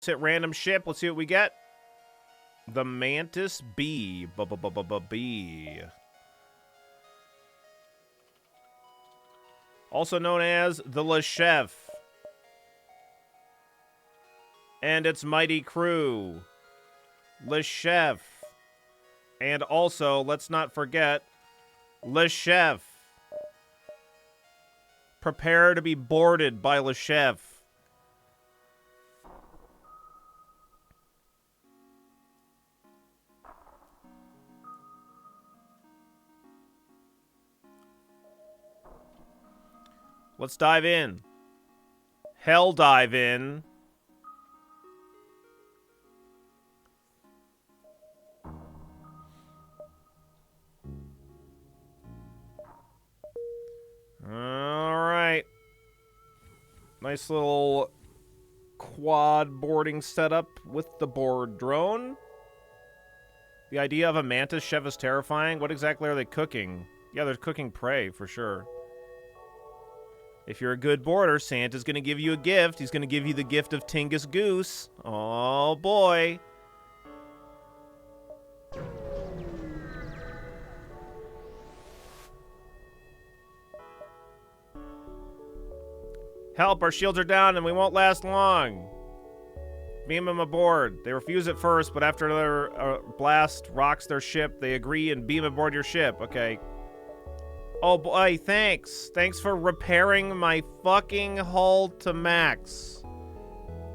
Let's hit random ship. Let's see what we get. The Mantis B. B. Also known as the Lechef. And its mighty crew. Lechef. And also, let's not forget, Lechef. Prepare to be boarded by Lechef. Let's dive in. Hell dive in. Alright. Nice little quad boarding setup with the board drone. The idea of a mantis chef is terrifying. What exactly are they cooking? Yeah, they're cooking prey, for sure. If you're a good boarder, Santa's going to give you a gift. He's going to give you the gift of Tingus Goose. Oh, boy. Help, our shields are down and we won't last long. Beam them aboard. They refuse at first, but after their blast rocks their ship, they agree and beam aboard your ship. Okay. Oh boy, thanks. Thanks for repairing my fucking hull to max.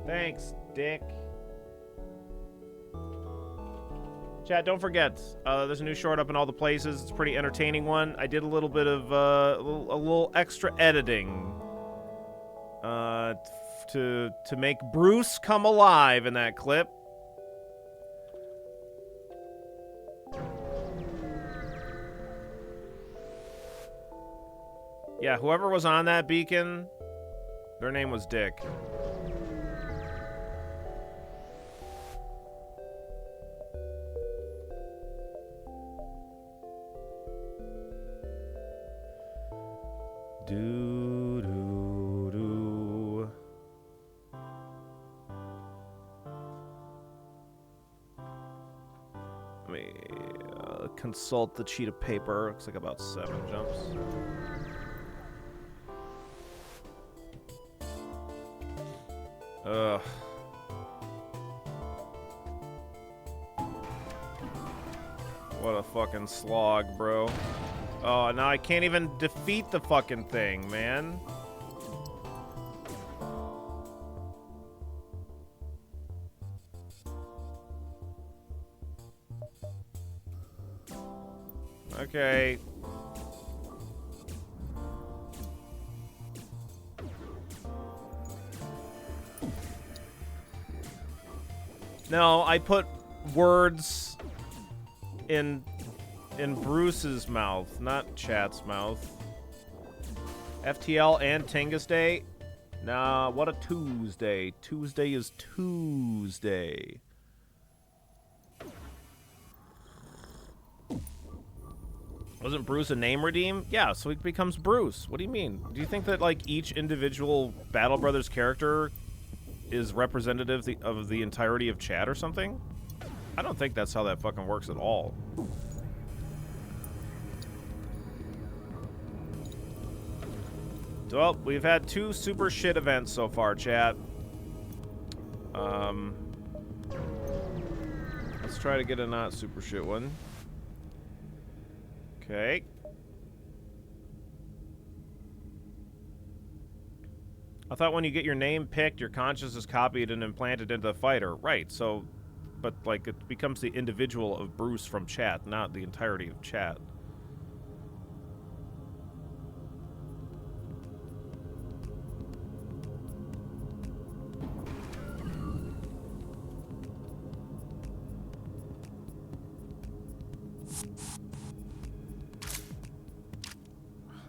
Thanks, dick. Chat, don't forget, there's a new short up in all the places. It's a pretty entertaining one. I did a little bit of, a little extra editing. To make Bruce come alive in that clip. Yeah, whoever was on that beacon, their name was Dick. Do-do-do. Let me consult the sheet of paper. Looks like about 7 jumps. Ugh. What a fucking slog, bro. Oh, now I can't even defeat the fucking thing, man. Okay. No, I put words in Bruce's mouth, not chat's mouth. FTL and Tingus Day? Nah, what a Tuesday. Tuesday is Tuesday. Wasn't Bruce a name redeem? Yeah, so he becomes Bruce. What do you mean? Do you think that, like, each individual Battle Brothers character is representative of the entirety of chat or something? I don't think that's how that fucking works at all. Well, we've had 2 super shit events so far, chat. Let's try to get a not super shit one. Okay. I thought when you get your name picked, your conscience is copied and implanted into the fighter. Right, so... But, like, it becomes the individual of Bruce from chat, not the entirety of chat.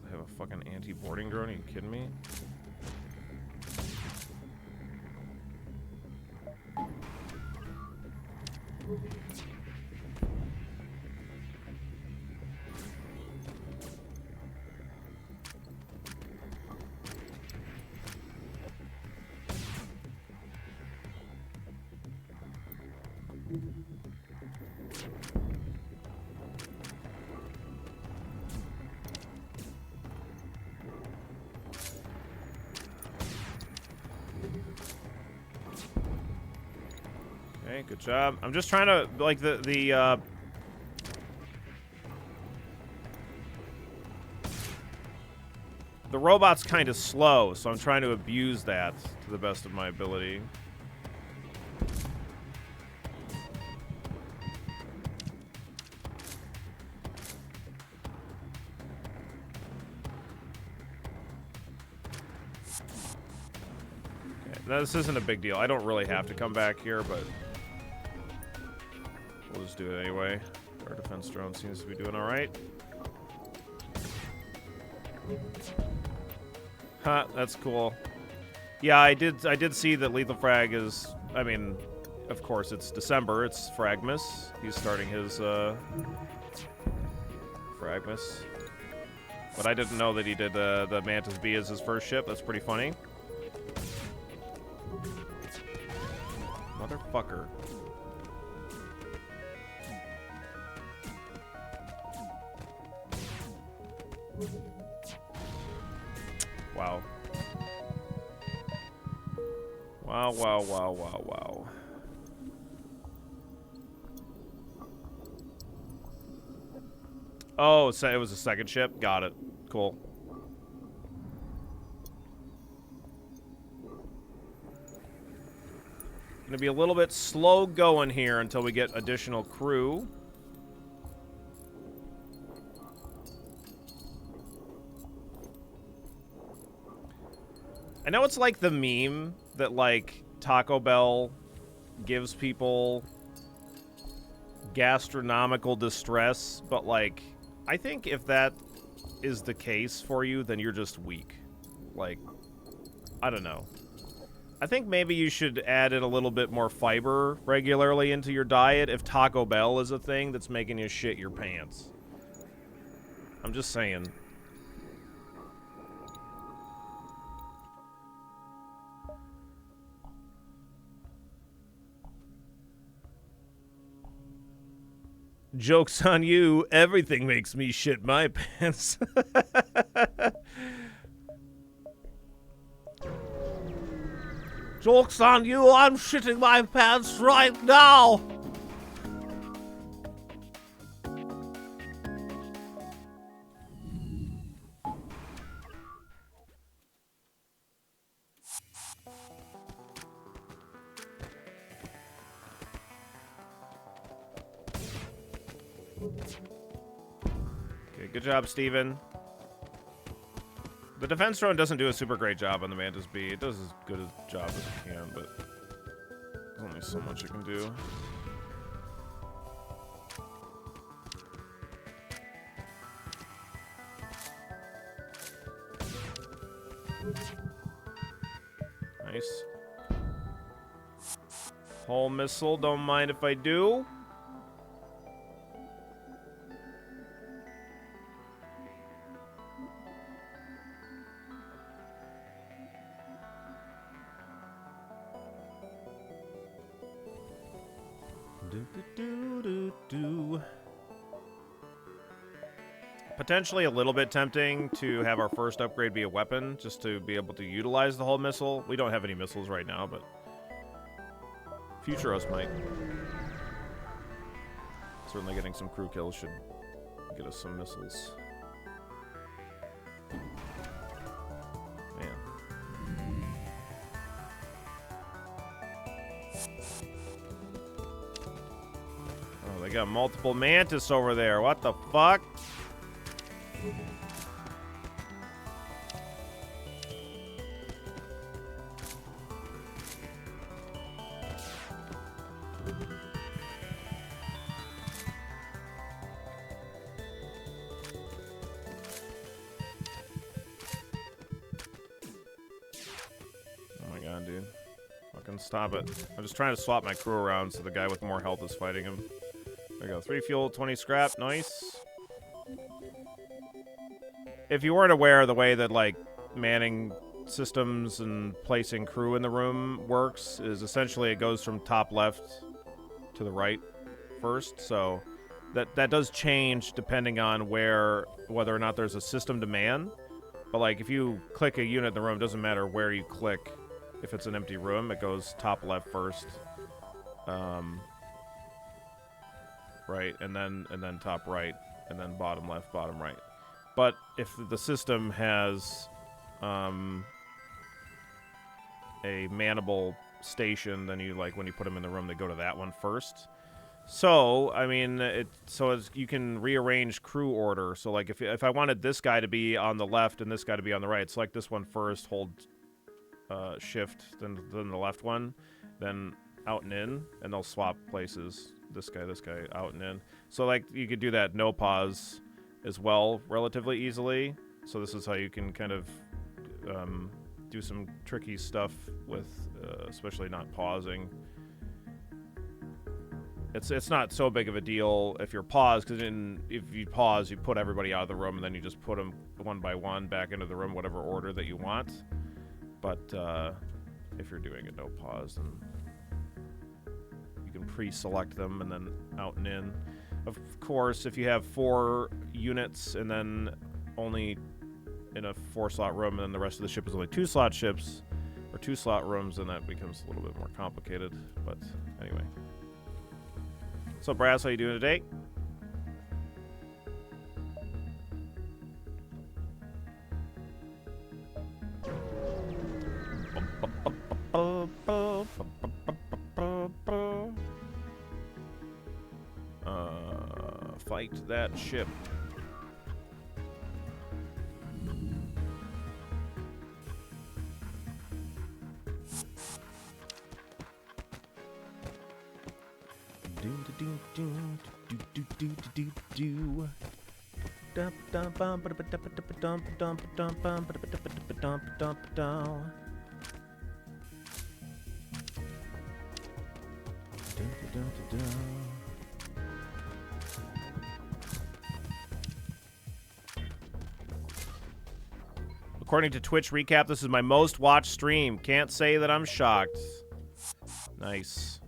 They have a fucking anti-boarding drone? Are you kidding me? Okay, good job. I'm just trying to, like, the robot's kind of slow, so I'm trying to abuse that to the best of my ability. Okay, now, this isn't a big deal. I don't really have to come back here, but we'll just do it anyway. Our defense drone seems to be doing all right. Huh, that's cool. Yeah, I did see that Lethal Frag is, I mean, of course, it's December. It's Fragmus. He's starting his, Fragmus. But I didn't know that he did, the Mantis B as his first ship. That's pretty funny. Motherfucker. Wow. Wow, wow, wow, wow, wow. Oh, so it was a second ship? Got it. Cool. Gonna be a little bit slow going here until we get additional crew. I know it's like the meme that, like, Taco Bell gives people gastronomical distress, but, like, I think if that is the case for you, then you're just weak. Like, I don't know. I think maybe you should add in a little bit more fiber regularly into your diet if Taco Bell is a thing that's making you shit your pants. I'm just saying. Joke's on you. Everything makes me shit my pants. Joke's on you. I'm shitting my pants right now. Okay, good job, Steven. The defense drone doesn't do a super great job on the Mantis B. It does as good a job as it can, but there's only so much it can do. Nice. Hull missile, don't mind if I do. Potentially a little bit tempting to have our first upgrade be a weapon, just to be able to utilize the whole missile. We don't have any missiles right now, but future us might. Certainly getting some crew kills should get us some missiles. Man. Oh, they got multiple Mantis over there. What the fuck? Dude. Fucking stop it. I'm just trying to swap my crew around so the guy with more health is fighting him. There we go. 3 fuel, 20 scrap. Nice. If you weren't aware of the way that, like, manning systems and placing crew in the room works, is essentially it goes from top left to the right first. So that does change depending on whether or not there's a system demand. But like if you click a unit in the room, it doesn't matter where you click. If it's an empty room, it goes top left first, right, and then top right, and then bottom left, bottom right. But if the system has a mannable station, then you like when you put them in the room, they go to that one first. So I mean, you can rearrange crew order. So like if I wanted this guy to be on the left and this guy to be on the right, select this one first, hold shift, then the left one, then out and in, and they'll swap places. This guy, out and in. So like you could do that no pause as well relatively easily. So this is how you can kind of do some tricky stuff with especially not pausing. It's not so big of a deal if you're paused, because if you pause, you put everybody out of the room, and then you just put them one by one back into the room, whatever order that you want. But if you're doing a no pause, then you can pre-select them and then out and in. Of course, if you have 4 units and then only in a 4-slot room, and then the rest of the ship is only 2-slot ships or 2-slot rooms, then that becomes a little bit more complicated. But anyway. What's up, Brass? How you doing today? Fight that ship. According to Twitch Recap, this is my most watched stream. Can't say that I'm shocked. Nice.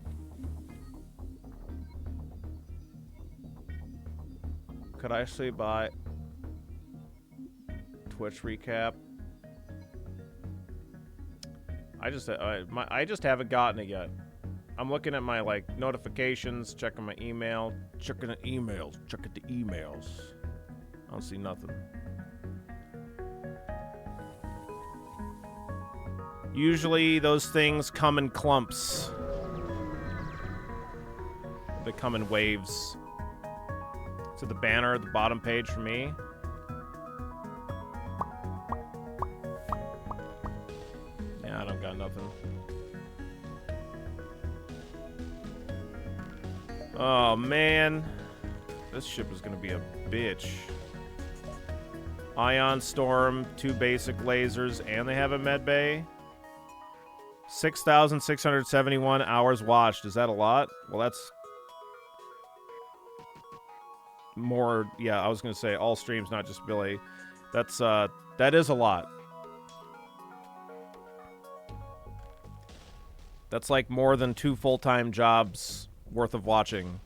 Could I actually buy Twitch Recap? I just haven't gotten it yet. I'm looking at my like notifications, checking my email, checking the emails. I don't see nothing. Usually those things come in clumps. They come in waves. So the banner at the bottom page for me. Yeah, I don't got nothing. Oh, man. This ship is going to be a bitch. Ion Storm, 2 basic lasers, and they have a med bay. 6,671 hours watched. Is that a lot? Well, that's more. Yeah, I was going to say all streams, not just Billy. That is a lot. That's like more than 2 full-time jobs worth of watching.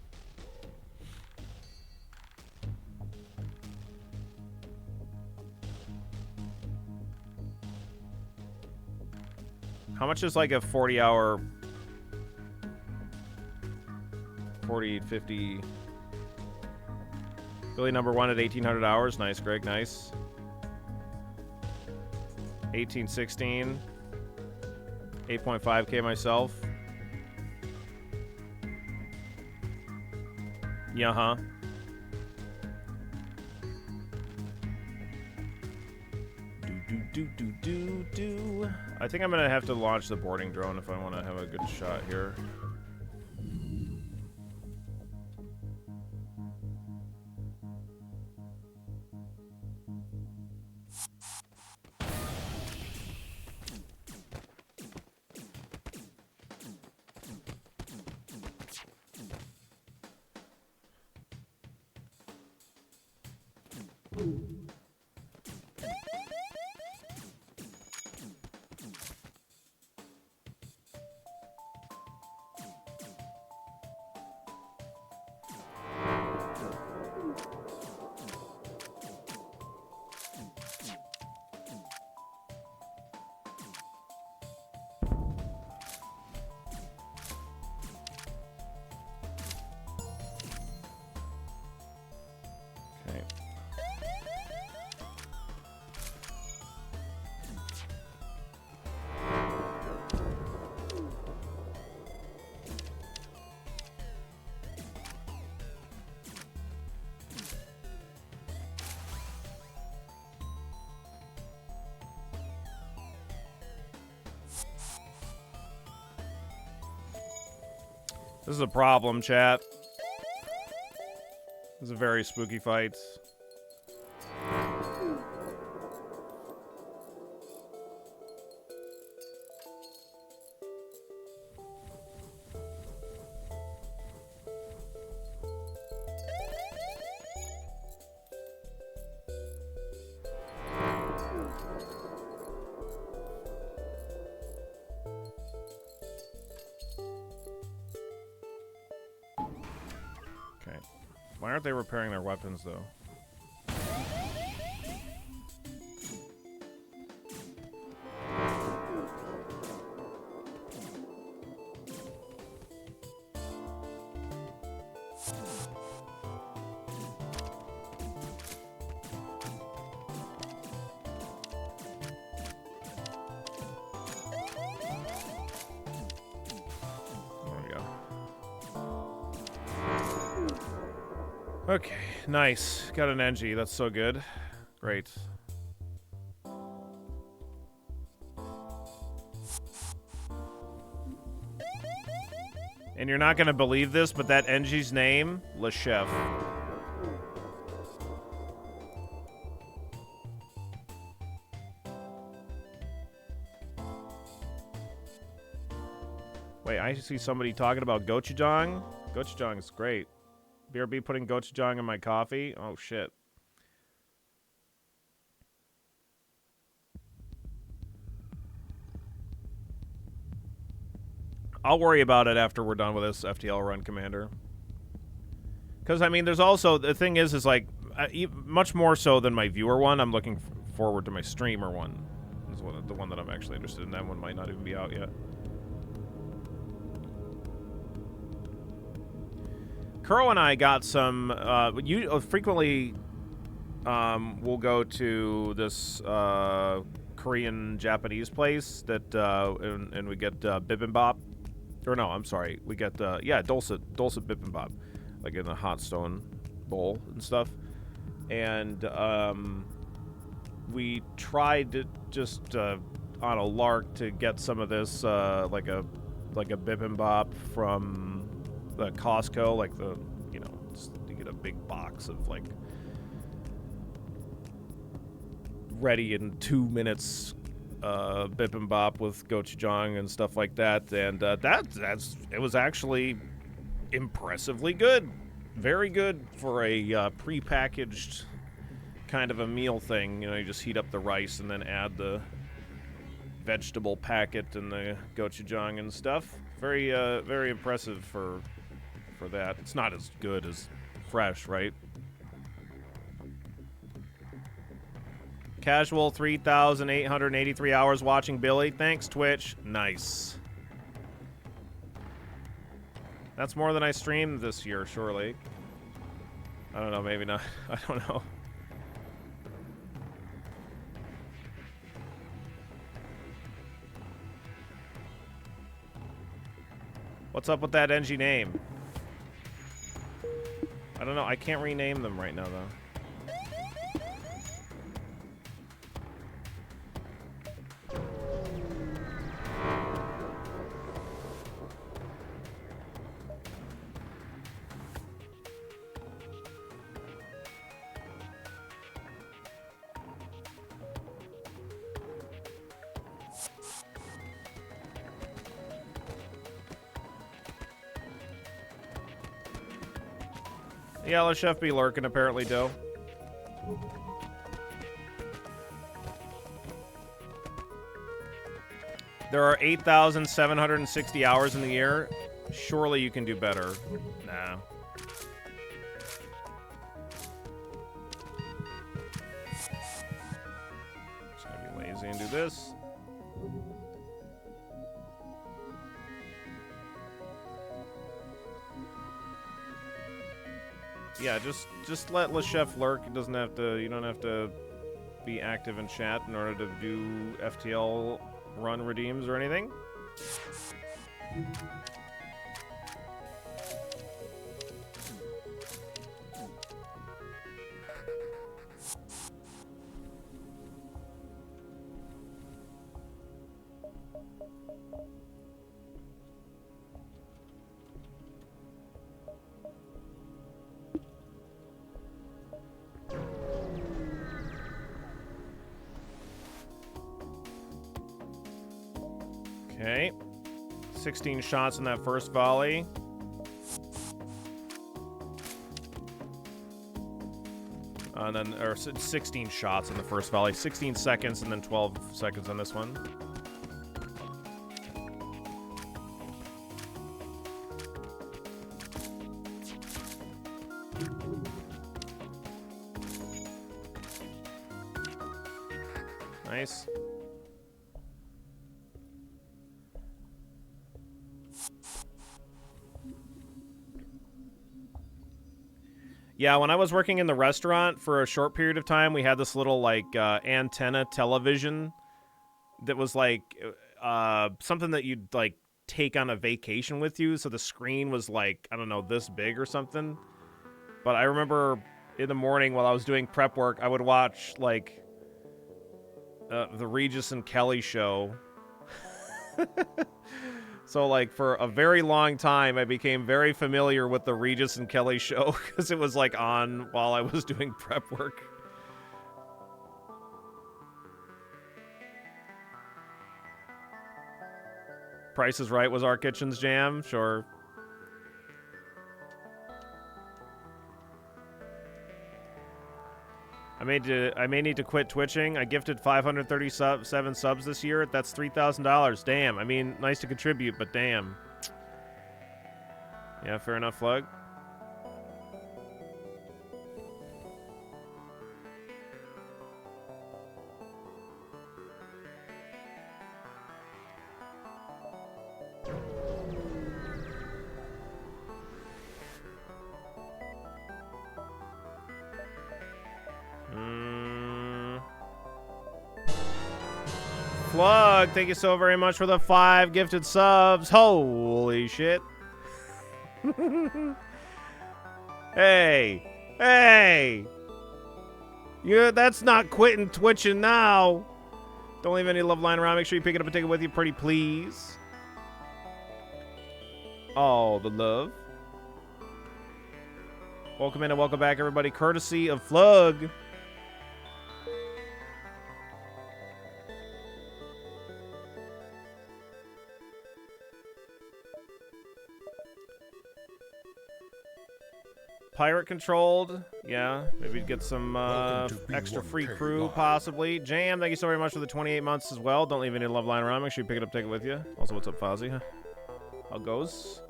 How much is like a 40-hour, 40, 50... Billy number 1 at 1,800 hours. Nice, Greg, nice. 1816. 8.5K myself. Yeah, huh? Do. I think I'm gonna have to launch the boarding drone if I want to have a good shot here. This is a problem, chat. This is a very spooky fight. Why aren't they repairing their weapons, though? Okay, nice. Got an NG. That's so good. Great. And you're not going to believe this, but that NG's name, Lechef. Wait, I see somebody talking about gochujang. Gochujang is great. BRB putting gochujang in my coffee? Oh, shit. I'll worry about it after we're done with this FTL run, Commander. Because, I mean, there's also... The thing is like, much more so than my viewer one, I'm looking forward to my streamer one. This is the one that I'm actually interested in. That one might not even be out yet. Kuro and I got some, frequently, we'll go to this, Korean-Japanese place that, and we get, bibimbap. Or no, I'm sorry, we get, yeah, dulcet bibimbap. Like in a hot stone bowl and stuff. And, we tried to just, on a lark to get some of this, like a bibimbap from the Costco, like the, you know, you get a big box of like ready in 2 minutes bibimbap with gochujang and stuff like that, and it was actually impressively good, very good for a pre-packaged kind of a meal thing. You know, you just heat up the rice and then add the vegetable packet and the gochujang and stuff. Very very impressive for that. It's not as good as fresh, right? Casual 3,883 hours watching Billy. Thanks, Twitch. Nice. That's more than I streamed this year, surely. I don't know, maybe not. I don't know. What's up with that NG name? I don't know. I can't rename them right now, though. Yeah, Lechef be lurking, apparently, Doe. There are 8,760 hours in the year. Surely you can do better. Nah. Just gonna be lazy and do this. Yeah, just let Lechef lurk. It doesn't have to. You don't have to be active in chat in order to do FTL run redeems or anything. Okay. 16 shots in that first volley. And then, or 16 shots in the first volley. 16 seconds and then 12 seconds on this one. Nice. Yeah, when I was working in the restaurant for a short period of time, we had this little, like, antenna television that was, like, something that you'd, like, take on a vacation with you. So the screen was, like, I don't know, this big or something. But I remember in the morning while I was doing prep work, I would watch, like, the Regis and Kelly show. So, like, for a very long time, I became very familiar with the Regis and Kelly show because it was, like, on while I was doing prep work. Price is Right was our kitchen's jam, sure. I may need to quit twitching. I gifted 537 subs this year. That's $3,000. Damn. I mean, nice to contribute, but damn. Yeah, fair enough, Flug. Flug, thank you so very much for the 5 gifted subs. Holy shit. Hey. Hey. That's not quitting twitching now. Don't leave any love lying around. Make sure you pick it up and take it with you, pretty please. All the love. Welcome in and welcome back, everybody. Courtesy of Flug. Pirate controlled. Yeah, maybe get some extra free crew, possibly. Jam, thank you so very much for the 28 months as well. Don't leave any love lying around. Make sure you pick it up, take it with you. Also, what's up, Fozzie? How it goes?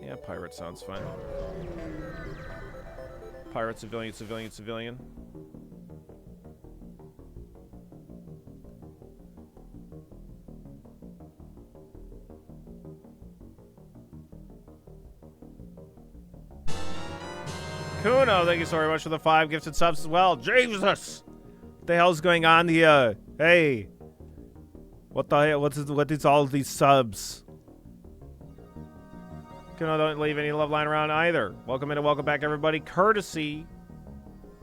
Yeah, pirate sounds fine. Pirate, civilian, civilian, civilian. Kuno, thank you so very much for the 5 gifted subs as well. Jesus! What the hell's going on here? Hey! What the hell? What is all these subs? Kuno, don't leave any love line around either. Welcome in and welcome back, everybody. Courtesy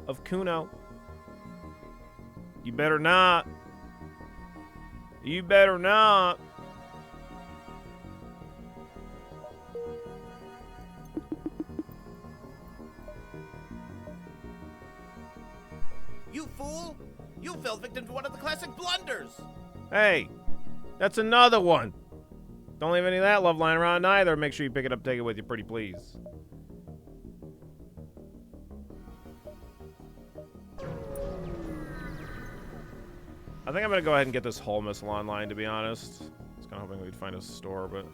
of Kuno. You better not. You better not. You fool! You fell victim to one of the classic blunders! Hey, that's another one. Don't leave any of that love lying around either. Make sure you pick it up, take it with you, pretty please. I think I'm gonna go ahead and get this whole missile online, to be honest. I was kind of hoping we'd find a store, but...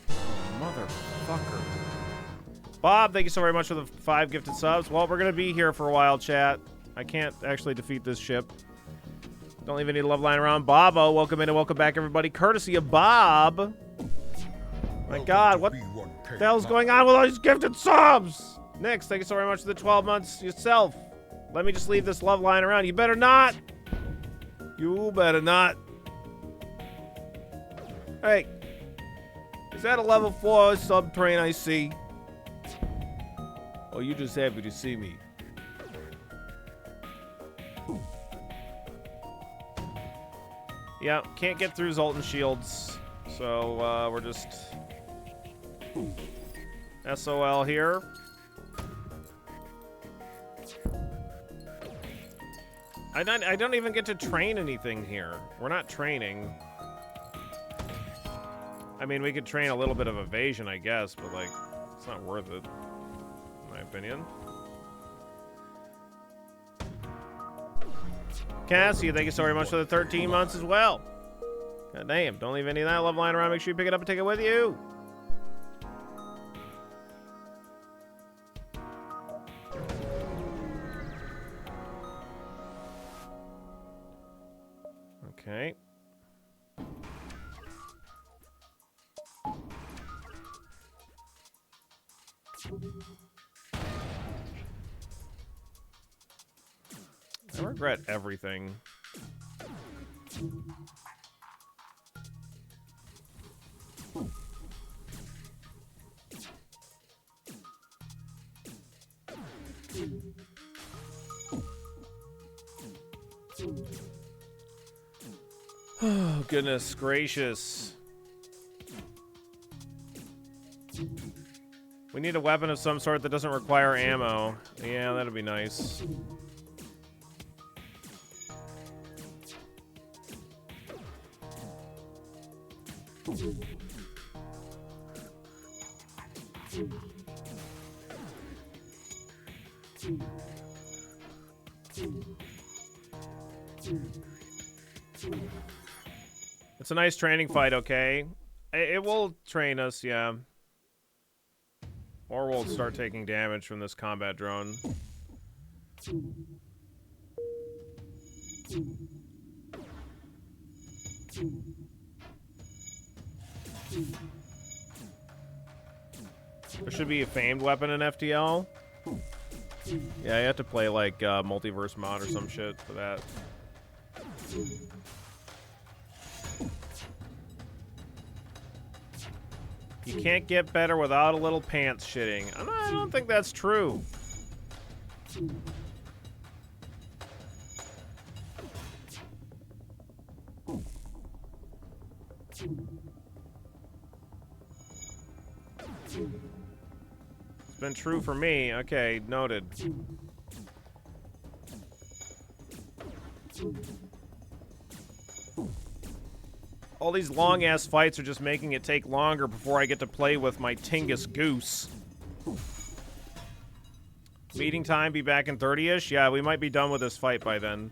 Oh, motherfucker. Bob, thank you so very much for the 5 gifted subs. Well, we're gonna be here for a while, chat. I can't actually defeat this ship. Don't leave any love lying around. Bobo, welcome in and welcome back, everybody. Courtesy of Bob. My God, what the hell's going on with all these gifted subs? Nix, thank you so very much for the 12 months yourself. Let me just leave this love lying around. You better not. You better not. Hey, is that a level 4 subtrain I see? Or you just happy to see me? Yeah, can't get through Zoltan shields, so we're just SOL here. I don't even get to train anything here. We're not training. I mean, we could train a little bit of evasion, I guess, but, like, it's not worth it, in my opinion. Cassie, thank you so very much for the 13 months as well. God damn, don't leave any of that love lying around. Make sure you pick it up and take it with you. Okay. I regret everything. Oh, goodness gracious. We need a weapon of some sort that doesn't require ammo. Yeah, that'd be nice. It's a nice training fight, okay? It will train us, yeah. Or we'll start taking damage from this combat drone. There should be a famed weapon in FTL. Yeah, you have to play like multiverse mod or some shit for that. You can't get better without a little pants shitting. I don't think that's true. It's been true for me. Okay, noted. All these long-ass fights are just making it take longer before I get to play with my Tingus Goose. Meeting time, be back in 30-ish? Yeah, we might be done with this fight by then.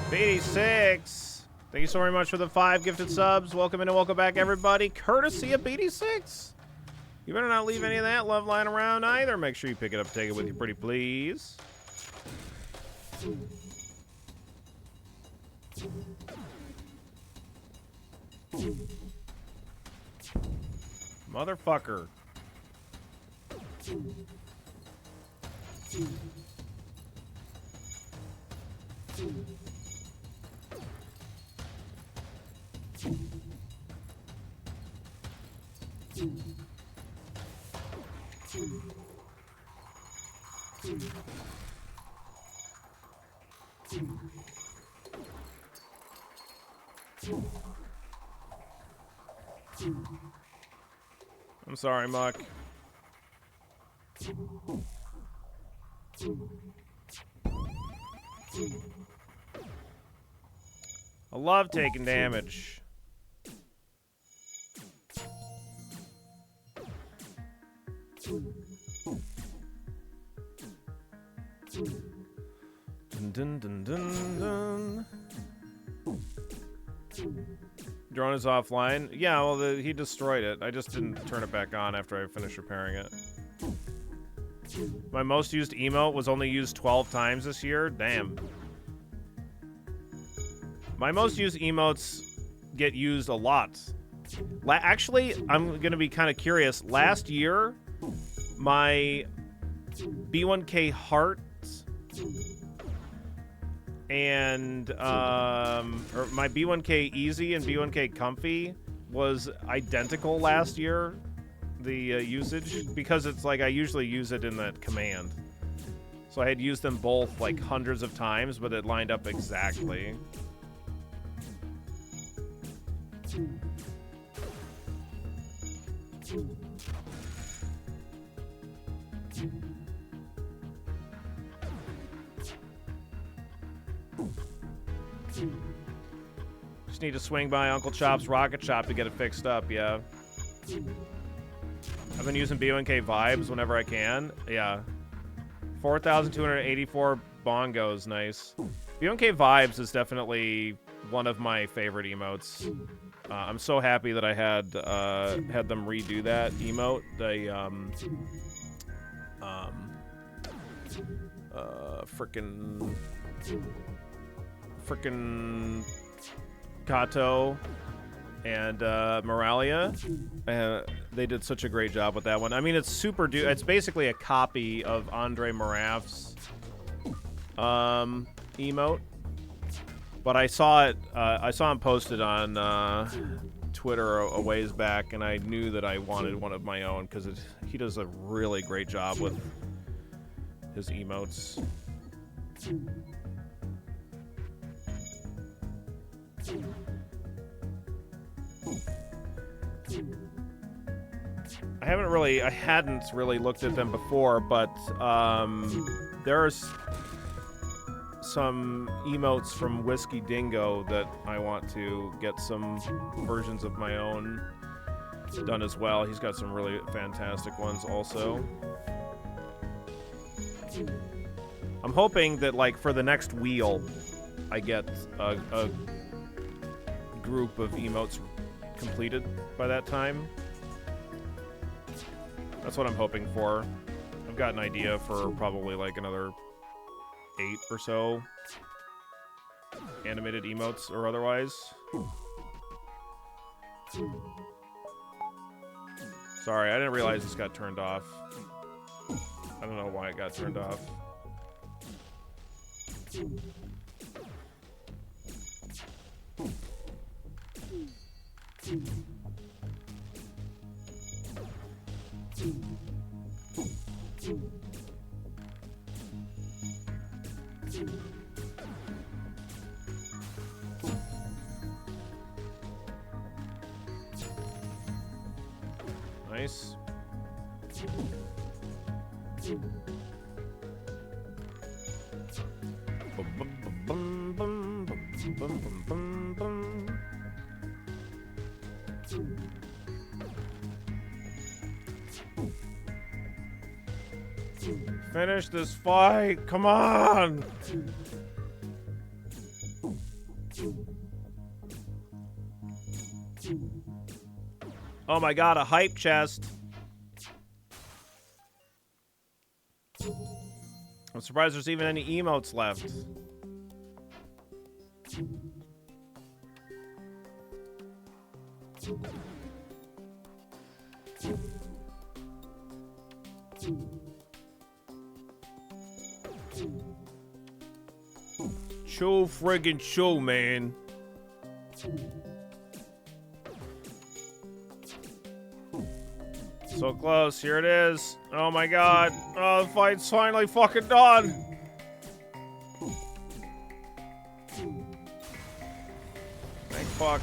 BD6, thank you so very much for the 5 gifted subs. Welcome in and welcome back, everybody. Courtesy of BD6. You better not leave any of that love lying around either. Make sure you pick it up and take it with you, pretty please. Motherfucker. I'm sorry, Muck. I love taking damage. Dun, dun, dun, dun, dun. Drone is offline. Yeah, well, he destroyed it. I just didn't turn it back on after I finished repairing it. My most used emote was only used 12 times this year. Damn. My most used emotes get used a lot. Actually, I'm going to be kind of curious. Last year, my B1K Heart and or my B1K Easy and B1K Comfy was identical last year, the usage, because it's like I usually use it in that command. So I had used them both like hundreds of times, but it lined up exactly. Just need to swing by Uncle Chop's Rocket Shop to get it fixed up, yeah. I've been using BONK Vibes whenever I can. Yeah. 4,284 bongos, nice. BONK Vibes is definitely one of my favorite emotes. I'm so happy that I had them redo that emote. They frickin' Kato and Moralia. They did such a great job with that one. I mean, it's it's basically a copy of Andre Maraf's emote. But I saw it. I saw him posted on Twitter a ways back, and I knew that I wanted one of my own because he does a really great job with his emotes. I hadn't really looked at them before, but there's some emotes from Whiskey Dingo that I want to get some versions of my own done as well. He's got some really fantastic ones also. I'm hoping that, like, for the next wheel, I get a group of emotes completed by that time. That's what I'm hoping for. I've got an idea for probably like another 8 or so animated emotes or otherwise. Sorry, I didn't realize this got turned off. I don't know why it got turned off. Nice. Finish this fight! Come on! Oh my god, a hype chest. I'm surprised there's even any emotes left. Chill, friggin' chill, man. So close. Here it is. Oh my god. Oh, the fight's finally fucking done. Thank fuck.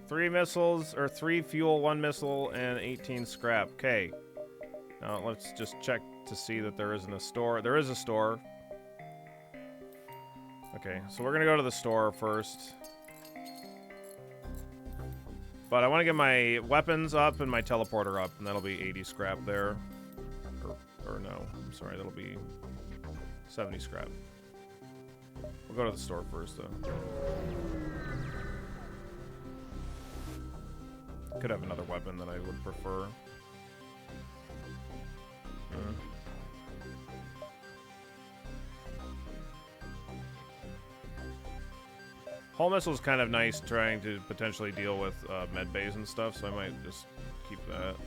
3 missiles, or 3 fuel, 1 missile, and 18 scrap. Okay. Now let's just check to see that there isn't a store. There is a store. Okay, so we're gonna go to the store first. But I want to get my weapons up and my teleporter up, and that'll be 80 scrap there. Or no, I'm sorry, that'll be 70 scrap. We'll go to the store first, though. Could have another weapon that I would prefer. Hull Missile's kind of nice trying to potentially deal with med bays and stuff, so I might just keep that.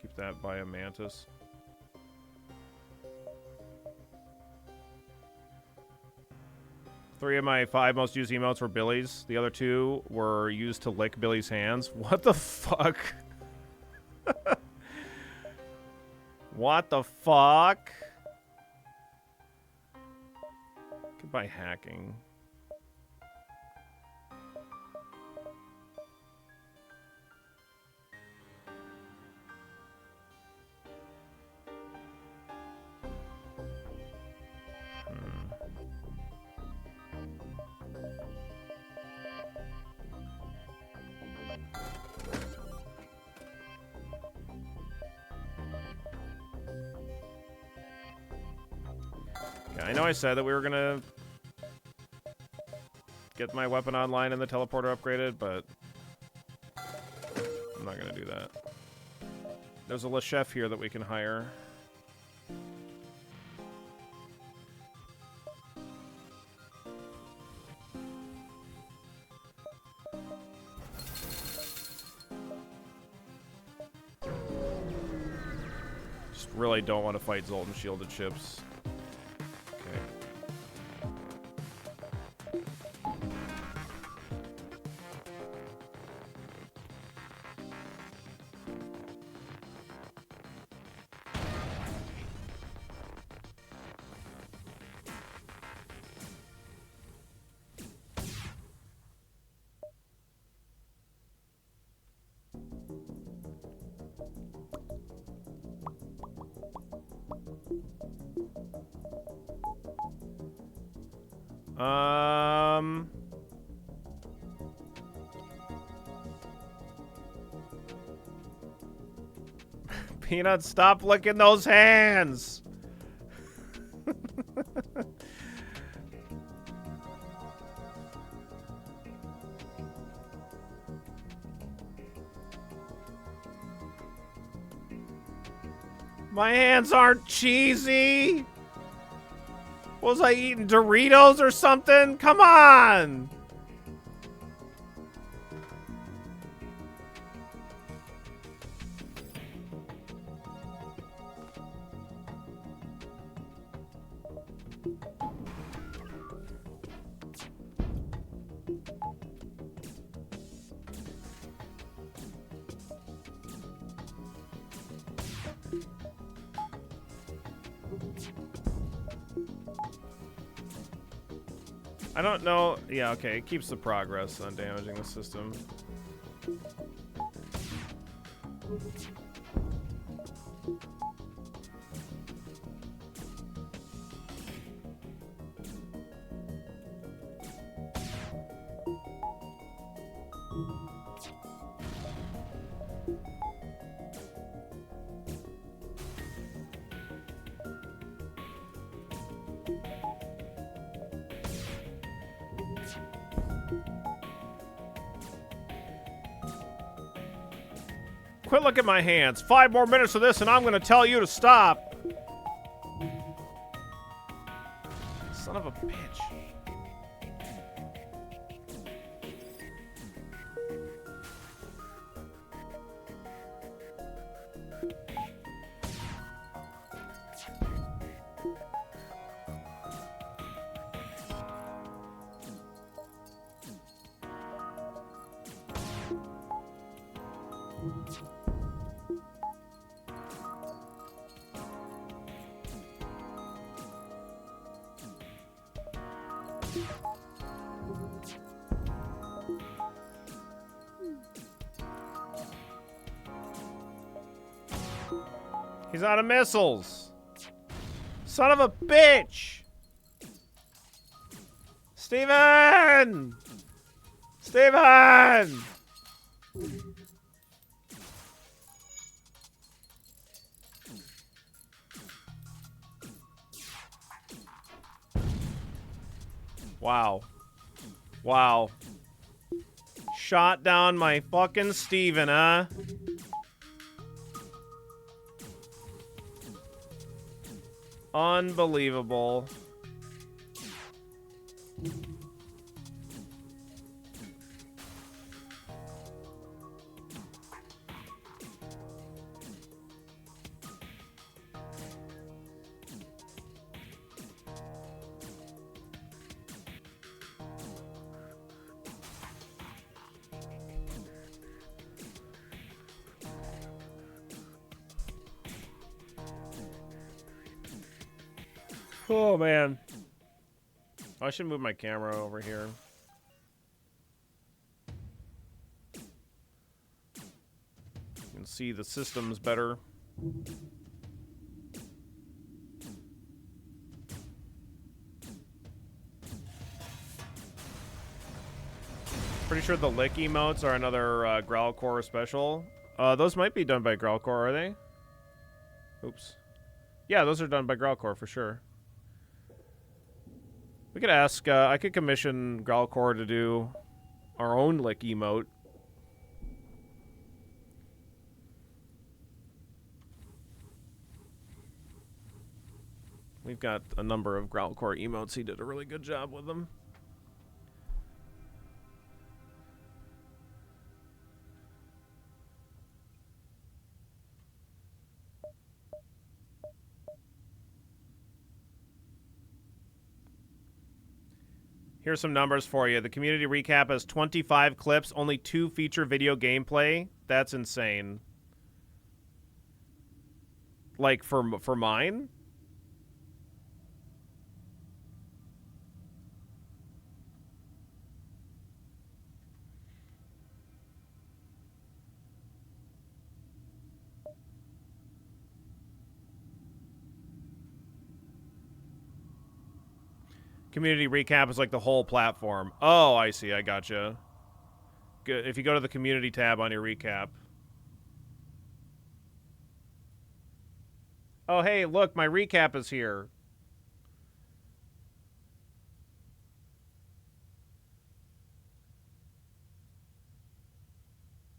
Keep that by a Mantis. Three of my 5 most used emotes were Billy's. The other 2 were used to lick Billy's hands. What the fuck? What the fuck? Goodbye hacking. Yeah, I know I said that we were gonna get my weapon online and the teleporter upgraded, but I'm not gonna do that. There's a Lechef here that we can hire. Just really don't want to fight Zoltan shielded ships. Peanut, stop licking those hands! My hands aren't cheesy! Was I eating Doritos or something? Come on! I don't know. Yeah, okay. It keeps the progress on damaging the system. Quit looking at my hands. 5 more minutes of this and I'm gonna tell you to stop. Son of a bitch. He's out of missiles. Son of a bitch. Steven! Steven! Wow. Wow. Shot down my fucking Steven, huh? Unbelievable. Oh, man. I should move my camera over here. You can see the systems better. Pretty sure the lick emotes are another Growlcore special. Those might be done by Growlcore, are they? Oops. Yeah, those are done by Growlcore for sure. We could ask, I could commission Growlcore to do our own lick emote. We've got a number of Growlcore emotes. He did a really good job with them. Here's some numbers for you. The community recap has 25 clips, only 2 feature video gameplay. That's insane. Like, for mine? Community recap is like the whole platform. Oh, I see. I gotcha. Good. If you go to the community tab on your recap. Oh, hey, look, my recap is here.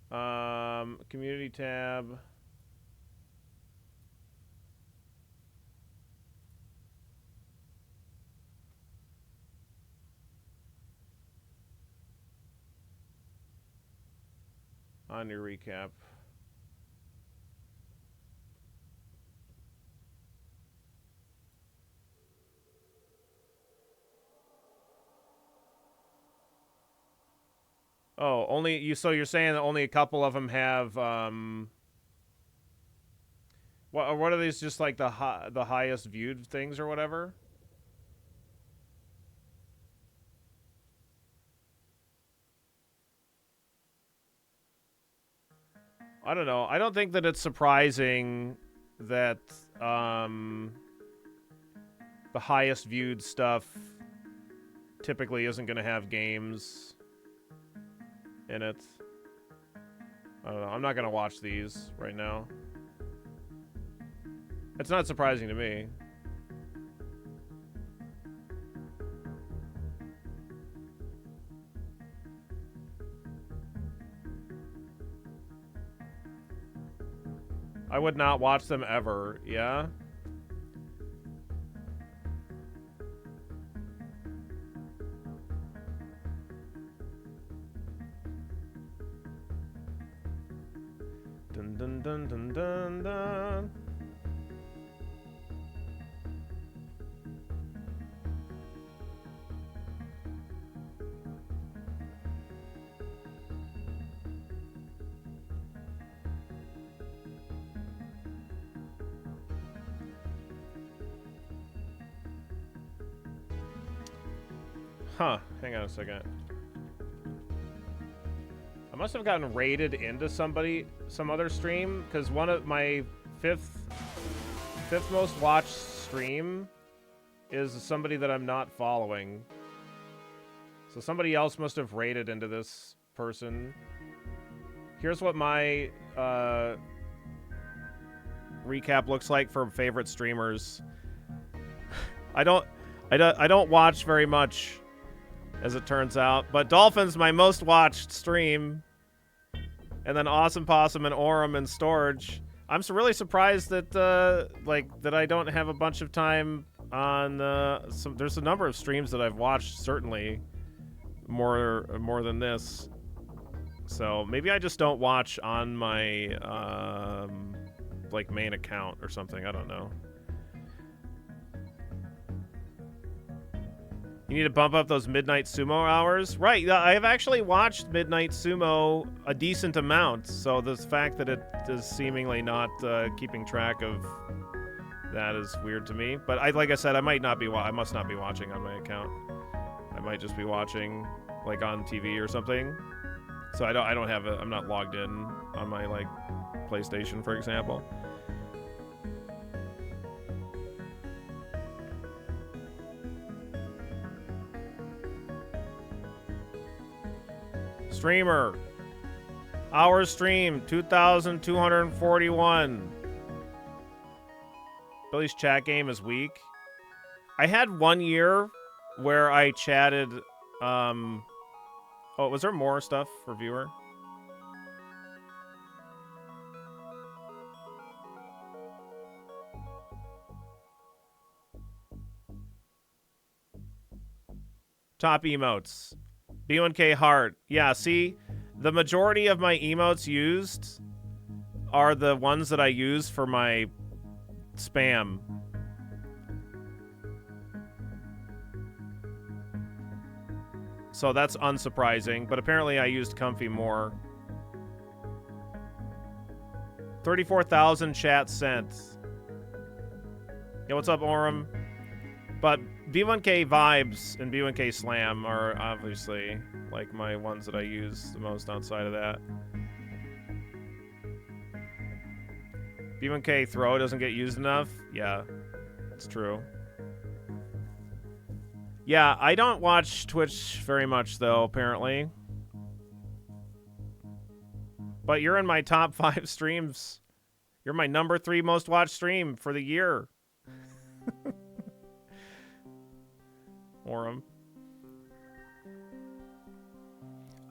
Community tab. On your recap. Oh, only you. So you're saying that only a couple of them have. What are these? Just like the highest viewed things or whatever. I don't know. I don't think that it's surprising that the highest viewed stuff typically isn't going to have games in it. I don't know. I'm not going to watch these right now. It's not surprising to me. I would not watch them ever, yeah? Dun dun dun dun dun dun. Huh, hang on a second. I must have gotten raided into some other stream, because one of my fifth most watched stream is somebody that I'm not following. So somebody else must have raided into this person. Here's what my recap looks like for favorite streamers. I don't watch very much, as it turns out, but Dolphin's my most watched stream, and then Awesome Possum and Orem and Storage. I'm really surprised that that I don't have a bunch of time on there's a number of streams that I've watched, certainly more than this. So maybe I just don't watch on my like main account or something. I don't know. You need to bump up those Midnight Sumo hours. Right, I have actually watched Midnight Sumo a decent amount, so the fact that it is seemingly not keeping track of That is weird to me. But like I said, I must not be watching on my account. I might just be watching like on TV or something. So I don't have it. I'm not logged in on my like PlayStation, for example. Streamer. Hours streamed 2,241. Billy's chat game is weak. I had 1 year where I chatted. Oh, was there more stuff for viewer? Top emotes. B1K Heart. Yeah, see, the majority of my emotes used are the ones that I use for my spam. So that's unsurprising, but apparently I used Comfy more. 34,000 chat sent. Yeah, what's up, Orem? But B1K Vibes and B1K Slam are obviously like my ones that I use the most outside of that. B1K Throw doesn't get used enough? Yeah, it's true. Yeah, I don't watch Twitch very much, though, apparently. But you're in my top 5 streams. You're my number 3 most watched stream for the year. Orem.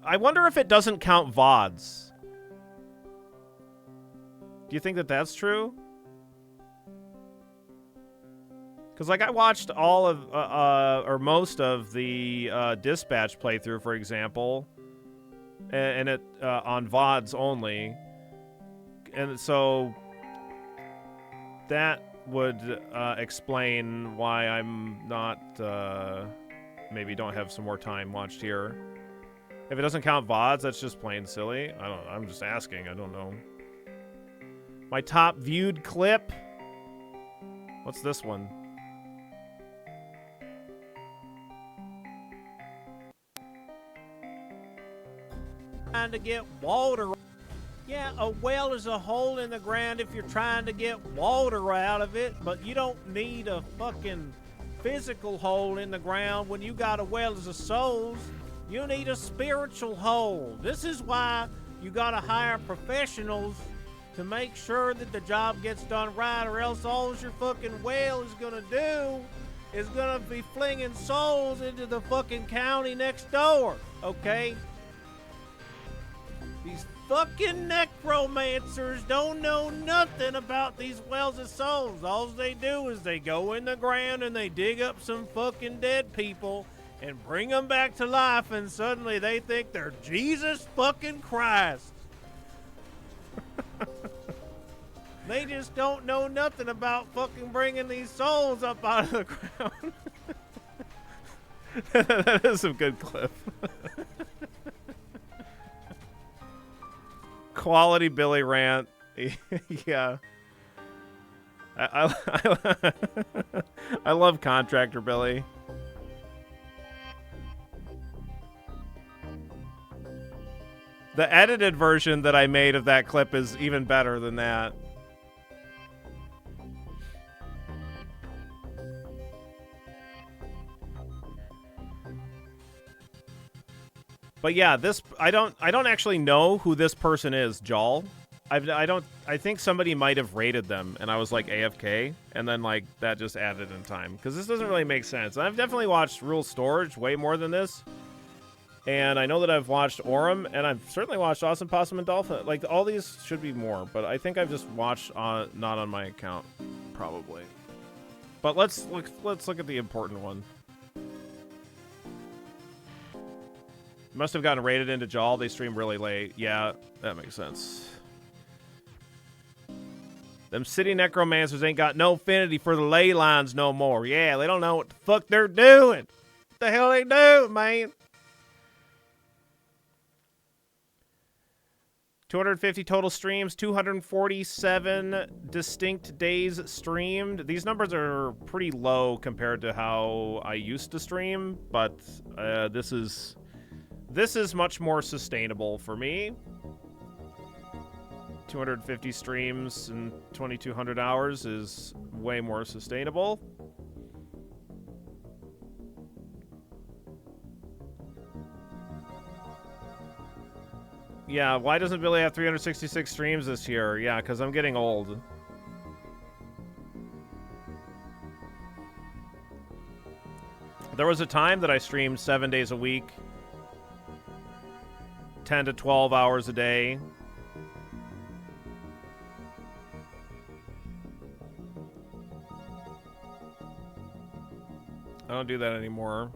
I wonder if it doesn't count VODs. Do you think that that's true? Because, like, I watched all of, or most of the Dispatch playthrough, for example, and it on VODs only. And so that would explain why I'm not, maybe don't have some more time watched here. If it doesn't count VODs, that's just plain silly. I'm just asking. I don't know. My top viewed clip? What's this one? Trying to get water. Yeah, a well is a hole in the ground if you're trying to get water out of it, but you don't need a fucking physical hole in the ground when you got a well as a soul's. You need a spiritual hole. This is why you gotta hire professionals to make sure that the job gets done right, or else all your fucking well is gonna do is gonna be flinging souls into the fucking county next door, okay? These fucking necromancers don't know nothing about these wells of souls. All they do is they go in the ground and they dig up some fucking dead people and bring them back to life, and suddenly they think they're Jesus fucking Christ. They just don't know nothing about fucking bringing these souls up out of the ground. That is a good clip. Quality Billy rant. Yeah. I love Contractor Billy. The edited version that I made of that clip is even better than that. But yeah, I don't actually know who this person is, Jal. I think somebody might have rated them, and I was like AFK, and then like that just added in time, because this doesn't really make sense. I've definitely watched Rule Storage way more than this, and I know that I've watched Orem, and I've certainly watched Awesome Possum and Dolphin. Like, all these should be more, but I think I've just watched not on my account, probably. But let's look at the important one. Must have gotten rated into Jal. They stream really late. Yeah, that makes sense. Them city necromancers ain't got no affinity for the ley lines no more. Yeah, they don't know what the fuck they're doing. What the hell they doing, man? 250 total streams, 247 distinct days streamed. These numbers are pretty low compared to how I used to stream, but this is much more sustainable for me. 250 streams and 2,200 hours is way more sustainable. Yeah, why doesn't Billy have 366 streams this year? Yeah, because I'm getting old. There was a time that I streamed 7 days a week, 10 to 12 hours a day. I don't do that anymore.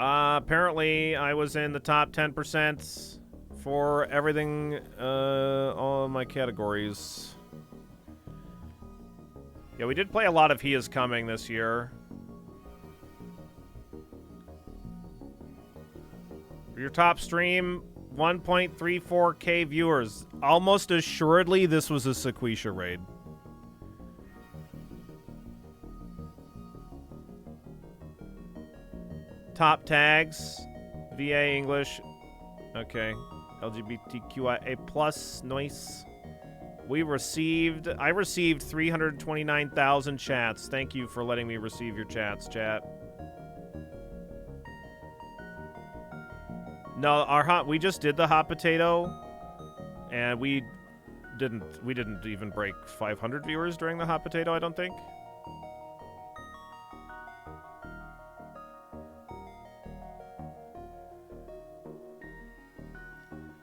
Apparently, I was in the top 10% for everything, all my categories. Yeah, we did play a lot of He Is Coming this year. For your top stream, 1.34k viewers. Almost assuredly, this was a Sequisha raid. Top tags, VA English, okay, LGBTQIA+, nice. I received 329,000 chats. Thank you for letting me receive your chats, chat. No, we just did the hot potato, and we didn't even break 500 viewers during the hot potato, I don't think.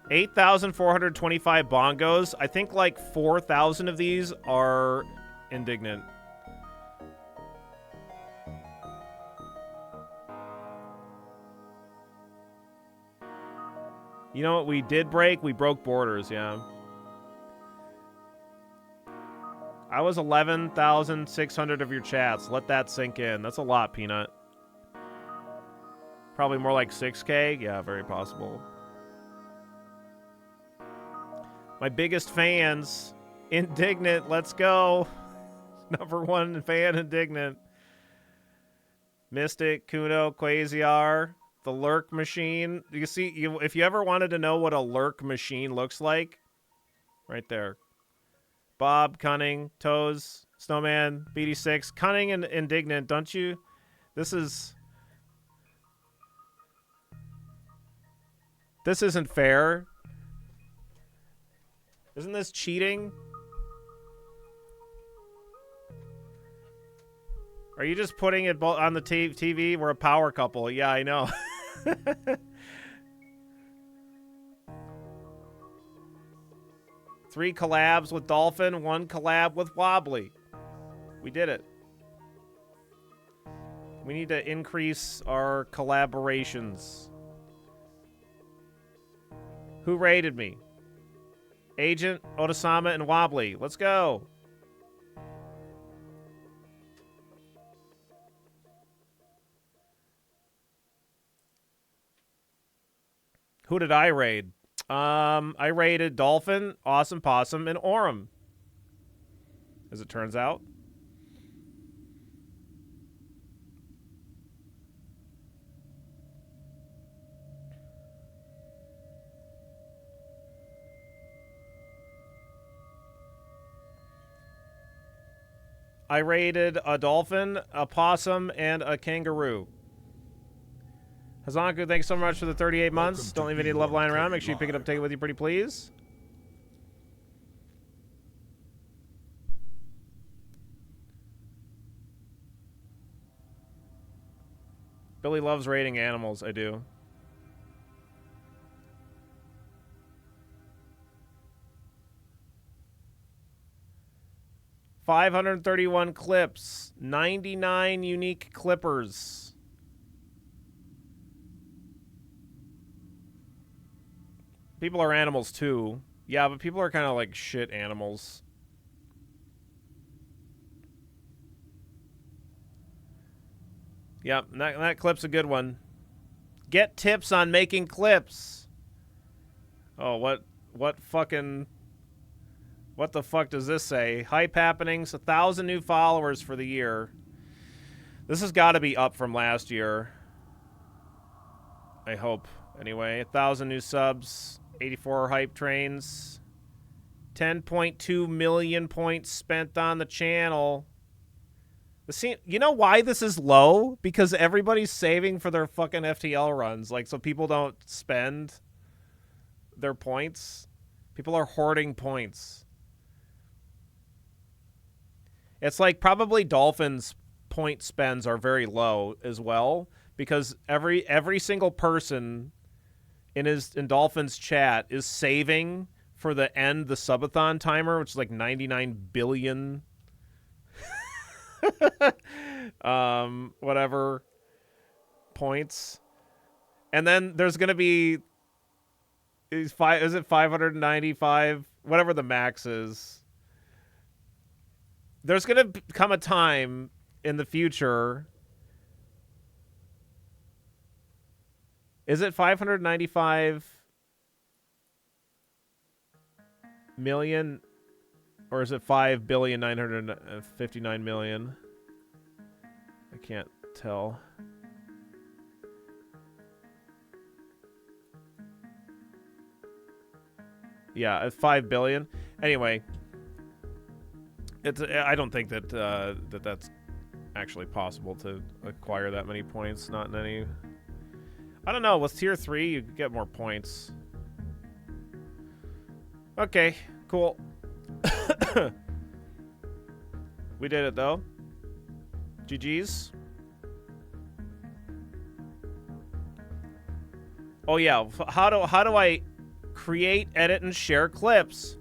8,425 bongos. I think like 4,000 of these are indignant. You know what we did break? We broke borders, yeah. I was 11,600 of your chats. Let that sink in. That's a lot, Peanut. Probably more like 6K? Yeah, very possible. My biggest fans, Indignant, let's go. #1 fan, Indignant. Mystic, Kuno, Quasiar, the Lurk Machine. You see, if you ever wanted to know what a Lurk Machine looks like, right there. Bob, Cunning, Toes, Snowman, BD6, Cunning and Indignant, don't you? This isn't fair. Isn't this cheating? Are you just putting it on the TV? We're a power couple. Yeah, I know. 3 collabs with Dolphin, 1 collab with Wobbly. We did it. We need to increase our collaborations. Who raided me? Agent, Odasama, and Wobbly. Let's go. Who did I raid? I raided Dolphin, Awesome Possum, and Orem. As it turns out. I raided a dolphin, a possum, and a kangaroo. Hazanku, thanks so much for the 38 months. Don't leave any love lying around. Make sure you pick it up, take it with you, pretty please. Billy loves raiding animals. I do. $531 clips, 99 unique clippers. People are animals too. Yeah, but people are kind of like shit animals. Yep, that clip's a good one. Get tips on making clips. Oh, what fucking... What the fuck does this say? Hype happenings, 1,000 new followers for the year. This has got to be up from last year. I hope. Anyway, 1,000 new subs, 84 hype trains, 10.2 million points spent on the channel. You know why this is low? Because everybody's saving for their fucking FTL runs. Like, so people don't spend their points. People are hoarding points. It's like probably Dolphins' point spends are very low as well, because every single person in Dolphins chat is saving for the subathon timer, which is like 99 billion whatever points. And then there's going to be is it 595, whatever the max is. There's going to come a time in the future. Is it 595 million, or is it 5,959,000,000? I can't tell. Yeah, it's 5 billion. Anyway, I don't think that that's actually possible to acquire that many points. Not in any. I don't know. With tier 3, you get more points. Okay, cool. We did it though. GG's. Oh yeah, how do I create, edit, and share clips?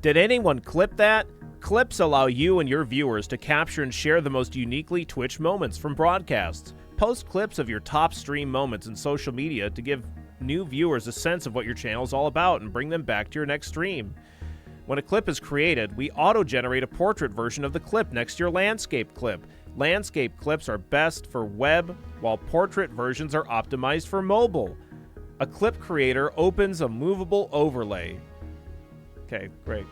Did anyone clip that? Clips allow you and your viewers to capture and share the most uniquely Twitch moments from broadcasts. Post clips of your top stream moments in social media to give new viewers a sense of what your channel is all about and bring them back to your next stream. When a clip is created, we auto-generate a portrait version of the clip next to your landscape clip. Landscape clips are best for web, while portrait versions are optimized for mobile. A clip creator opens a movable overlay. Okay, great.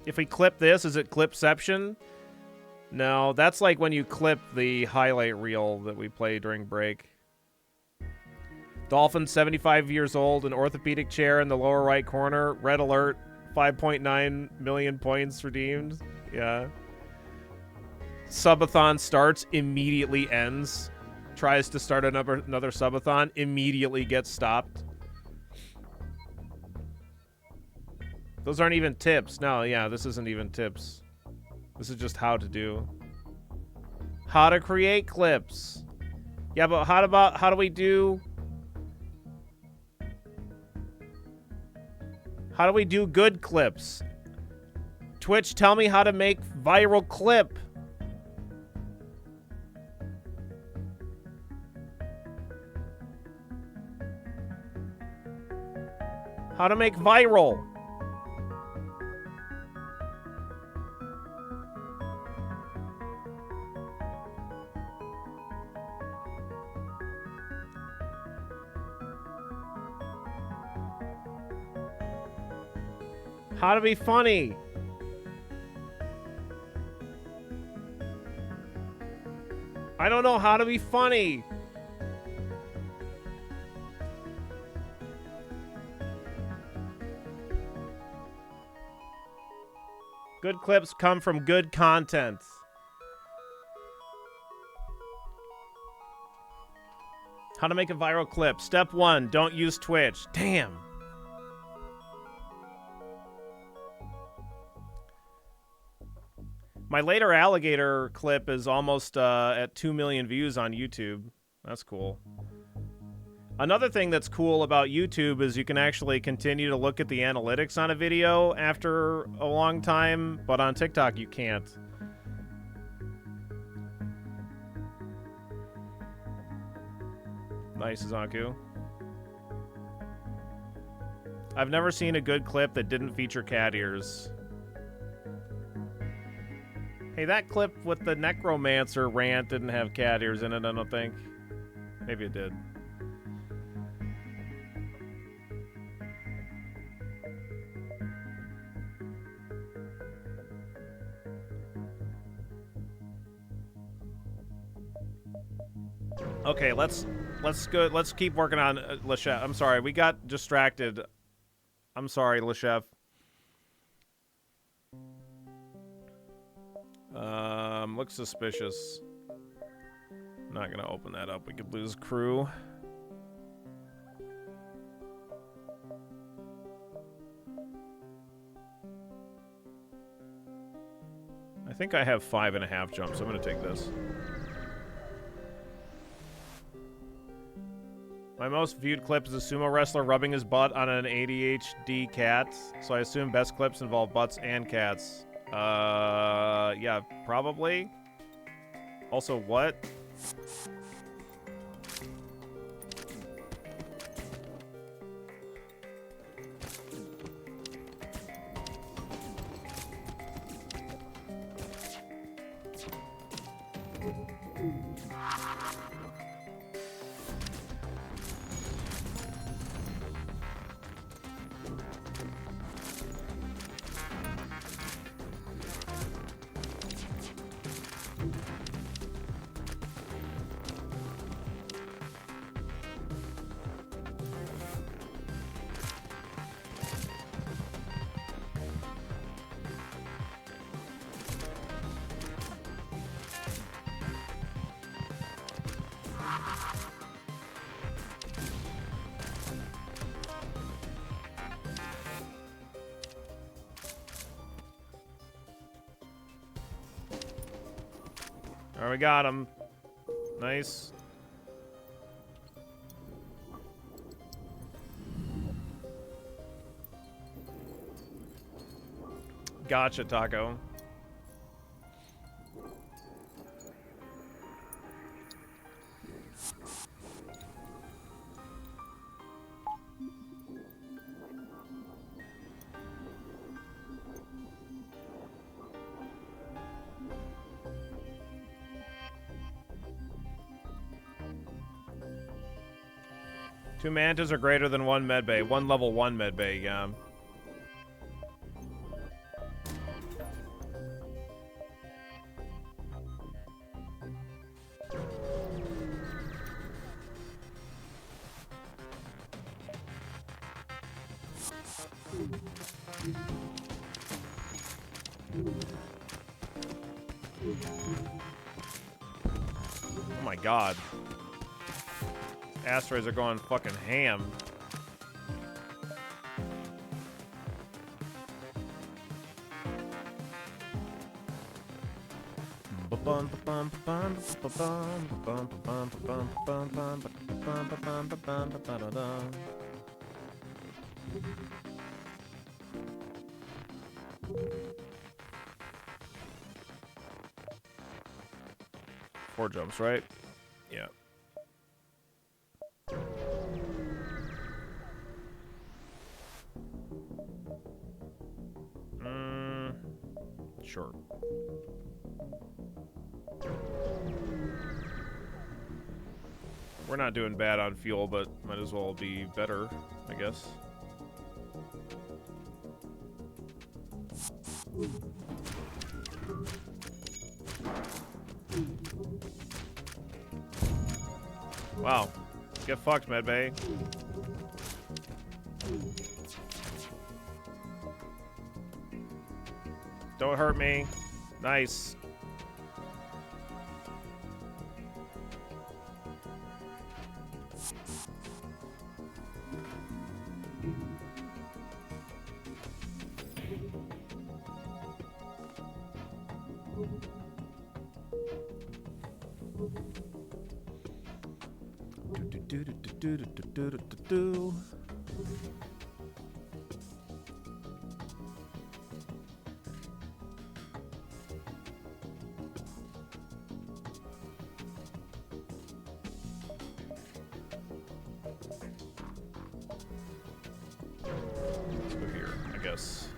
If we clip this, is it clipception? No, that's like when you clip the highlight reel that we play during break. Dolphin, 75 years old, an orthopedic chair in the lower right corner. Red alert, 5.9 million points redeemed. Yeah. Subathon starts, immediately ends. Tries to start another subathon, immediately gets stopped. Those aren't even tips. No, yeah, this isn't even tips. This is just how to do. How to create clips. Yeah, but how do we do... How do we do good clips? Twitch, tell me how to make viral clip. How to make viral. How to be funny. I don't know how to be funny. Good clips come from good content. How to make a viral clip. Step 1, don't use Twitch. Damn. My later alligator clip is almost at 2 million views on YouTube. That's cool. Another thing that's cool about YouTube is you can actually continue to look at the analytics on a video after a long time, but on TikTok you can't. Nice, Zanku. I've never seen a good clip that didn't feature cat ears. Hey, that clip with the necromancer rant didn't have cat ears in it, I don't think. Maybe it did. Okay, let's go. Let's keep working on Lechef. I'm sorry, we got distracted. I'm sorry, Lechef. Looks suspicious. Not gonna open that up. We could lose crew. I think I have 5.5 jumps. I'm gonna take this. My most viewed clip is a sumo wrestler rubbing his butt on an ADHD cat. So I assume best clips involve butts and cats. Yeah, probably. Also, what? Alright, we got him. Nice. Gotcha, Taco. Two mantas are greater than one medbay. One level 1 medbay, yeah. Oh my god. Asteroids are going fucking ham. Four jumps, right? Yeah. Sure. We're not doing bad on fuel, but might as well be better, I guess. Wow. Get fucked, medbay. Don't hurt me. Nice. Do. Let's go here, I guess.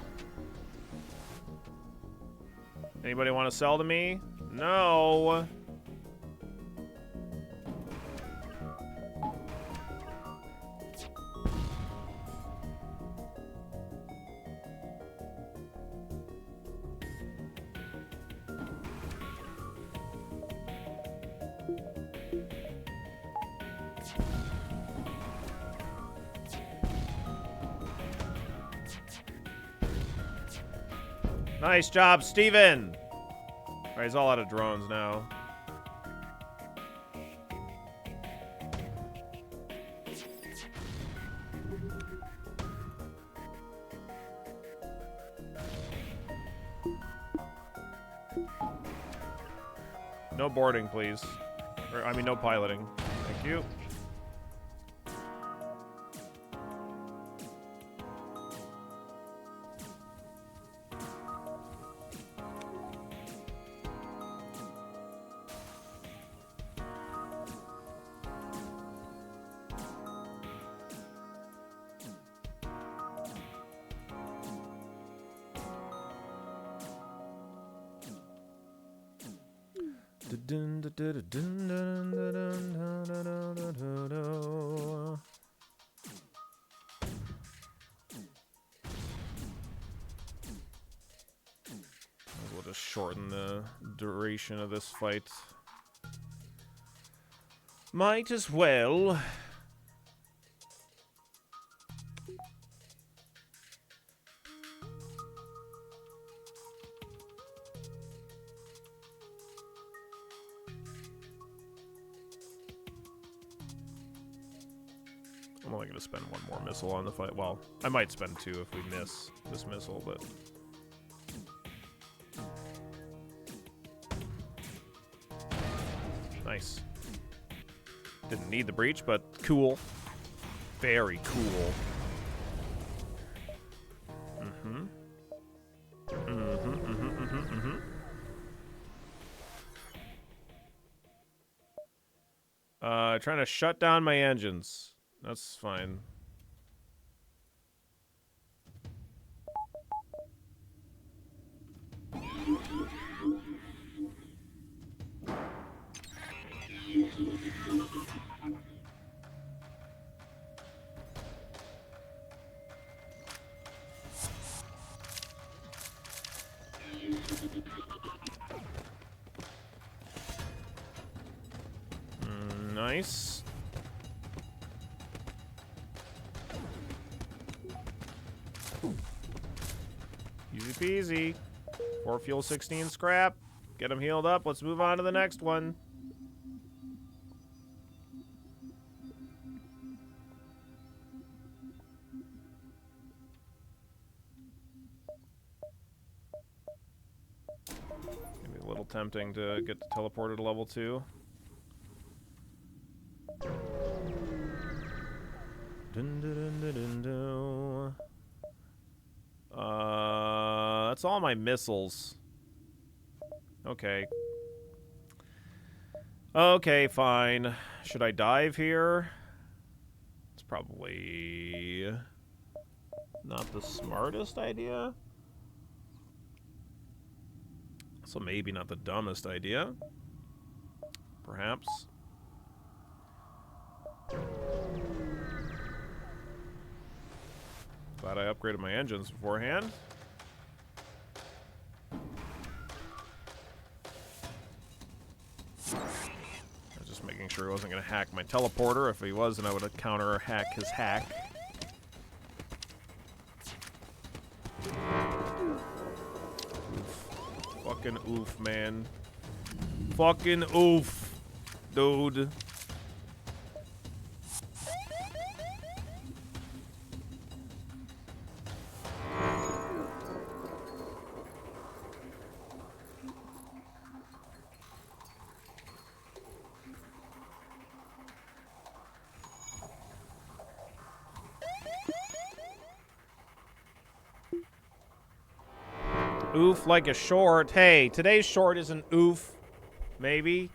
Anybody want to sell to me? No. Nice job, Steven! Alright, he's all out of drones now. No boarding, please. Or, I mean, no piloting. Thank you. We'll just shorten the duration of this fight. Might as well. I'm only going to spend one more missile on the fight. Well, I might spend two if we miss this missile, but... Nice. Didn't need the breach, but cool. Very cool. Trying to shut down my engines. That's fine. Nice. Easy peasy. 4 fuel, 16 scrap. Get him healed up. Let's move on to the next one. Maybe a little tempting to get teleported to level 2. That's all my missiles. Okay. Okay, fine. Should I dive here? It's probably not the smartest idea. So maybe not the dumbest idea. Perhaps. Glad I upgraded my engines beforehand. I was just making sure he wasn't going to hack my teleporter. If he was, then I would have counter-hack his hack. Oof. Fucking oof, man. Fucking oof, dude. Oof like a short. Hey, today's short is an oof. Maybe.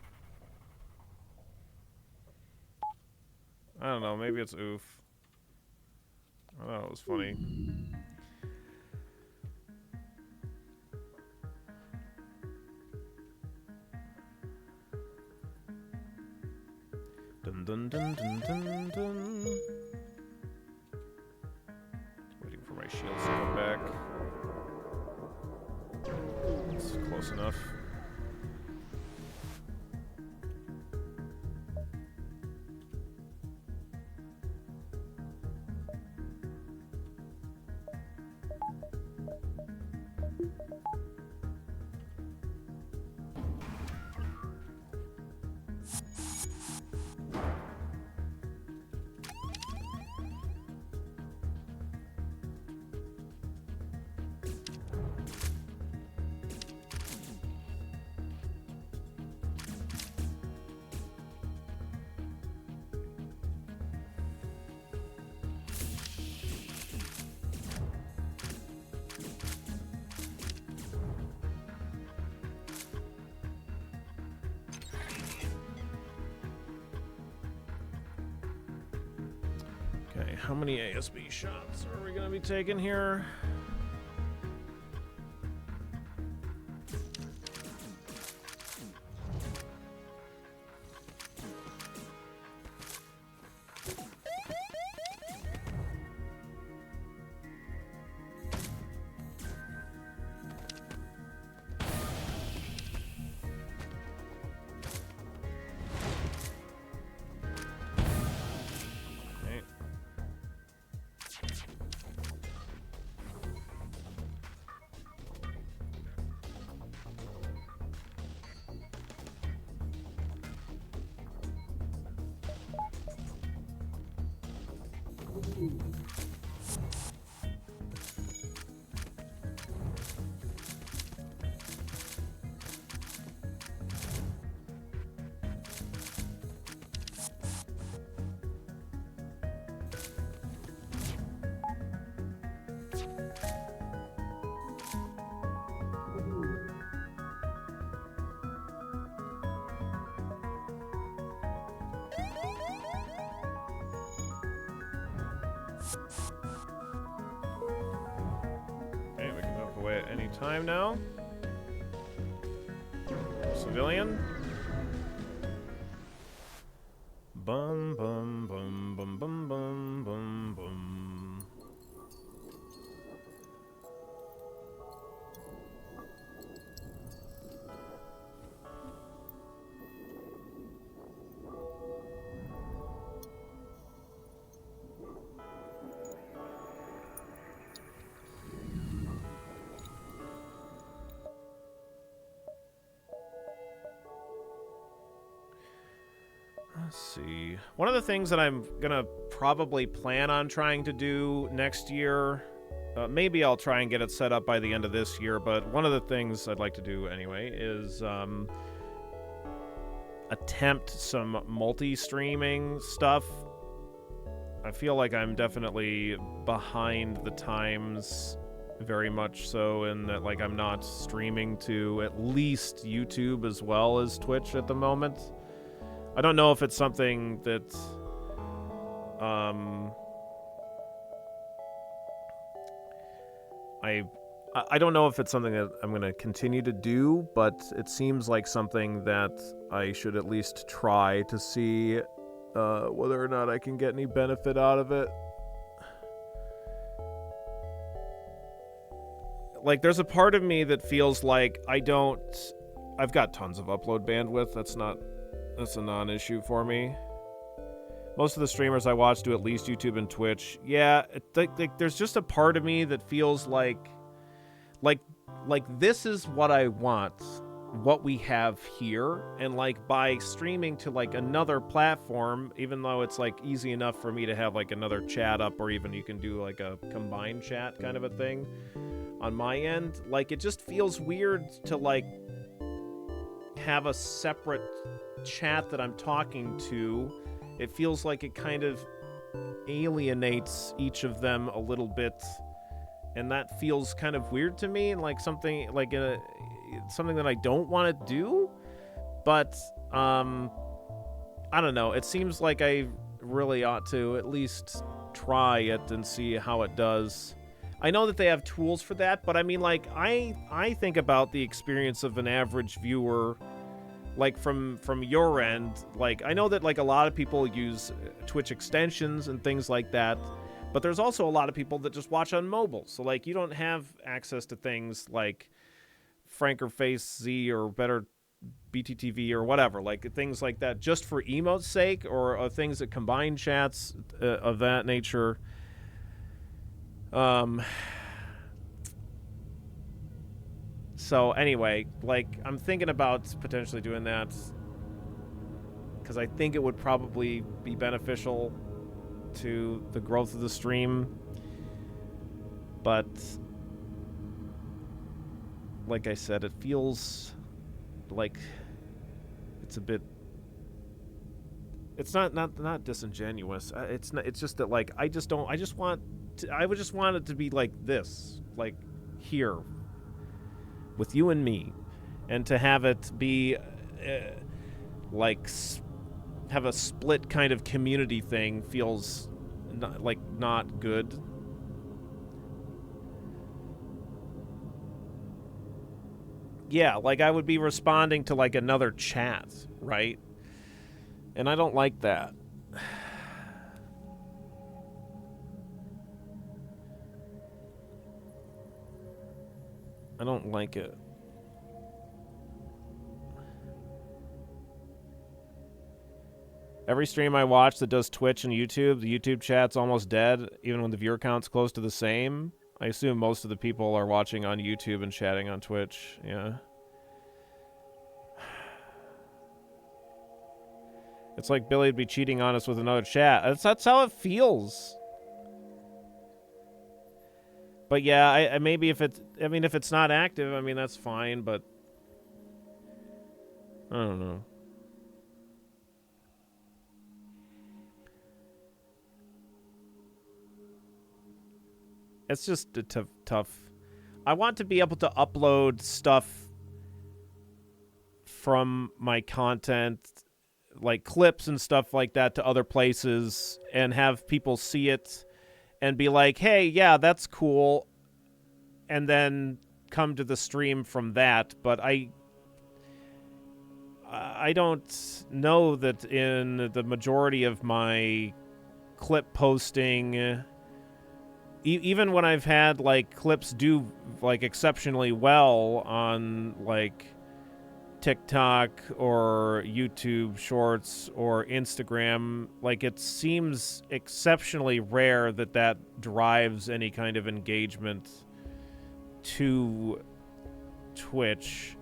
I don't know. Maybe it's oof. I thought it was funny. Dun dun dun dun dun dun. Waiting for my shields to come back. It's close enough. how many ASB shots are we going to be taking here? Okay, we can move away at any time now. Civilian. Bum bum bum bum bum bum bum bum. Let's see. One of the things that I'm gonna probably plan on trying to do next year, maybe I'll try and get it set up by the end of this year, but one of the things I'd like to do anyway is attempt some multi-streaming stuff. I feel like I'm definitely behind the times, very much so, in that like I'm not streaming to at least YouTube as well as Twitch at the moment. I don't know if it's something that I don't know if it's something that I'm going to continue to do, but it seems like something that I should at least try to see whether or not I can get any benefit out of it. Like, there's a part of me that feels like I've got tons of upload bandwidth. That's a non-issue for me. Most of the streamers I watch do at least YouTube and Twitch. Yeah, there's just a part of me that feels like this is what I want, what we have here, and like by streaming to like another platform, even though it's like easy enough for me to have like another chat up, or even you can do like a combined chat kind of a thing on my end, like it just feels weird to like have a separate chat that I'm talking to. It feels like it kind of alienates each of them a little bit, and that feels kind of weird to me, and like something that I don't want to do. But I don't know, it seems like I really ought to at least try it and see how it does. I know that they have tools for that, but I mean, like, I think about the experience of an average viewer, like from your end. Like, I know that like a lot of people use Twitch extensions and things like that, but there's also a lot of people that just watch on mobile. So like you don't have access to things like Frankerface Z or Better BTTV or whatever, like things like that just for emote's sake, or things that combine chats of that nature. So anyway, like I'm thinking about potentially doing that because I think it would probably be beneficial to the growth of the stream. But like I said, it feels like it's a bit, it's not disingenuous. It's not, it's just that like I would just want it to be like this, like here with you and me, and to have it be like have a split kind of community thing feels not good. Yeah, like I would be responding to like another chat, right? And I don't like that. I don't like it. Every stream I watch that does Twitch and YouTube, the YouTube chat's almost dead, even when the viewer count's close to the same. I assume most of the people are watching on YouTube and chatting on Twitch. Yeah. It's like Billy'd be cheating on us with another chat. That's how it feels. But yeah, I maybe if it's not active, I mean, that's fine, but I don't know. It's just tough. I want to be able to upload stuff from my content, like clips and stuff like that, to other places and have people see it and be like, hey, yeah, that's cool, and then come to the stream from that. But I don't know that in the majority of my clip posting, even when I've had like clips do like exceptionally well on like TikTok or YouTube Shorts or Instagram, like it seems exceptionally rare that drives any kind of engagement to Twitch.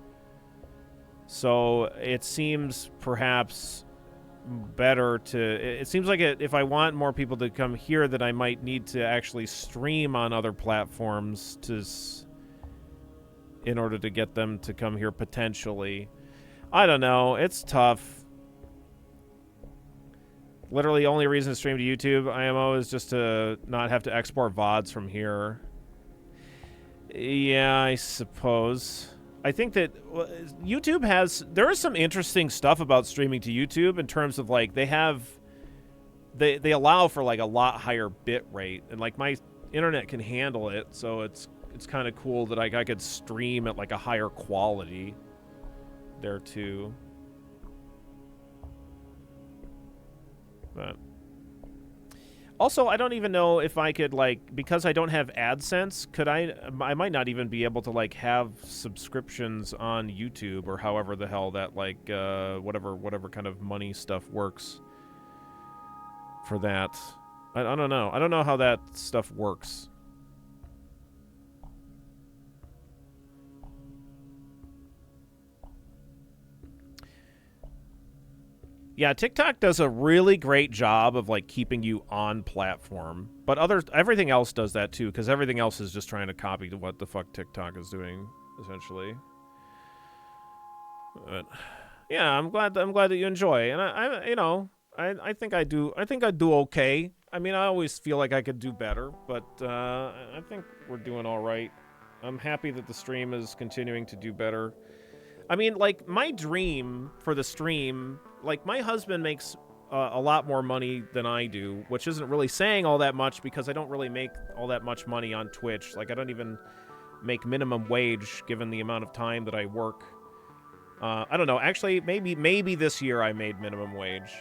So it seems perhaps better to, it seems like if I want more people to come here, that I might need to actually stream on other platforms in order to get them to come here potentially. I don't know, it's tough. Literally only reason to stream to YouTube IMO is just to not have to export VODs from here. Yeah, I suppose. I think that YouTube there is some interesting stuff about streaming to YouTube in terms of like they allow for like a lot higher bit rate, and like my internet can handle it, so it's kind of cool that I could stream at like a higher quality there too. But also, I don't even know if I could, like, because I don't have AdSense, I might not even be able to, like, have subscriptions on YouTube or however the hell that, like, whatever kind of money stuff works for that. I don't know. I don't know how that stuff works. Yeah, TikTok does a really great job of like keeping you on platform, but everything else does that too, because everything else is just trying to copy what the fuck TikTok is doing, essentially. But yeah, I'm glad that you enjoy, and I think I do okay. I mean, I always feel like I could do better, but I think we're doing all right. I'm happy that the stream is continuing to do better. I mean, like, my dream for the stream, like, my husband makes a lot more money than I do, which isn't really saying all that much because I don't really make all that much money on Twitch. Like, I don't even make minimum wage given the amount of time that I work. I don't know. Actually, maybe this year I made minimum wage.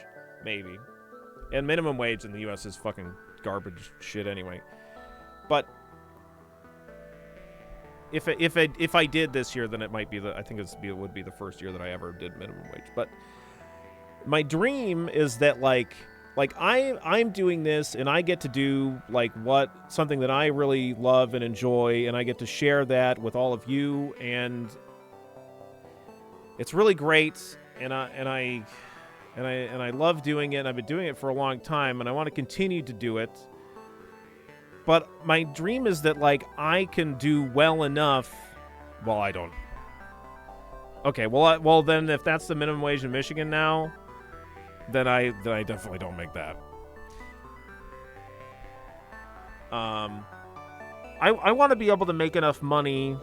Maybe. And minimum wage in the U.S. is fucking garbage shit anyway. But if I did this year, then it might be I think it would be the first year that I ever did minimum wage. But my dream is that like I'm doing this and I get to do like something that I really love and enjoy, and I get to share that with all of you, and it's really great, and I love doing it, and I've been doing it for a long time, and I want to continue to do it. But my dream is that, like, I can do well enough. Well, I don't. Okay, well then, if that's the minimum wage in Michigan now, then I definitely don't make that. I want to be able to make enough money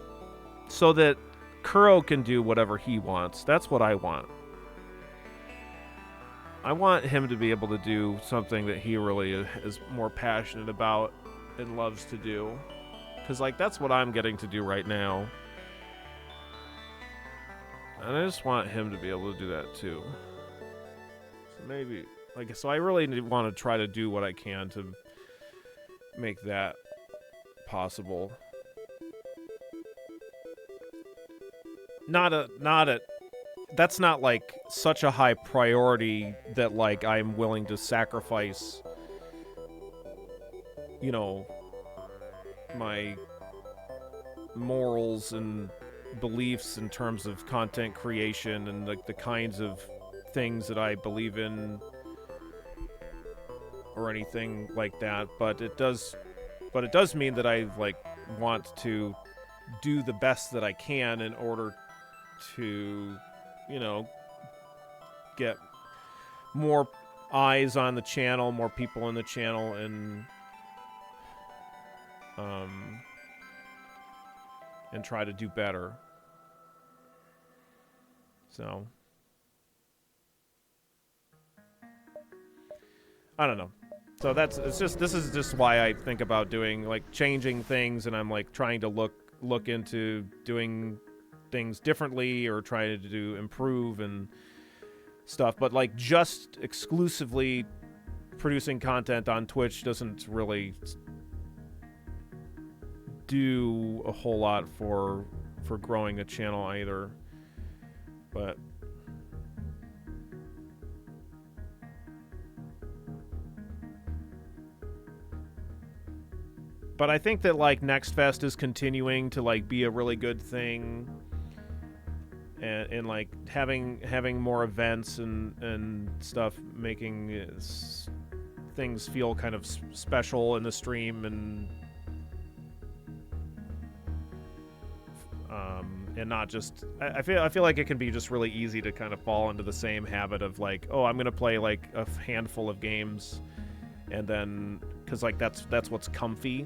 so that Kuro can do whatever he wants. That's what I want. I want him to be able to do something that he really is more passionate about and loves to do. Because, like, that's what I'm getting to do right now. And I just want him to be able to do that, too. So maybe, like, so I really want to try to do what I can to make that possible. That's not, like, such a high priority that, like, I'm willing to sacrifice, you know, my morals and beliefs in terms of content creation and, like, the kinds of things that I believe in or anything like that. But it does mean that I, like, want to do the best that I can in order to, you know, get more eyes on the channel, more people in the channel, and try to do better. So I don't know. So this is just why I think about doing, like, changing things, and I'm, like, trying to look into doing things differently or trying to improve and stuff. But, like, just exclusively producing content on Twitch doesn't really do a whole lot for growing a channel either. But I think that, like, Next Fest is continuing to, like, be a really good thing, and like having more events and stuff, making things feel kind of special in the stream, and not just I feel like it can be just really easy to kind of fall into the same habit of, like, oh, I'm gonna play, like, a handful of games, and then because, like, that's what's comfy.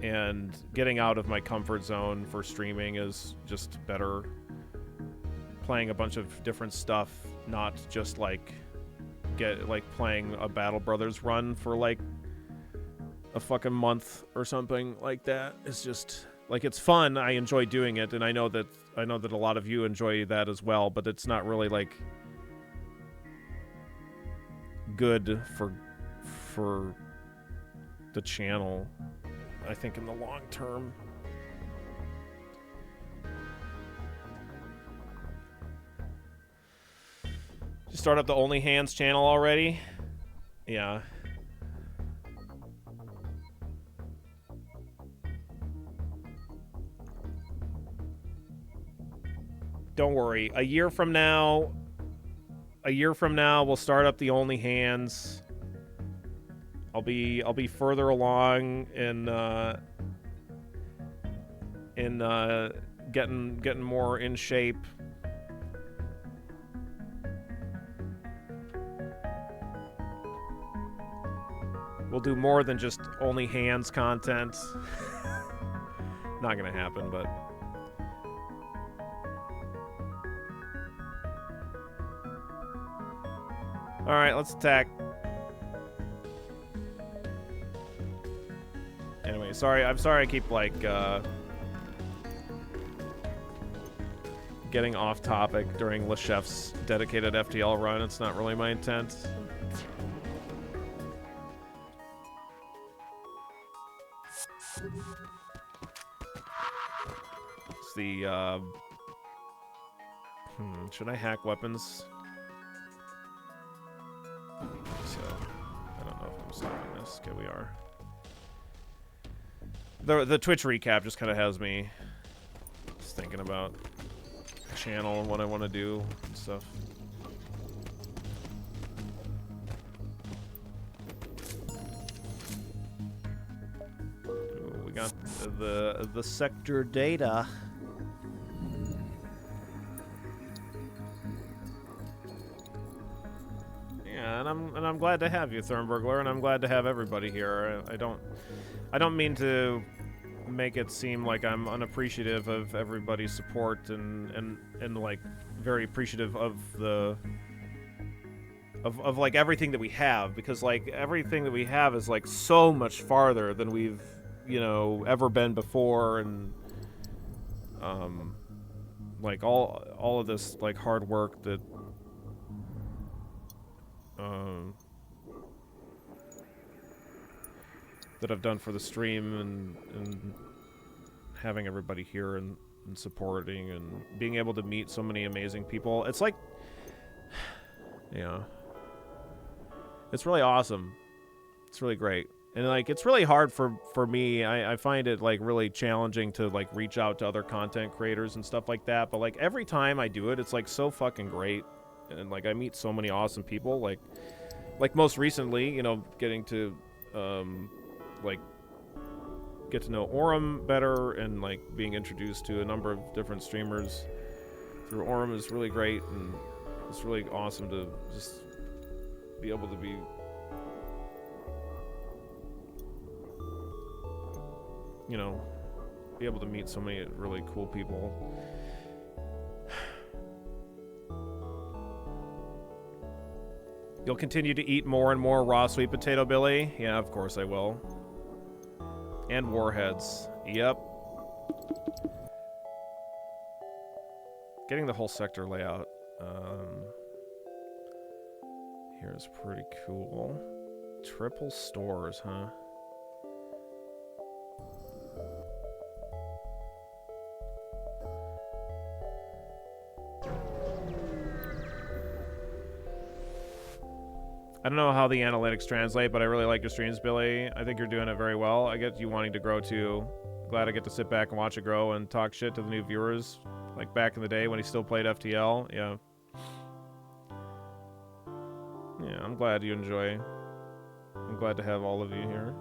And getting out of my comfort zone for streaming is just better. Playing a bunch of different stuff, not just, like, playing a Battle Brothers run for, like, a fucking month or something like that. It's just, like, it's fun. I enjoy doing it, and I know that a lot of you enjoy that as well, but it's not really, like, good for the channel, I think, in the long term. Just start up the Only Hands channel already? Yeah. Don't worry. A year from now, we'll start up the Only Hands. I'll be further along in getting more in shape. We'll do more than just Only Hands content. Not gonna happen, but all right, let's attack. Anyway, I'm sorry I keep, like, getting off topic during Lechef's dedicated FTL run. It's not really my intent. It's the, should I hack weapons? So, I don't know if I'm stopping this. Okay, we are. The Twitch recap just kind of has me just thinking about the channel and what I want to do and stuff. Ooh, we got the sector data. Yeah, and I'm glad to have you, Thurnburglar, and I'm glad to have everybody here. I don't mean to make it seem like I'm unappreciative of everybody's support and like very appreciative of of like everything that we have, because like everything that we have is like so much farther than we've, you know, ever been before, and like all of this like hard work that that I've done for the stream, and having everybody here and supporting and being able to meet so many amazing people. It's like, yeah, it's really awesome. It's really great. And like, it's really hard for me. I find it like really challenging to like reach out to other content creators and stuff like that. But like every time I do it, it's like so fucking great. And like I meet so many awesome people. Like most recently, you know, getting to like get to know Orem better, and like being introduced to a number of different streamers through Orem is really great, and it's really awesome to just be able to be be able to meet so many really cool people. You'll continue to eat more and more raw sweet potato, Billy? Yeah, of course I will. And warheads. Yep. Getting the whole sector layout here is pretty cool. Triple stores, huh? I don't know how the analytics translate, but I really like your streams, Billy. I think you're doing it very well. I get you wanting to grow too. Glad I get to sit back and watch it grow and talk shit to the new viewers, like back in the day when he still played FTL. Yeah. Yeah, I'm glad you enjoy. I'm glad to have all of you here.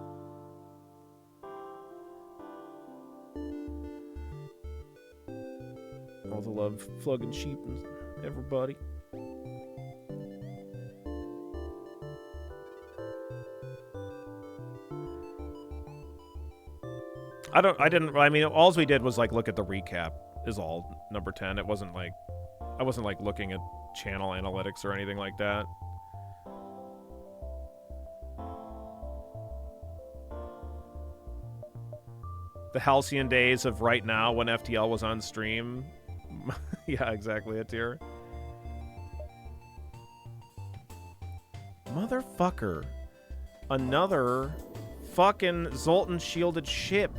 All the love, Flug and Sheep, and everybody. I mean, all we did was like look at the recap is all, number 10. It wasn't like, I wasn't like looking at channel analytics or anything like that. The halcyon days of right now when FTL was on stream. Yeah, exactly, a tier. Motherfucker. Another fucking Zoltan shielded ship.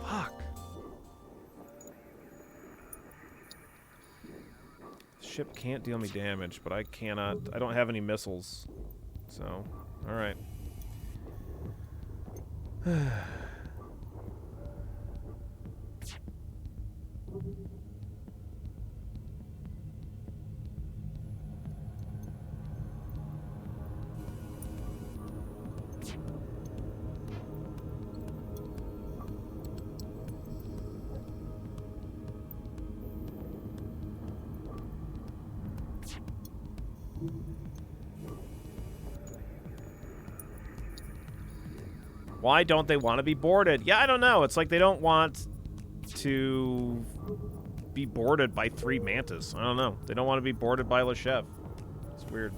Fuck. Ship can't deal me damage, but I cannot. I don't have any missiles. So, alright. Why don't they want to be boarded? Yeah, I don't know. It's like they don't want to be boarded by 3 mantis. I don't know. They don't want to be boarded by Lechef. It's weird.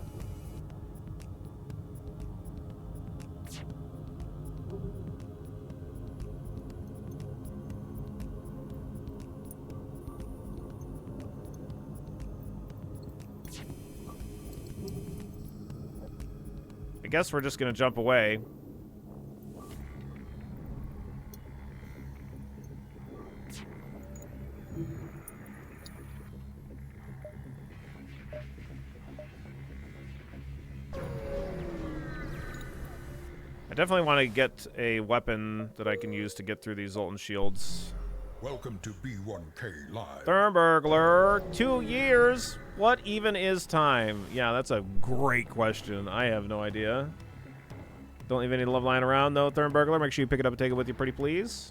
I guess we're just gonna jump away. I definitely want to get a weapon that I can use to get through these Zoltan shields. Welcome to B1K Live. Thurnbergler, 2 years? What even is time? Yeah, that's a great question. I have no idea. Don't leave any love lying around, though, Thurnbergler. Make sure you pick it up and take it with you, pretty please.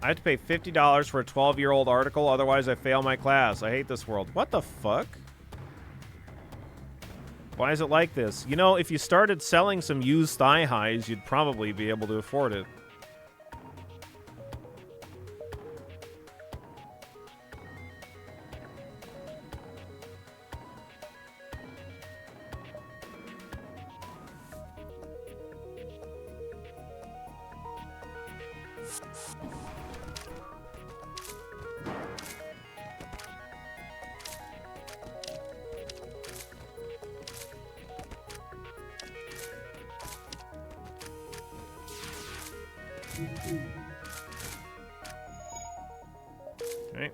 I have to pay $50 for a 12-year-old article, otherwise I fail my class. I hate this world. What the fuck? Why is it like this? You know, if you started selling some used thigh highs, you'd probably be able to afford it. Okay.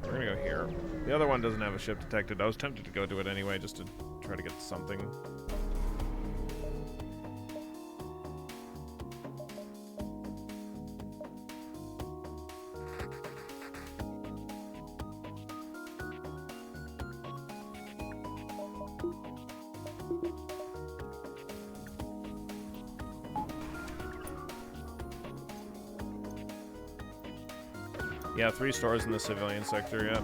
We're gonna go here. The other one doesn't have a ship detected. I was tempted to go do it anyway, just to try to get something. Yeah, 3 stores in the civilian sector, yeah.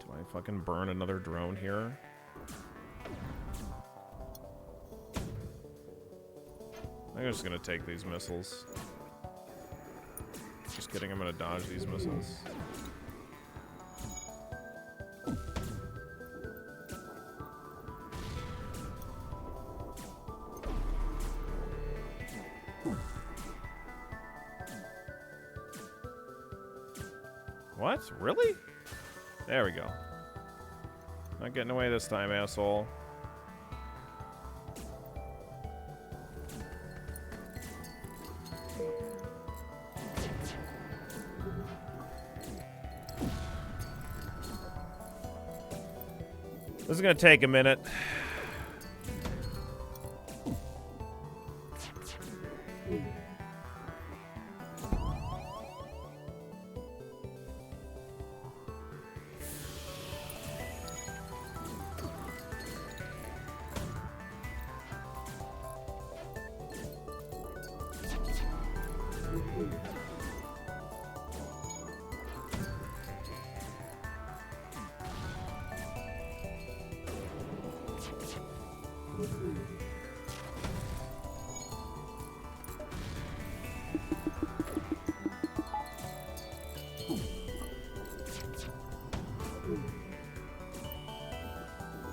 Do I fucking burn another drone here? I'm just gonna take these missiles. Just kidding, I'm gonna dodge these missiles. What? Really? There we go. Not getting away this time, asshole. This is gonna take a minute.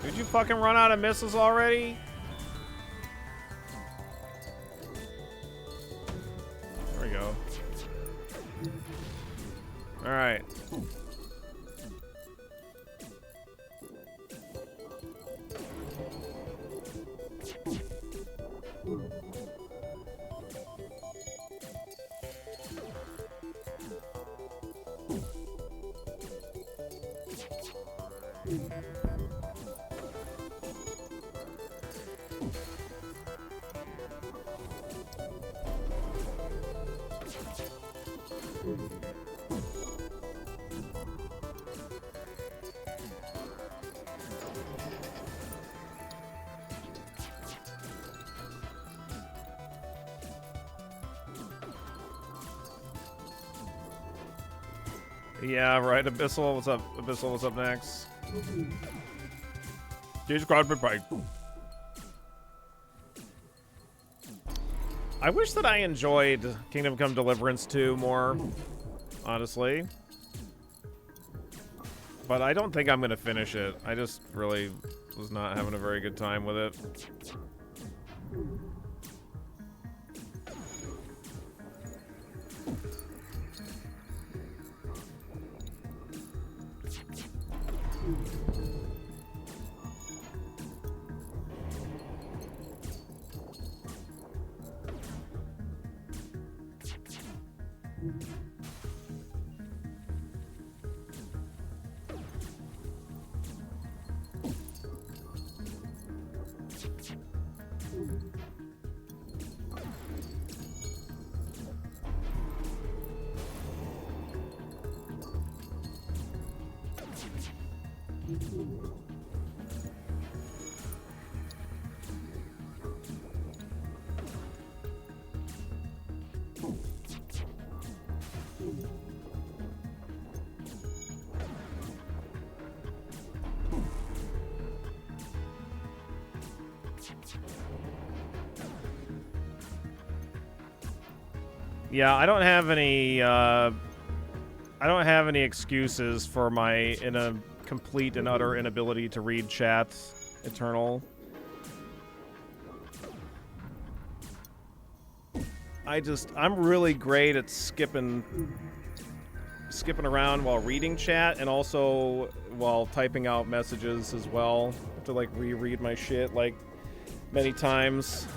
Did you fucking run out of missiles already? There we go. All right. Yeah, right. Abyssal, what's up? Abyssal, what's up next? Jesus Christ, big bite. I wish that I enjoyed Kingdom Come Deliverance 2 more, honestly. But I don't think I'm going to finish it. I just really was not having a very good time with it. Yeah, I don't have any excuses for my complete and utter inability to read chat, Eternal. I'm really great at skipping around while reading chat, and also while typing out messages as well. I have to like reread my shit like many times.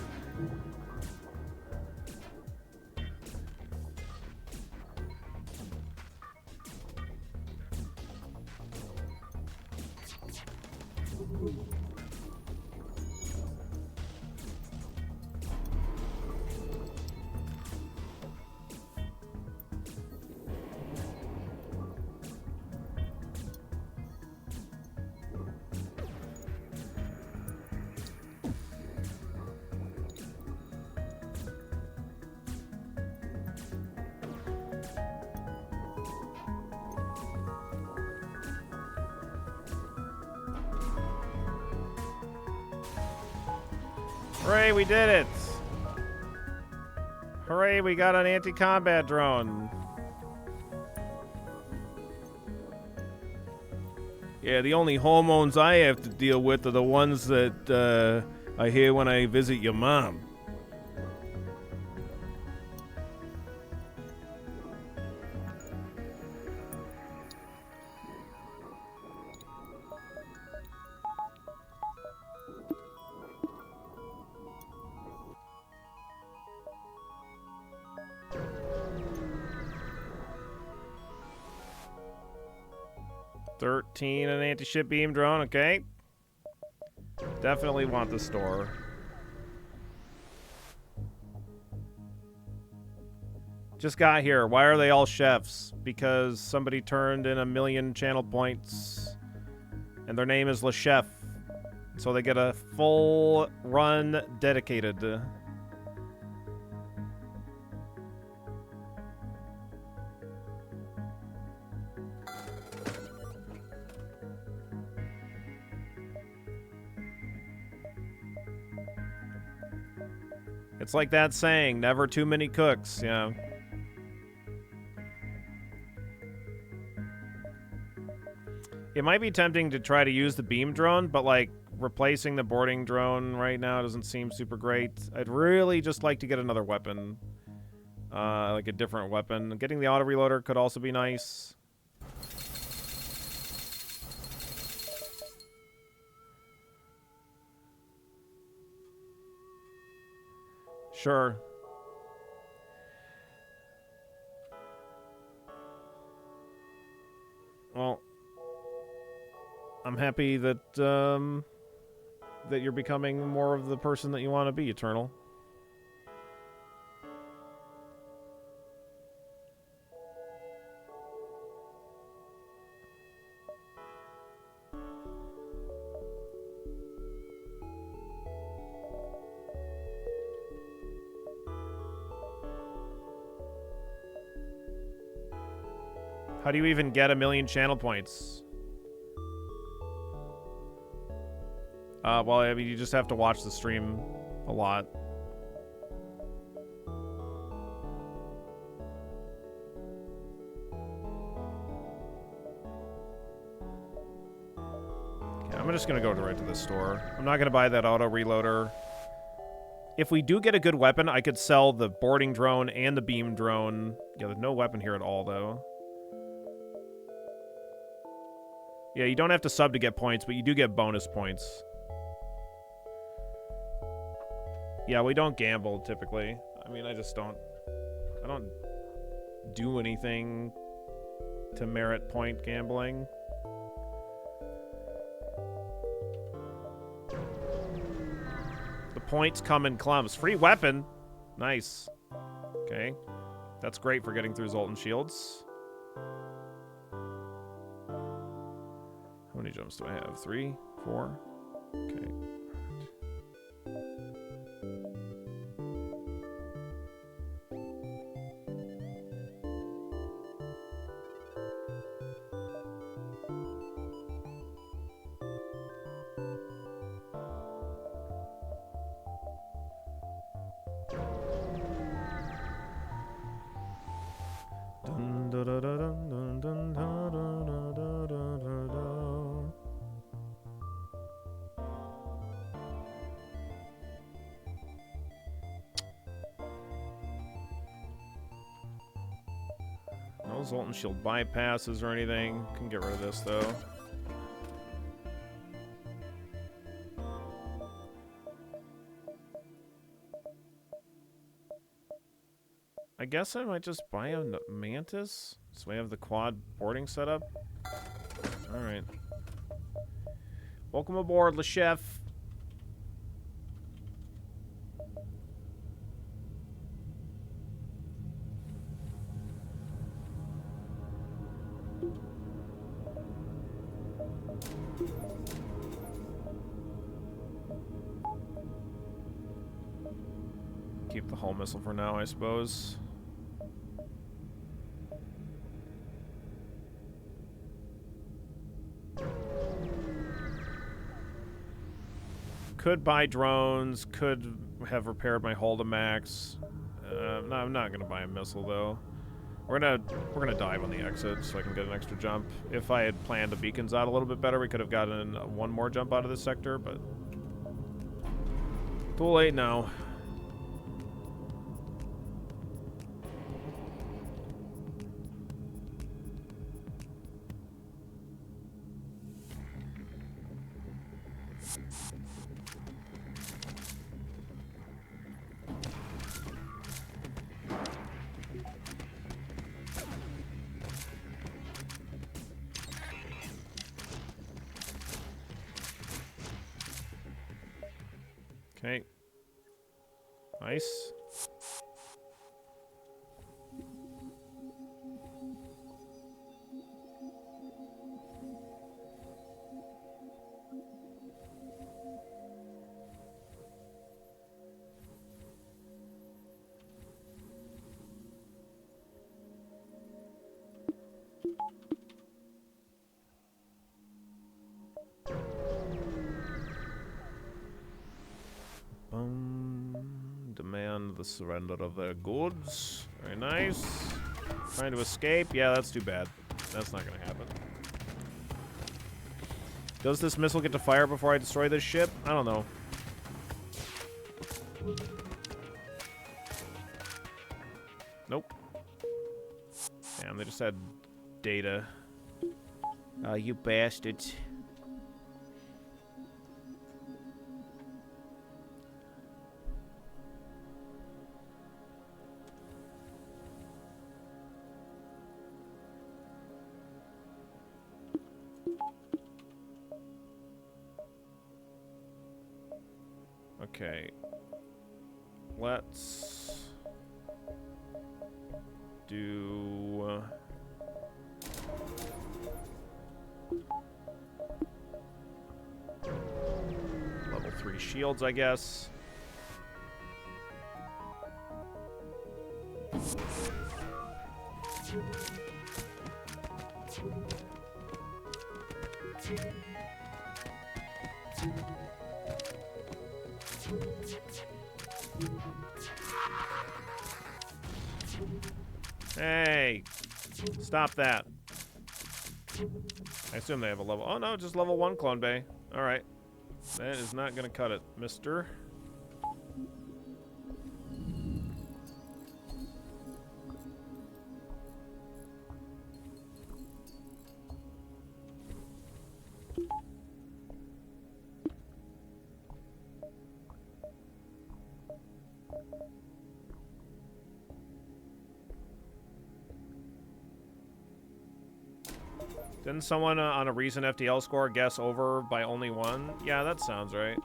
Hooray, we did it! Hooray, we got an anti-combat drone. Yeah, the only hormones I have to deal with are the ones that I hear when I visit your mom. An anti-ship beam drone, okay. Definitely want the store. Just got here. Why are they all chefs? Because somebody turned in 1,000,000 channel points and their name is Lechef. So they get a full run dedicated. It's like that saying, never too many cooks, yeah. It might be tempting to try to use the beam drone, but like replacing the boarding drone right now doesn't seem super great. I'd really just like to get another weapon. Like a different weapon. Getting the auto reloader could also be nice. Sure. Well, I'm happy that that you're becoming more of the person that you want to be, Eternal. How do you even get 1,000,000 channel points? Well, I mean, you just have to watch the stream a lot. just gonna go right to this store. I'm not gonna buy that auto reloader. If we do get a good weapon, I could sell the boarding drone and the beam drone. Yeah, there's no weapon here at all, though. Yeah, you don't have to sub to get points, but you do get bonus points. Yeah, we don't gamble, typically. I mean, I don't do anything to merit point gambling. The points come in clumps. Free weapon! Nice. Okay. That's great for getting through Zoltan Shields. How many jumps do I have? 3? 4? Okay. No Zoltan Shield bypasses or anything. Can get rid of this, though. I guess I might just buy a Mantis, so we have the quad boarding setup. Alright. Welcome aboard, Lechef. Keep the hull missile for now, I suppose. Could buy drones, could have repaired my hull to max. No, I'm not gonna buy a missile though. We're gonna dive on the exit so I can get an extra jump. If I had planned the beacons out a little bit better, we could have gotten one more jump out of this sector, but too late now. Okay. Nice. Demand the surrender of their goods. Very nice. Trying to escape? Yeah, that's too bad. That's not gonna happen. Does this missile get to fire before I destroy this ship? I don't know. Nope. Damn, they just had data. You bastards. Okay, let's do level 3 shields, I guess. Hey, stop that. I assume they have a level. Oh no, just level 1 clone bay. Alright. That is not gonna cut it, mister. Didn't someone on a recent FTL score guess over by only one? Yeah, that sounds right.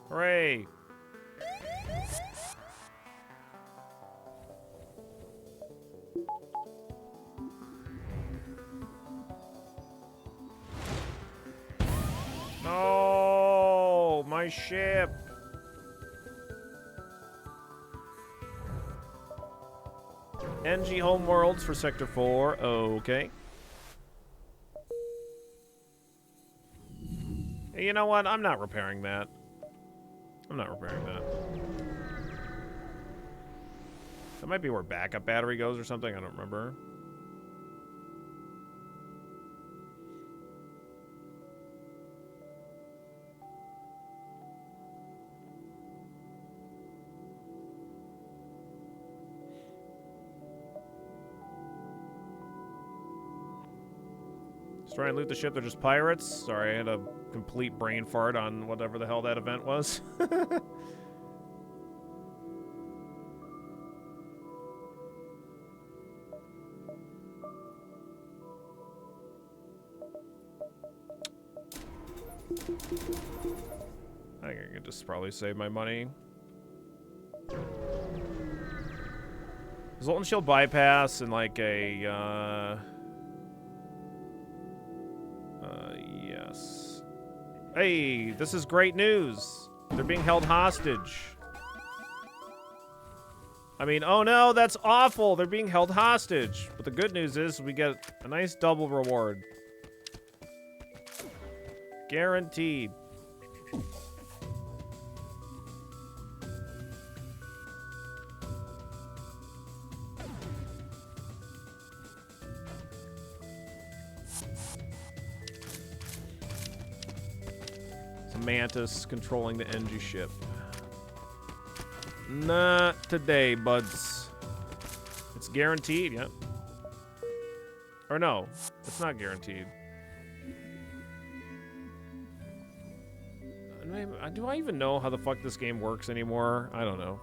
Hooray! No, my ship. NG Homeworlds for Sector 4. Okay. Hey, you know what? I'm not repairing that. I'm not repairing that. That might be where backup battery goes or something. I don't remember. Just try and loot the ship. They're just pirates. Sorry, I had a complete brain fart on whatever the hell that event was. I think I could just probably save my money. Zoltan Shield bypass and like a, yes. Hey, this is great news. They're being held hostage. I mean, oh no, that's awful. They're being held hostage. But the good news is we get a nice double reward. Guaranteed. It's a mantis controlling the NG ship. Not today, buds. It's guaranteed, yep. Or no, it's not guaranteed. Do I even know how the fuck this game works anymore? I don't know.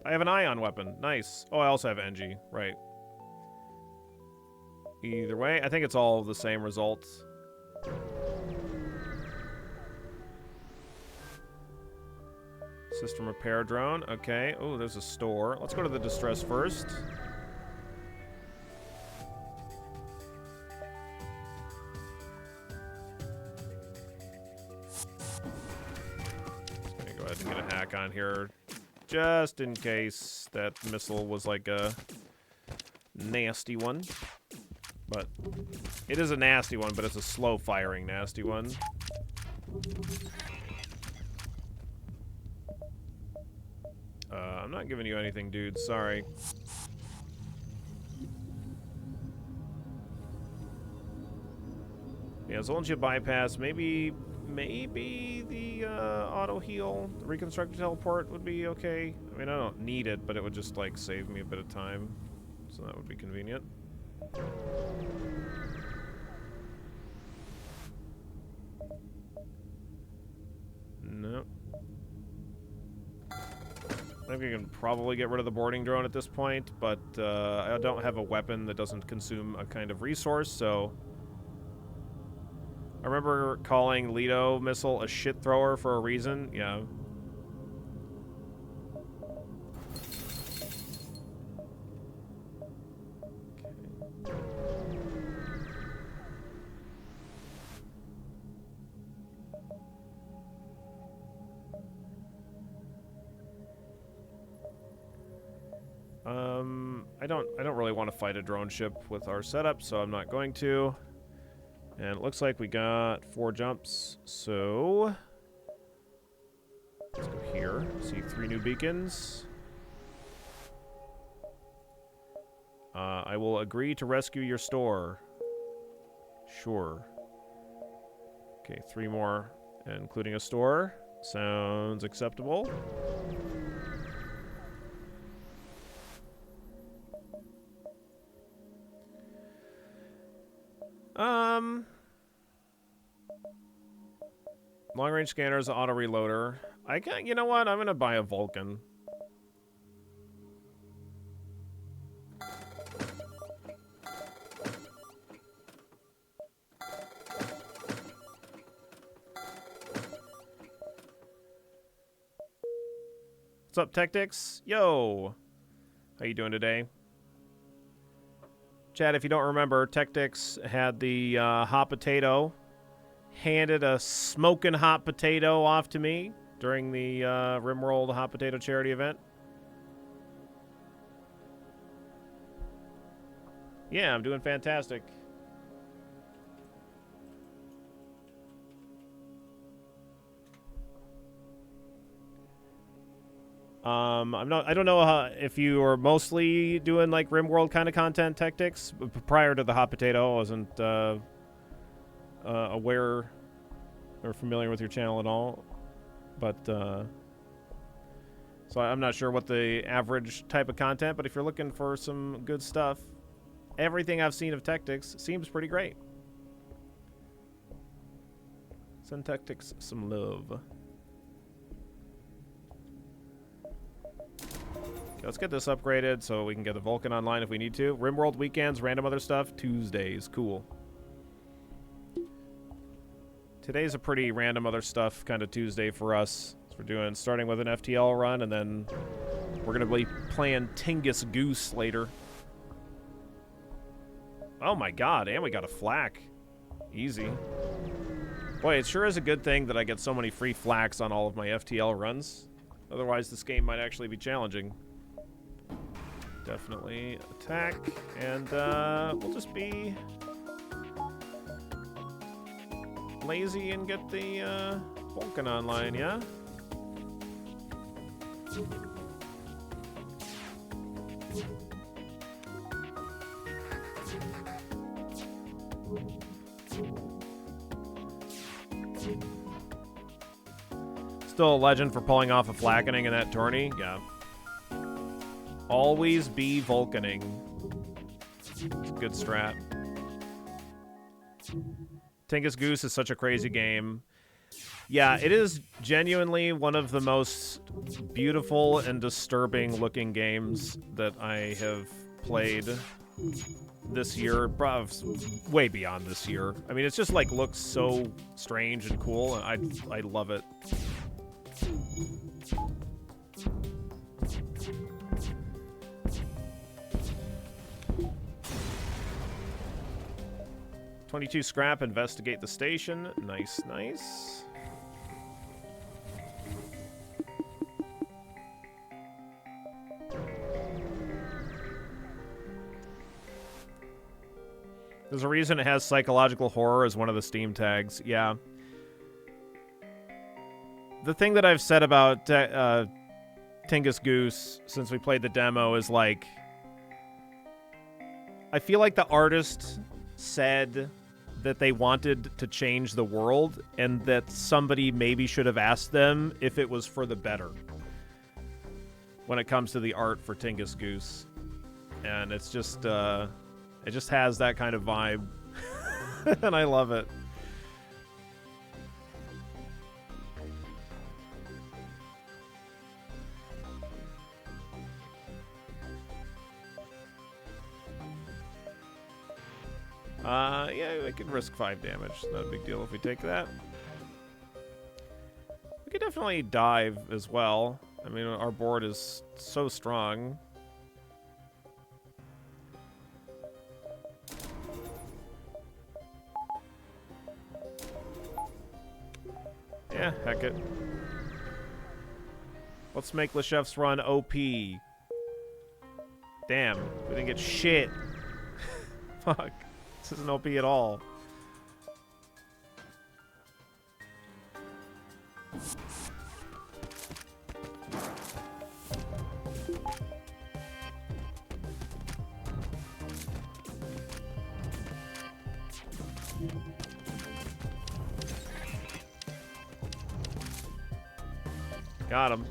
I have an ion weapon. Nice. Oh, I also have NG. Right. Either way, I think it's all the same results. System repair drone. Okay. Oh, there's a store. Let's go to the distress first. Just gonna go ahead and get a hack on here, just in case that missile was like a nasty one. But it is a nasty one, but it's a slow-firing nasty one. I'm not giving you anything, dude. Sorry. Yeah, Zoltan Ship bypass. Maybe the auto heal, the reconstructed teleport would be okay. I mean, I don't need it, but it would just like save me a bit of time, so that would be convenient. No. think we can probably get rid of the boarding drone at this point, but I don't have a weapon that doesn't consume a kind of resource, so... I remember calling Leto missile a shit thrower for a reason. Yeah. I don't really want to fight a drone ship with our setup, so I'm not going to. And it looks like we got 4 jumps, so let's go here. See 3 new beacons. I will agree to rescue your store. Sure. Okay, 3 more, including a store. Sounds acceptable. Long-range scanners, auto-reloader. You know what? I'm gonna buy a Vulcan. What's up, Tactics? Yo! How you doing today? Chad, if you don't remember, Tactics had the hot potato. Handed a smoking hot potato off to me during the Rimworld Hot Potato Charity event. Yeah, I'm doing fantastic. I don't know if you are mostly doing like Rimworld kind of content, Tactics. Prior to the hot potato, I wasn't aware or familiar with your channel at all, but so I'm not sure what the average type of content, but if you're looking for some good stuff, everything I've seen of Tactics seems pretty great. Send Tactics some love. Okay, let's get this upgraded so we can get the Vulcan online if we need to. Rimworld weekends, random other stuff, Tuesdays. Cool. Today's a pretty random other stuff kind of Tuesday for us. So we're doing, starting with an FTL run, and then we're going to be playing Tingus Goose later. Oh my god, and we got a flak. Easy. Boy, it sure is a good thing that I get so many free flaks on all of my FTL runs. Otherwise, this game might actually be challenging. Definitely attack, and we'll just be lazy and get the Vulcan online, yeah? Still a legend for pulling off a flackening in that tourney, yeah. Always be Vulcaning. It's a good strat. Tingus Goose is such a crazy game. Yeah, it is genuinely one of the most beautiful and disturbing looking games that I have played this year. Way beyond this year. I mean, it's just like looks so strange and cool, and I love it. $22 scrap, investigate the station. Nice, nice. There's a reason it has psychological horror as one of the Steam tags. Yeah. The thing that I've said about Tingus Goose since we played the demo is like, I feel like the artist said that they wanted to change the world and that somebody maybe should have asked them if it was for the better when it comes to the art for Tingus Goose. And it's just, it just has that kind of vibe. And I love it. Yeah, we could risk 5 damage. Not a big deal if we take that. We could definitely dive as well. I mean, our board is so strong. Yeah, heck it. Let's make Lechef's run OP. Damn, we didn't get shit. Fuck. This isn't OP at all. Got him.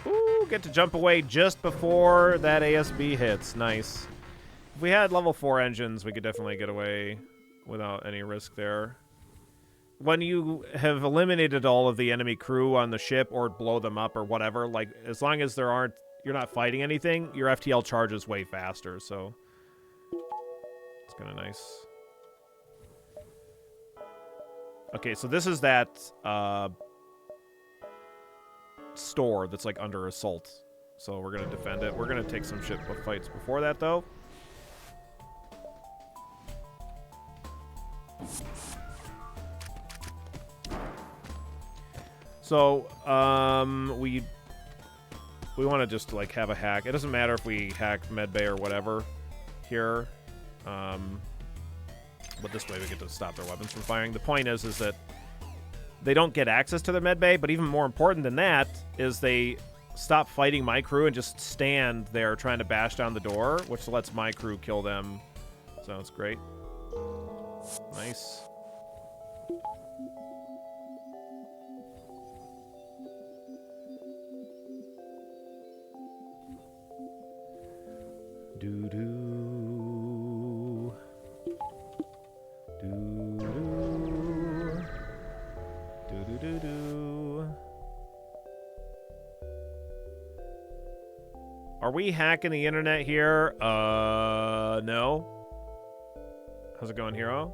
Ooh, get to jump away just before that ASB hits. Nice. If we had level 4 engines, we could definitely get away without any risk there. When you have eliminated all of the enemy crew on the ship or blow them up or whatever, like, as long as you're not fighting anything, your FTL charges way faster, so it's kind of nice. Okay, so this is that store that's like under assault. So we're gonna defend it. We're gonna take some shit fights before that though. So we want to just like have a hack. It doesn't matter if we hack medbay or whatever here. But this way we get to stop their weapons from firing. The point is that they don't get access to their medbay, but even more important than that is they stop fighting my crew and just stand there trying to bash down the door, which lets my crew kill them. So it's great. Nice. Doo-doo. Doo-doo. Doo-doo-doo-doo. Are we hacking the internet here? No. How's it going, Hero?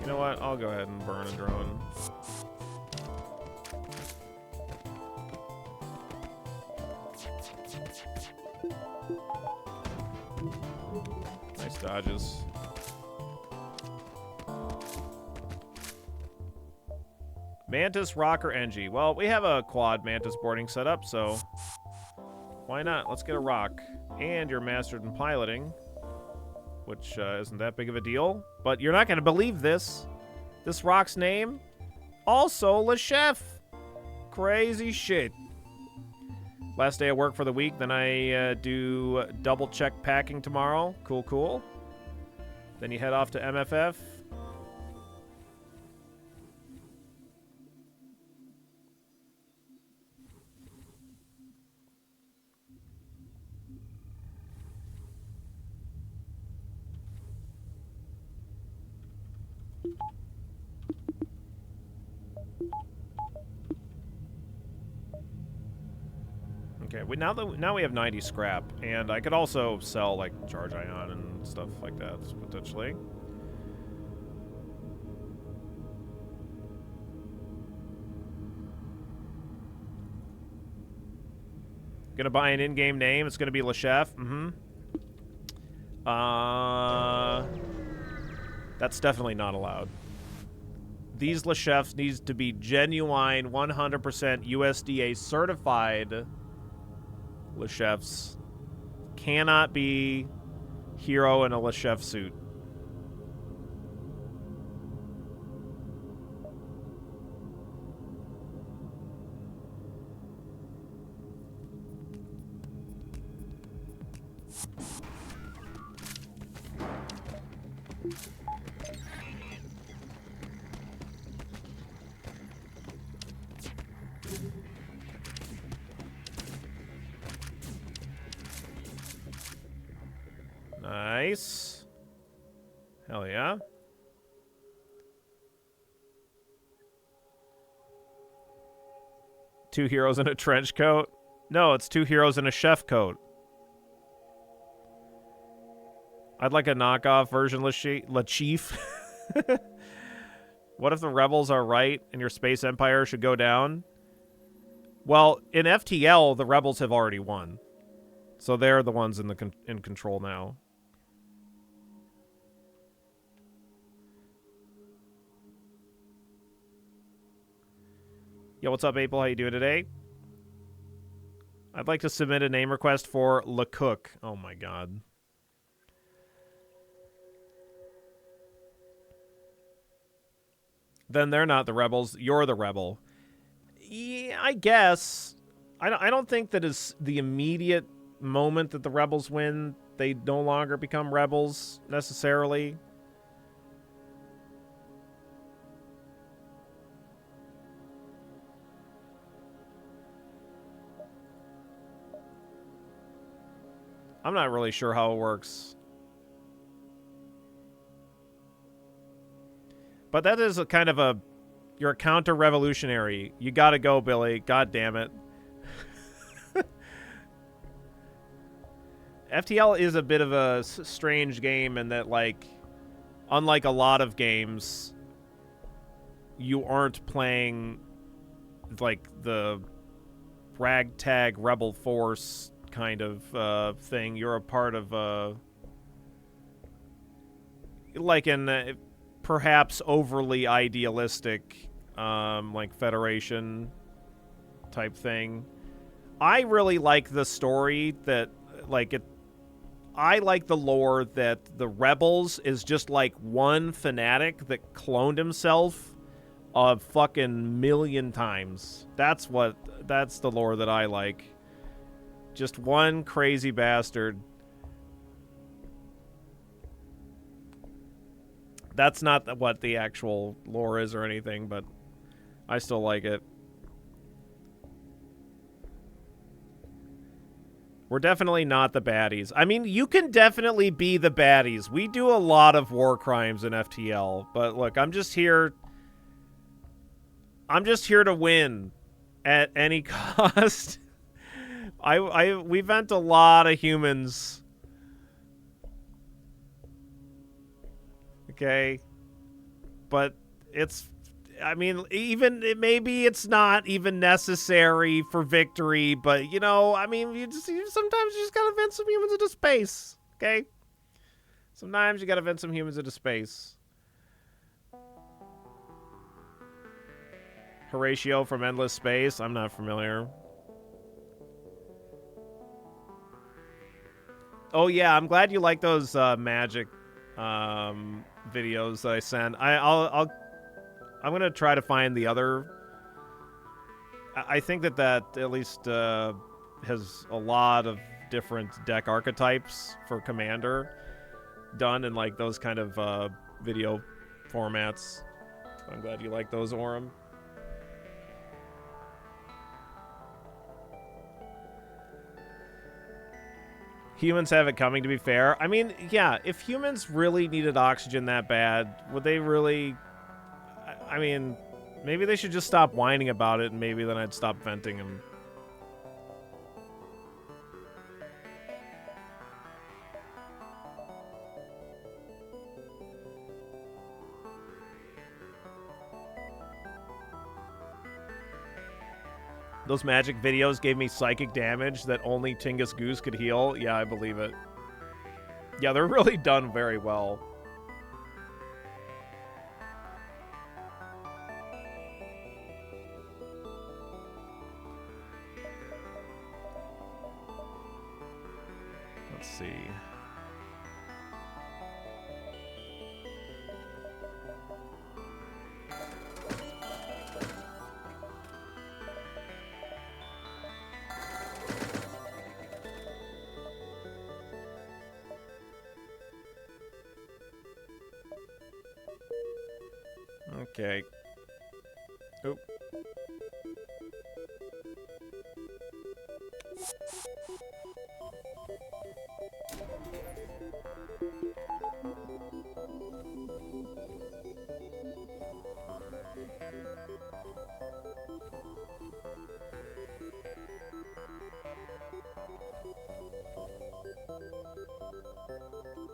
You know what? I'll go ahead and burn a drone. Nice dodges. Mantis, Rock, or NG? Well, we have a quad Mantis boarding set up, so why not? Let's get a Rock. And you're mastered in piloting, which isn't that big of a deal. But you're not going to believe this. This Rock's name? Also Lechef. Crazy shit. Last day of work for the week, then I do double check packing tomorrow. Cool, cool. Then you head off to MFF. Okay, now we have 90 scrap, and I could also sell like charge ion and stuff like that potentially. Gonna buy an in-game name. It's gonna be Lechef. That's definitely not allowed. These Lechefs needs to be genuine, 100% USDA certified Lechefs. Cannot be Hero in a Lechef suit. Nice. Hell yeah. Two heroes in a trench coat? No, it's two heroes in a chef coat. I'd like a knockoff version Lechef. What if the rebels are right and your space empire should go down? Well, in FTL, the rebels have already won. So they're the ones in control now. Yo, what's up, April? How you doing today? I'd like to submit a name request for LeCook. Oh my god. Then they're not the rebels. You're the rebel. Yeah, I guess. I don't think that is the immediate moment that the rebels win, they no longer become rebels, necessarily. I'm not really sure how it works. But that is a kind of a... You're a counter-revolutionary. You gotta go, Billy. God damn it. FTL is a bit of a strange game in that, like, unlike a lot of games, you aren't playing, like, the ragtag rebel force kind of thing. You're a part of, like, an perhaps overly idealistic, like, Federation type thing. I really like the story that, like, I like the lore that the Rebels is just like one fanatic that cloned himself a fucking million times. That's the lore that I like. Just one crazy bastard. That's not what the actual lore is or anything, but I still like it. We're definitely not the baddies. I mean, you can definitely be the baddies. We do a lot of war crimes in FTL, but look, I'm just here to win at any cost. We vent a lot of humans. Okay? But it's... I mean, maybe it's not even necessary for victory, but, you know, I mean, sometimes you just gotta vent some humans into space, okay? Sometimes you gotta vent some humans into space. Horatio from Endless Space? I'm not familiar. Oh, yeah, I'm glad you like those magic videos that I sent. I'm going to try to find the other... I think that at least has a lot of different deck archetypes for Commander done in, like, those kind of video formats. So I'm glad you like those, Orem. Humans have it coming, to be fair. I mean, yeah, if humans really needed oxygen that bad, would they really... I mean, maybe they should just stop whining about it, and maybe then I'd stop venting them. Those magic videos gave me psychic damage that only Tingus Goose could heal. Yeah, I believe it. Yeah, they're really done very well. Let's see. Okay. Oop.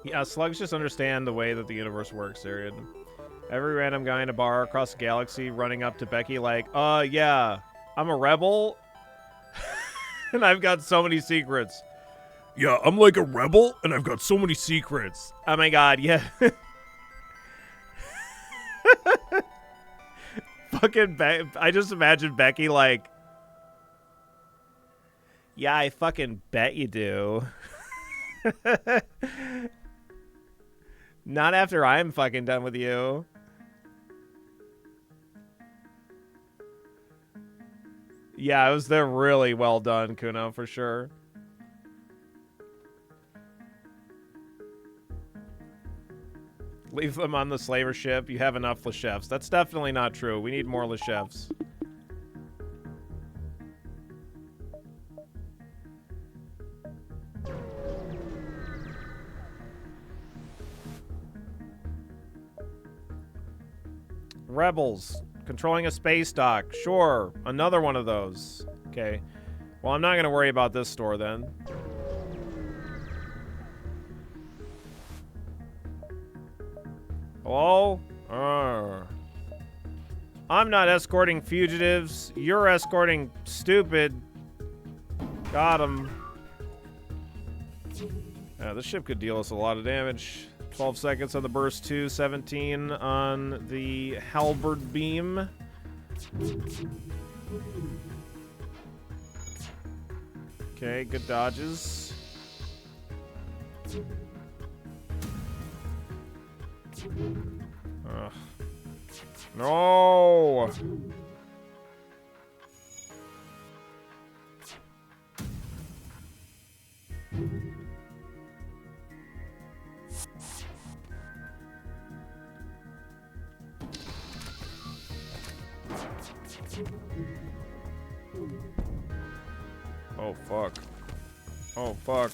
Yeah, slugs just understand the way that the universe works, Arian. Every random guy in a bar across the galaxy running up to Becky like, yeah, I'm a rebel, and I've got so many secrets. Yeah, I'm like a rebel, and I've got so many secrets. Oh my god, yeah. Fucking I just imagine Becky like, yeah, I fucking bet you do. Not after I'm fucking done with you. Yeah, they're really well done, Kuno, for sure. Leave them on the slaver ship. You have enough Lechefs. That's definitely not true. We need more Lechefs. Rebels. Controlling a space dock. Sure. Another one of those. Okay. Well, I'm not going to worry about this store then. Hello? I'm not escorting fugitives. You're escorting stupid. Got him. Yeah, this ship could deal us a lot of damage. 12 seconds on the burst 2, 17 on the halberd beam. Okay, good dodges. Ugh. No! Oh, fuck. Oh, fuck.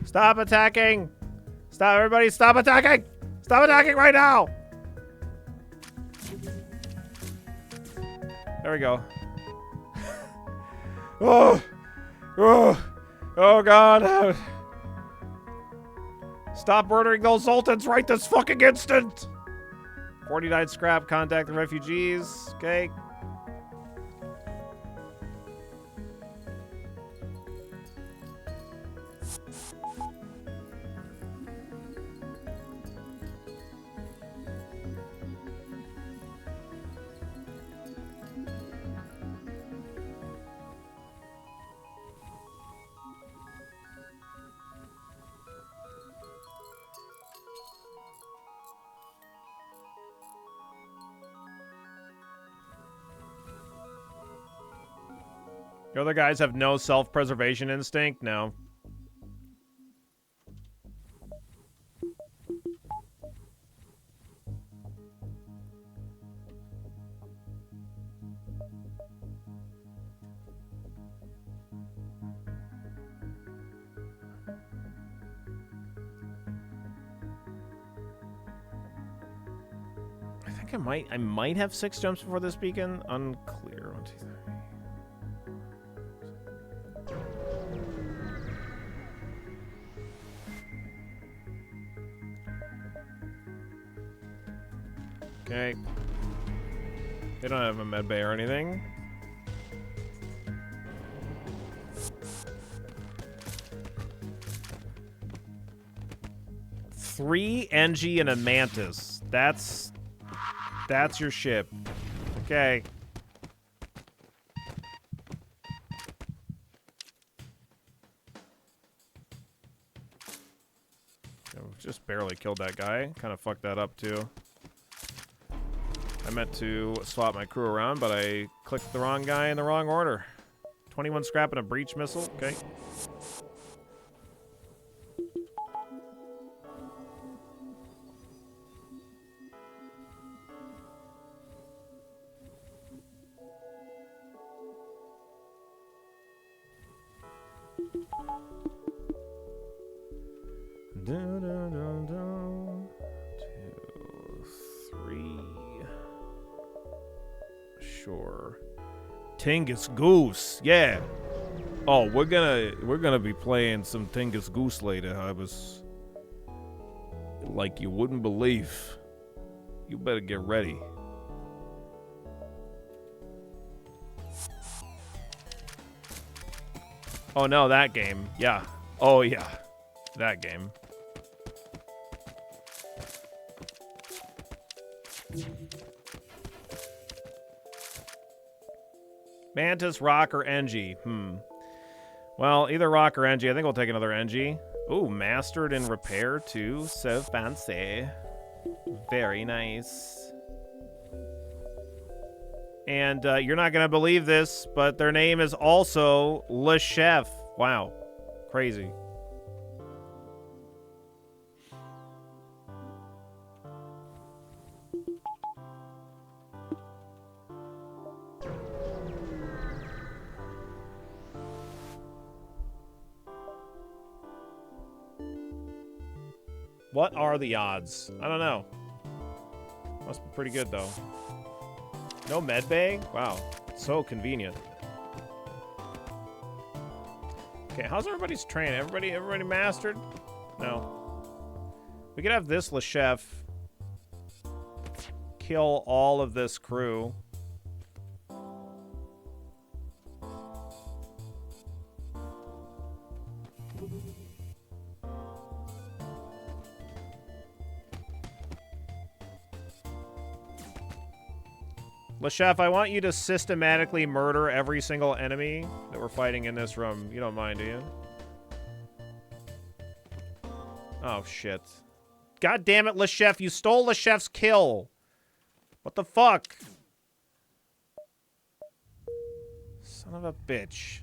Stop attacking! Stop, everybody, stop attacking! Stop attacking right now! There we go. Oh! Oh! Oh, God! Stop murdering those sultans right this fucking instant! 49 scrap, contact the refugees. Okay. The other guys have no self-preservation instinct? No. I think I might have 6 jumps before this beacon. Unclear. 1, 2, 3. Okay. They don't have a med bay or anything. Three Engie and a Mantis. That's your ship. Okay. Just barely killed that guy. Kind of fucked that up too. I meant to swap my crew around, but I clicked the wrong guy in the wrong order. 21 scrap and a breach missile. Okay. Sure. Tingus Goose. Yeah. Oh, we're gonna be playing some Tingus Goose later. I was like you wouldn't believe. You better get ready. Oh no, that game. Yeah. Oh yeah. That game. Mantis, Rock, or Engie? Well, either Rock or Engie. I think we'll take another Engie. Ooh, Mastered in Repair, too. So fancy. Very nice. And you're not going to believe this, but their name is also Lechef. Wow. Crazy. What are the odds? I don't know. Must be pretty good, though. No medbay? Wow. So convenient. Okay, how's everybody's train? Everybody mastered? No. We could have this Lechef kill all of this crew. Lechef, I want you to systematically murder every single enemy that we're fighting in this room. You don't mind, do you? Oh, shit. God damn it, Lechef. You stole Lechef's kill. What the fuck? Son of a bitch.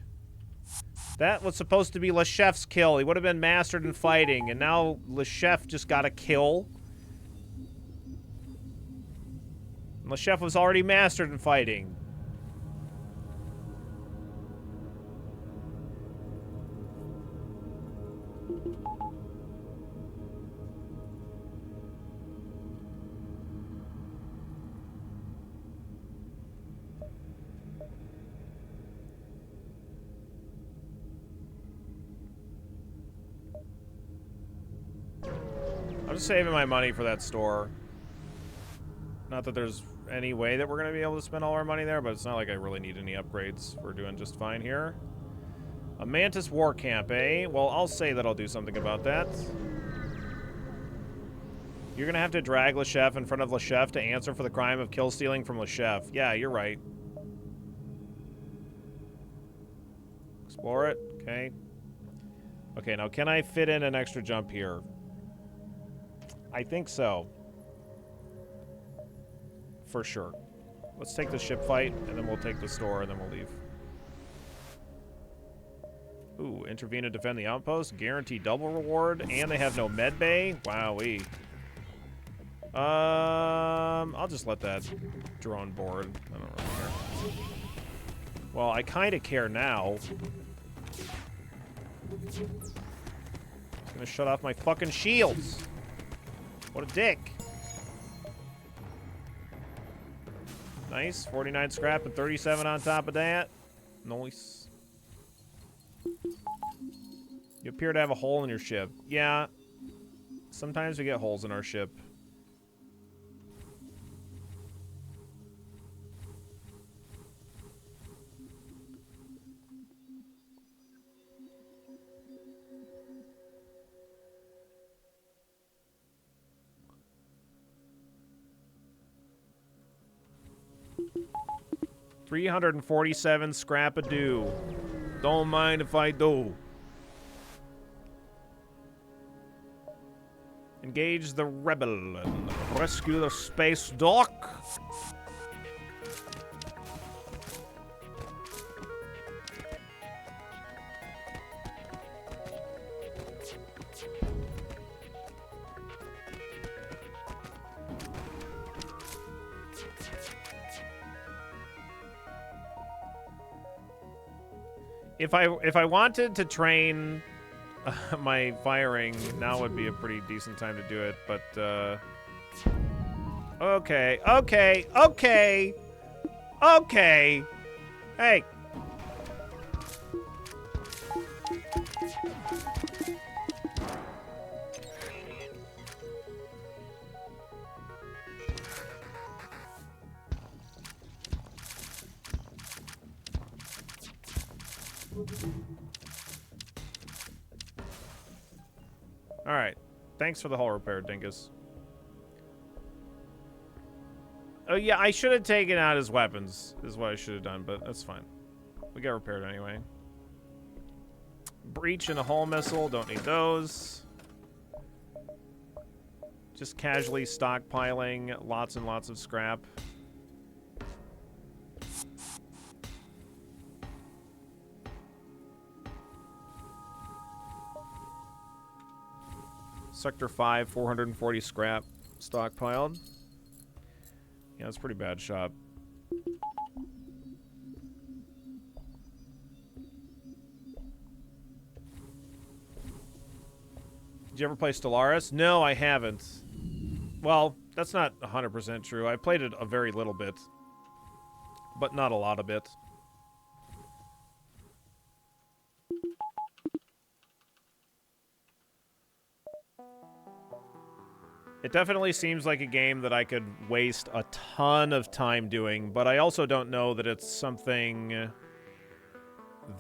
That was supposed to be Lechef's kill. He would have been mastered in fighting, and now Lechef just got a kill. Lechef was already mastered in fighting. I'm just saving my money for that store. Not that there's any way that we're going to be able to spend all our money there, but it's not like I really need any upgrades. We're doing just fine here. A Mantis War Camp, eh? Well, I'll say that I'll do something about that. You're going to have to drag Lechef in front of Lechef to answer for the crime of kill stealing from Lechef. Yeah, you're right. Explore it. Okay. Okay, now can I fit in an extra jump here? I think so. For sure. Let's take the ship fight, and then we'll take the store, and then we'll leave. Ooh, intervene and defend the outpost. Guarantee double reward, and they have no med bay. Wowee. I'll just let that drone board. I don't really care. Well, I kind of care now. It's gonna shut off my fucking shields. What a dick. Nice. 49 scrap and 37 on top of that. Nice. You appear to have a hole in your ship. Yeah. Sometimes we get holes in our ship. $347 scrap-a-do. Don't mind if I do. Engage the rebel and rescue the space dock. If I wanted to train my firing, now would be a pretty decent time to do it, but okay. Okay. Hey. Alright. Thanks for the hull repair, Dingus. Oh, yeah, I should have taken out his weapons, is what I should have done, but that's fine. We got repaired anyway. Breach and a hull missile, don't need those. Just casually stockpiling lots and lots of scrap. Sector 5, 440 scrap stockpiled. Yeah, it's a pretty bad shop. Did you ever play Stellaris? No, I haven't. Well, that's not 100% true. I played it a very little bit. But not a lot of it. It definitely seems like a game that I could waste a ton of time doing, but I also don't know that it's something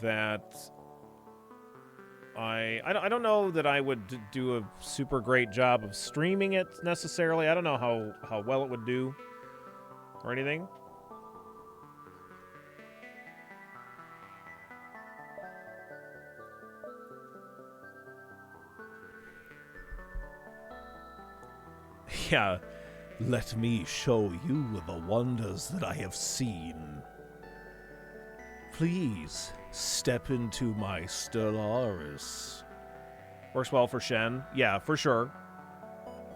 that I don't know that I would do a super great job of streaming it necessarily. I don't know how well it would do or anything. Yeah, let me show you the wonders that I have seen. Please step into my Stellaris. Works well for Shen. Yeah, for sure.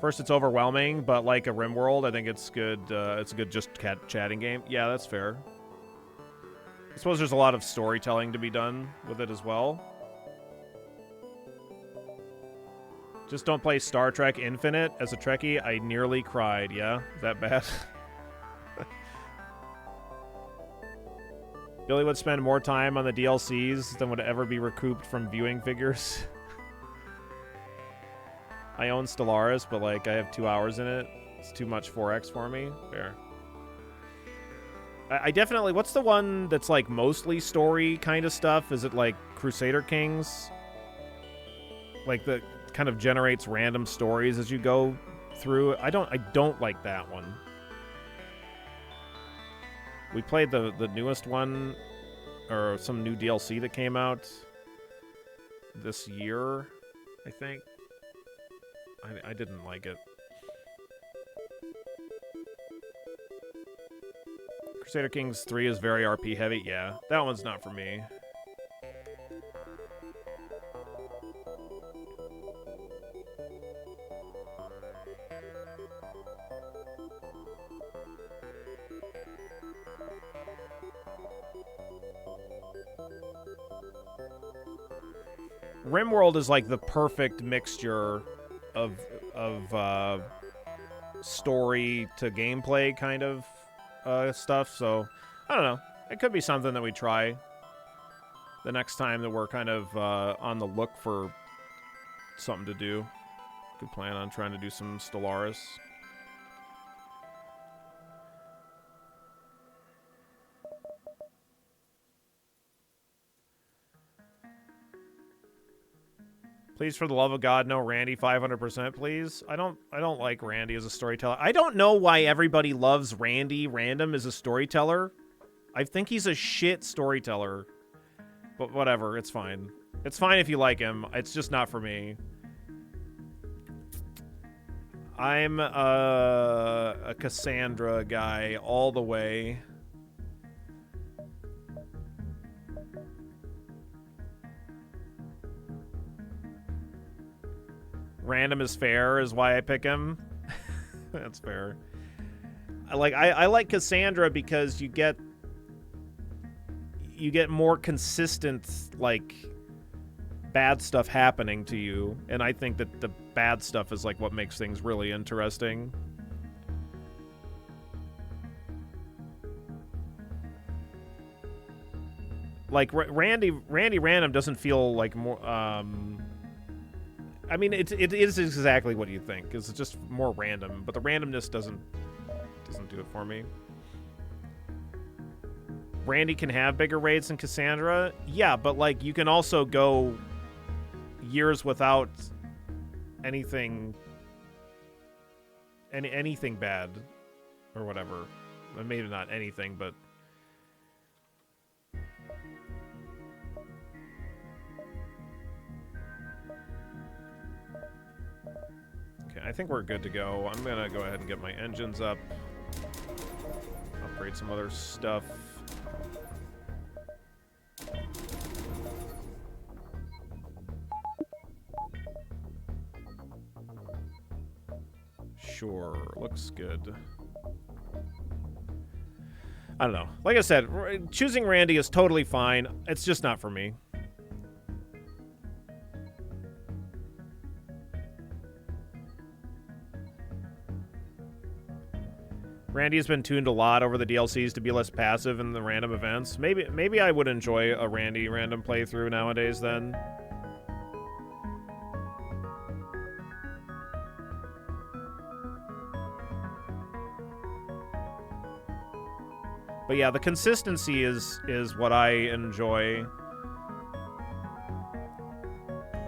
First, it's overwhelming, but like a RimWorld, I think it's good. It's a good just chatting game. Yeah, that's fair. I suppose there's a lot of storytelling to be done with it as well. Just don't play Star Trek Infinite. As a Trekkie, I nearly cried. Yeah? Is that bad? Billy would spend more time on the DLCs than would ever be recouped from viewing figures. I own Stellaris, but like I have 2 hours in it. It's too much 4X for me. Fair. I definitely... What's the one that's like mostly story kind of stuff? Is it like Crusader Kings? Like the... kind of generates random stories as you go through. I don't like that one. We played the newest one, or some new DLC that came out this year, I think. I didn't like it. Crusader Kings 3 is very RP heavy. Yeah, that one's not for me. RimWorld is like the perfect mixture of story to gameplay kind of stuff. So I don't know. It could be something that we try the next time that we're kind of on the look for something to do. Could plan on trying to do some Stellaris. Please, for the love of God, no Randy 500%, please. I don't like Randy as a storyteller. I don't know why everybody loves Randy Random as a storyteller. I think he's a shit storyteller. But whatever, it's fine. It's fine if you like him. It's just not for me. I'm a Cassandra guy all the way. Random is fair is why I pick him. That's fair. I like Cassandra because you get more consistent like bad stuff happening to you, and I think that the bad stuff is like what makes things really interesting. like Randy Random doesn't feel like more. I mean, it is exactly what you think. It's just more random, but the randomness doesn't do it for me. Randy can have bigger raids than Cassandra, yeah, but like you can also go years without anything bad or whatever. Maybe not anything, but okay, I think we're good to go. I'm gonna go ahead and get my engines up, upgrade some other stuff. Sure, looks good. I don't know. Like I said, choosing Randy is totally fine. It's just not for me. Randy has been tuned a lot over the DLCs to be less passive in the random events. Maybe I would enjoy a Randy random playthrough nowadays then. But yeah, the consistency is what I enjoy.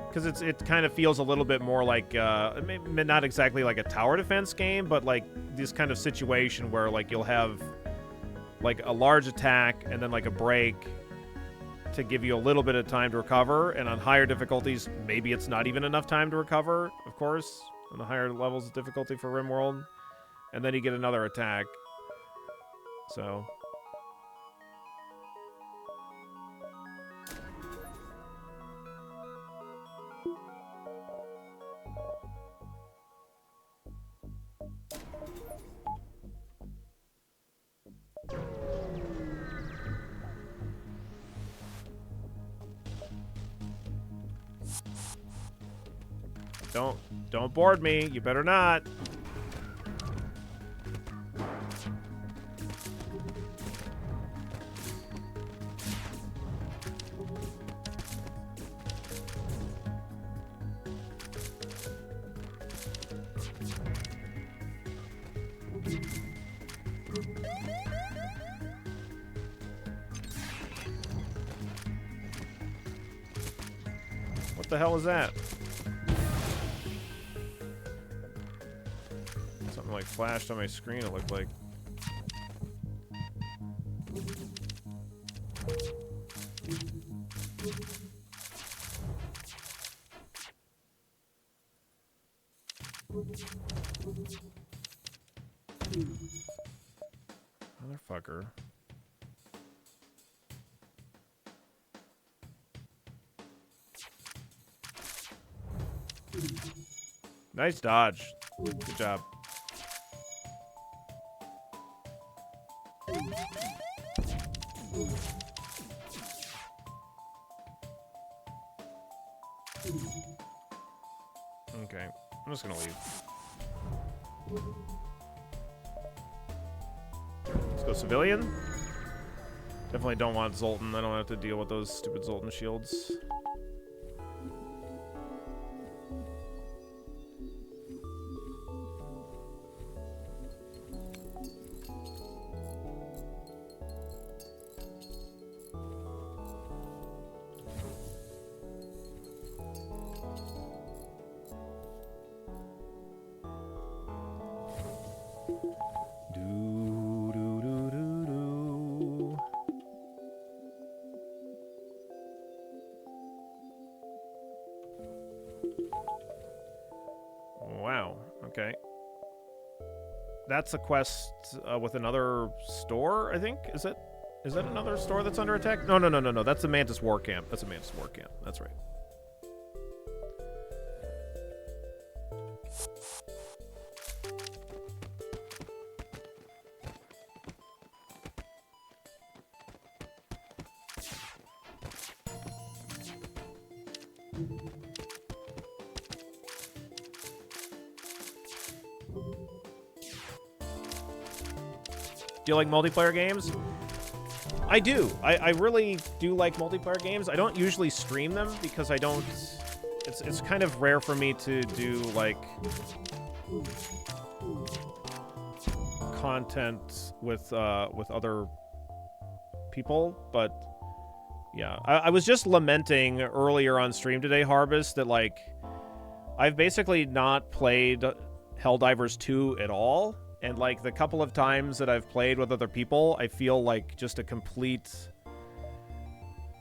Because it kind of feels a little bit more like, not exactly like a tower defense game, but like this kind of situation where like you'll have like a large attack and then like a break to give you a little bit of time to recover. And on higher difficulties, maybe it's not even enough time to recover, of course, on the higher levels of difficulty for RimWorld. And then you get another attack. So... Don't board me. You better not. What the hell is that? Something like flashed on my screen, it looked like. Motherfucker. Nice dodge. Good job. Okay, I'm just gonna leave. Let's go civilian. Definitely don't want Zoltan. I don't have to deal with those stupid Zoltan shields. Wow, okay. That's a quest with another store, I think? Is that another store that's under attack? No. That's the Mantis War Camp. That's a Mantis War Camp. That's right. Do you like multiplayer games? I do. I really do like multiplayer games. I don't usually stream them because I don't... It's kind of rare for me to do, like, content with other people, but yeah. I was just lamenting earlier on stream today, Harvest, that, like, I've basically not played Helldivers 2 at all, and, like, the couple of times that I've played with other people, I feel like just a complete...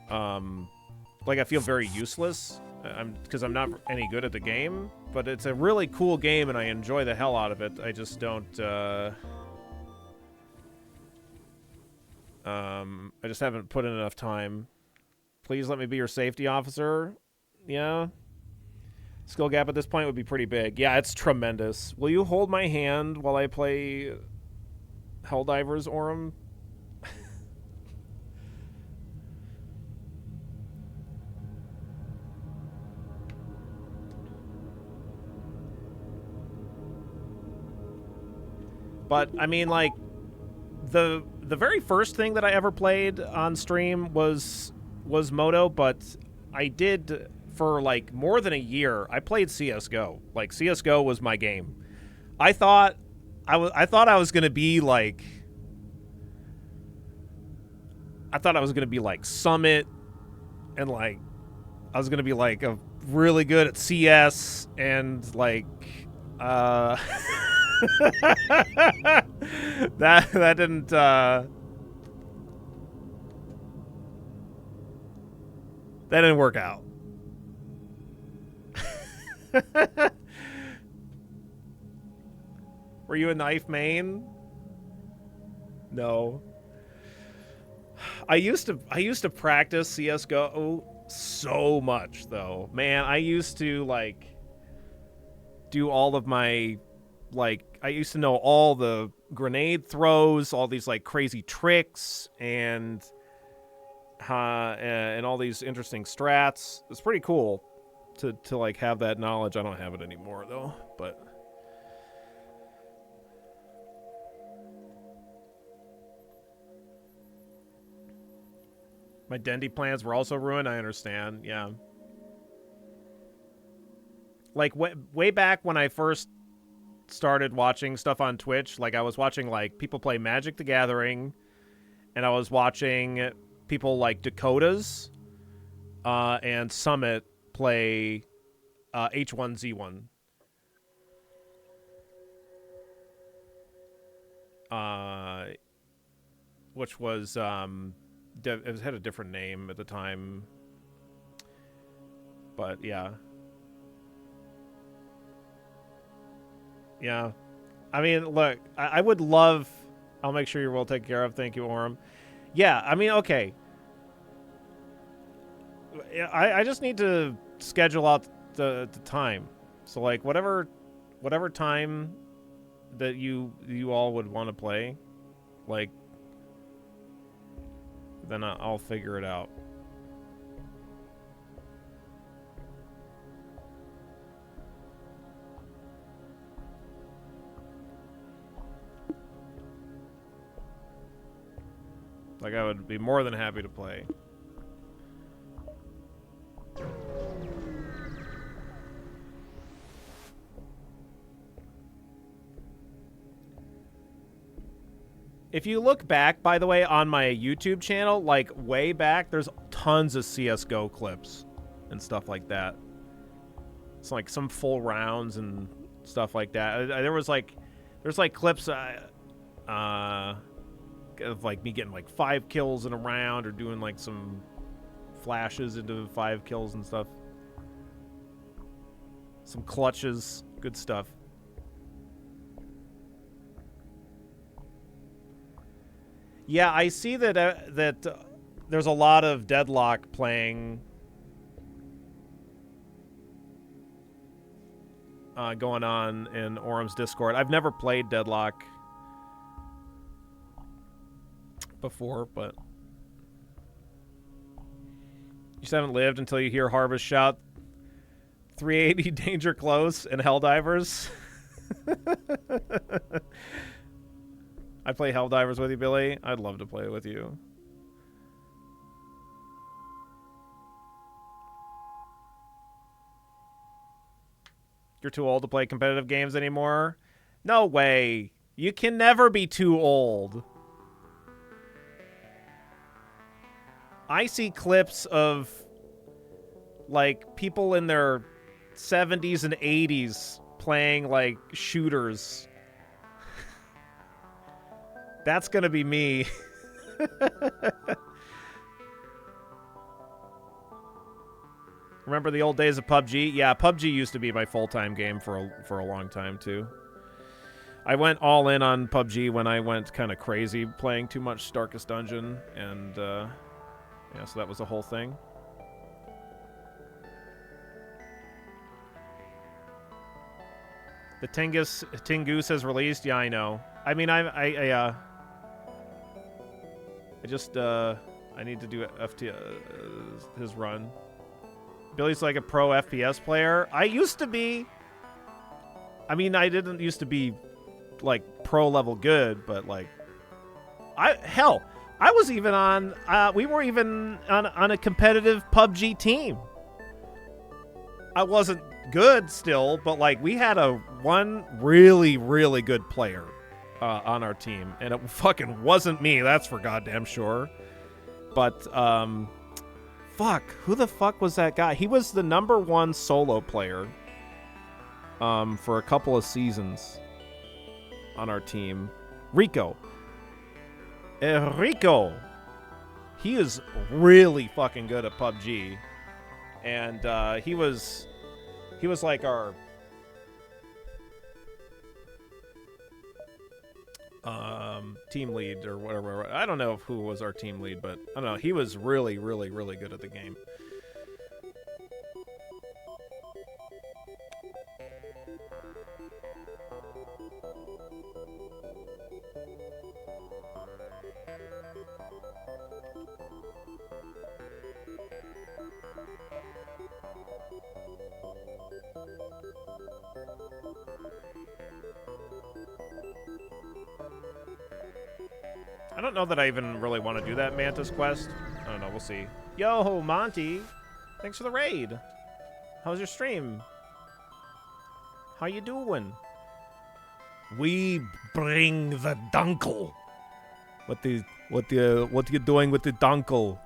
like, I feel very useless. Because I'm not any good at the game, but it's a really cool game and I enjoy the hell out of it. I just don't, I just haven't put in enough time. Please let me be your safety officer. Yeah. Skill gap at this point would be pretty big. Yeah, it's tremendous. Will you hold my hand while I play Helldivers, Orem? But, I mean, like, the very first thing that I ever played on stream was Moto, but I did, for, like, more than a year, I played CSGO. Like, CSGO was my game. I thought I was going to be, like... I thought I was going to be, like, Summit, and, like, I was going to be, like, really good at CS, and, like, that didn't work out. Were you a knife main? No. I used to practice CS:GO so much though. Man, I used to like do all of my I used to know all the grenade throws, all these like crazy tricks, and all these interesting strats. It's pretty cool to like have that knowledge. I don't have it anymore though, but my Dendy plans were also ruined. I understand. Yeah. Like way back when I first started watching stuff on Twitch, like I was watching like people play Magic the Gathering, and I was watching people like Dakotas and Summit play H1Z1. Which was it had a different name at the time, but yeah. Yeah. I mean, look, I would love... I'll make sure you're well taken care of. Thank you, Orem. Yeah, I mean, okay. I just need to schedule out the time. So, like, whatever time that you all would want to play, like, then I'll figure it out. Like, I would be more than happy to play. If you look back, by the way, on my YouTube channel, like, way back, there's tons of CSGO clips and stuff like that. It's like some full rounds and stuff like that. There's like clips, of like me getting like 5 kills in a round, or doing like some flashes into 5 kills and stuff. Some clutches, good stuff. Yeah, I see that there's a lot of Deadlock playing going on in Orem's Discord. I've never played Deadlock before, but you just haven't lived until you hear Harvest shout 380 danger close and Helldivers. I play Helldivers with you, Billy. I'd love to play it with you. You're too old to play competitive games anymore? No way. You can never be too old. I see clips of, like, people in their 70s and 80s playing, like, shooters. That's gonna be me. Remember the old days of PUBG? Yeah, PUBG used to be my full-time game for a long time, too. I went all in on PUBG when I went kind of crazy playing too much Darkest Dungeon, and, yeah, so that was the whole thing. The Tingoose has released? Yeah, I know. I mean, I just, I need to do FTL, his run. Billy's like a pro FPS player. I used to be. I mean, I didn't used to be, like, pro level good, but, like, hell, I was even on, we were even on a competitive PUBG team. I wasn't good still, but, like, we had one really, really good player on our team, and it fucking wasn't me, that's for goddamn sure. But, fuck, who the fuck was that guy? He was the #1 solo player for a couple of seasons on our team. Rico. Rico. He is really fucking good at PUBG. And he was like our team lead or whatever. I don't know who was our team lead, but I don't know. He was really, really, really good at the game. I don't know that I even really want to do that Mantis quest. I don't know, we'll see. Yo, Monty! Thanks for the raid! How's your stream? How you doing? We bring the dunkel. What you doing with the dunkel?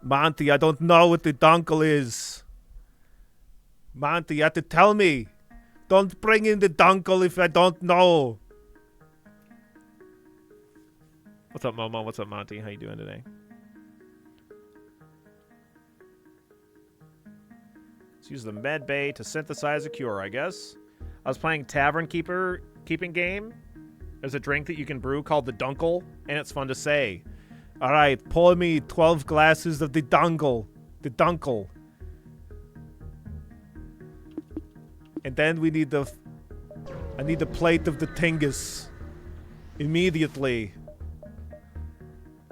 Monty, I don't know what the dunkel is. Monty, you have to tell me. Don't bring in the dunkel if I don't know. What's up, Momo? What's up, Monty? How you doing today? Let's use the med bay to synthesize a cure, I guess. I was playing Tavern keeping game. There's a drink that you can brew called the Dunkel, and it's fun to say. All right, pour me 12 glasses of the Dunkel. The Dunkel. And then we need I need a plate of the Tingus. Immediately.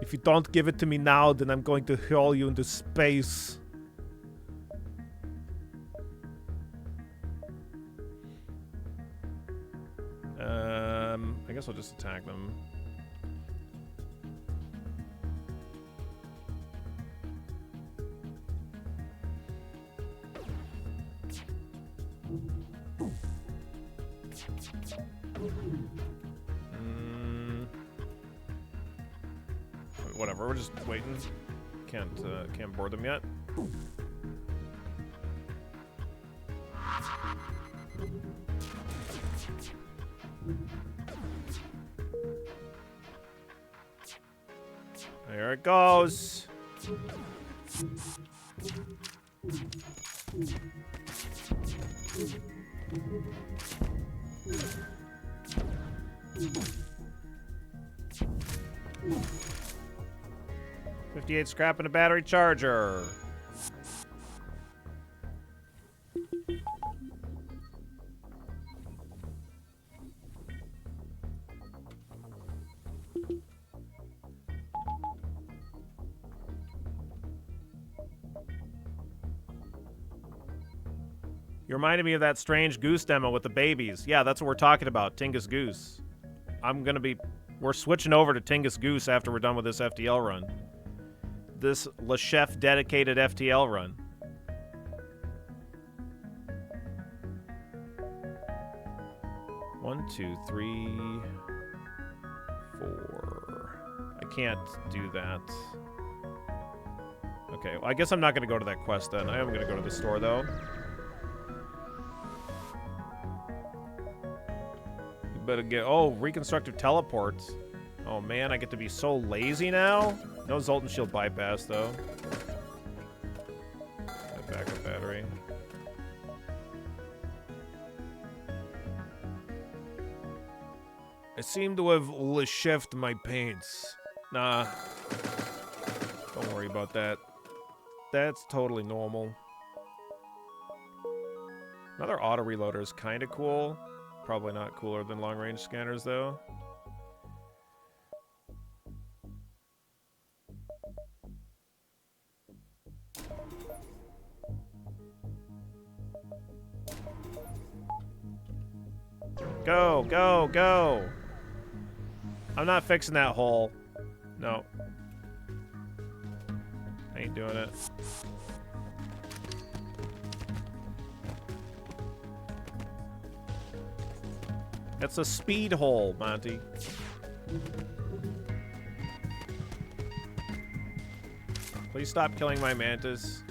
If you don't give it to me now, then I'm going to hurl you into space. I guess I'll just attack them. Whatever, we're just waiting. Can't board them yet. There it goes. $58 scrap and a battery charger. You reminded me of that strange goose demo with the babies. Yeah, that's what we're talking about, Tingus Goose. We're switching over to Tingus Goose after we're done with this FTL run. This Lechef dedicated FTL run. 1, 2, 3, 4. I can't do that. Okay, well, I guess I'm not going to go to that quest then. I am going to go to the store, though. You better get... Oh, reconstructive teleports. Oh, man, I get to be so lazy now. No Zoltan Shield bypass, though. Backup battery. I seem to have Lechef'd my paints. Nah. Don't worry about that. That's totally normal. Another auto reloader is kind of cool. Probably not cooler than long range scanners, though. Go, go, go! I'm not fixing that hole. No. I ain't doing it. It's a speed hole, Monty. Please stop killing my mantis.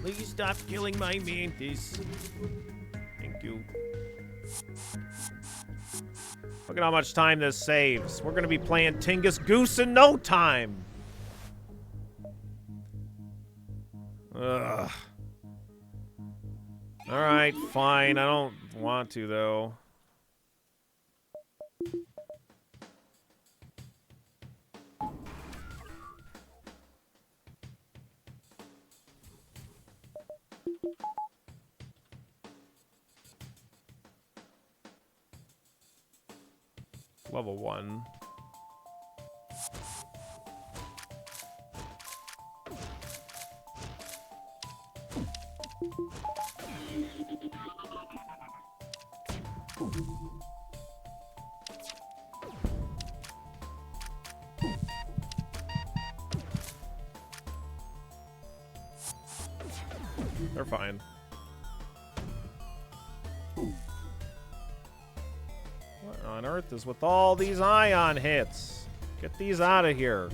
Please stop killing my mantis. Thank you. Look at how much time this saves. We're gonna be playing Tingus Goose in no time. Ugh. Alright, fine. I don't want to, though. Level 1. They're fine. What on earth is with all these ion hits? Get these out of here.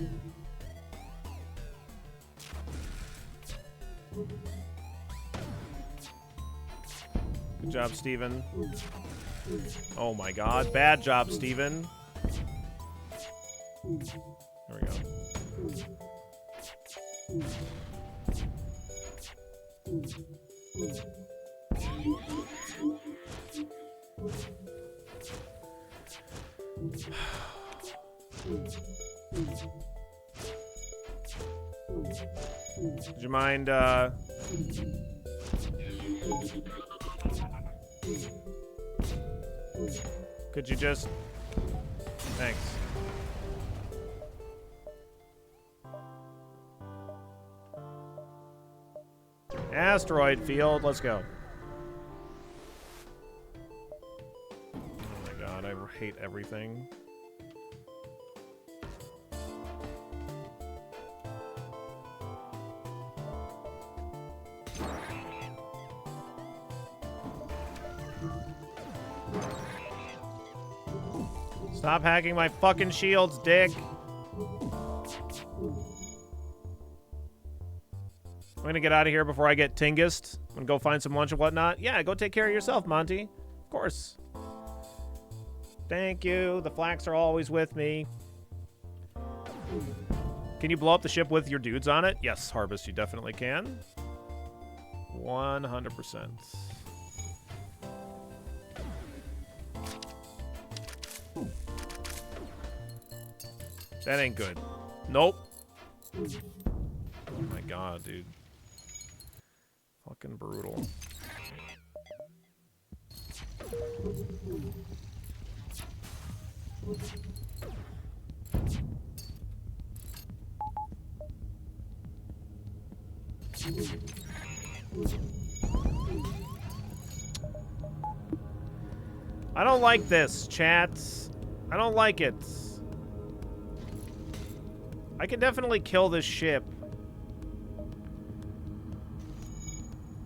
Good job, Steven. Oh my god. Bad job, Steven. There we go. Would you mind, could you just... Thanks. Asteroid field, let's go. Oh my god, I hate everything. Stop hacking my fucking shields, dick. I'm gonna get out of here before I get Tingused. I'm gonna go find some lunch and whatnot. Yeah, go take care of yourself, Monty. Of course. Thank you. The flax are always with me. Can you blow up the ship with your dudes on it? Yes, Harvest, you definitely can. 100%. That ain't good. Nope. Oh my god, dude. Fucking brutal. I don't like this, chat. I don't like it. I can definitely kill this ship.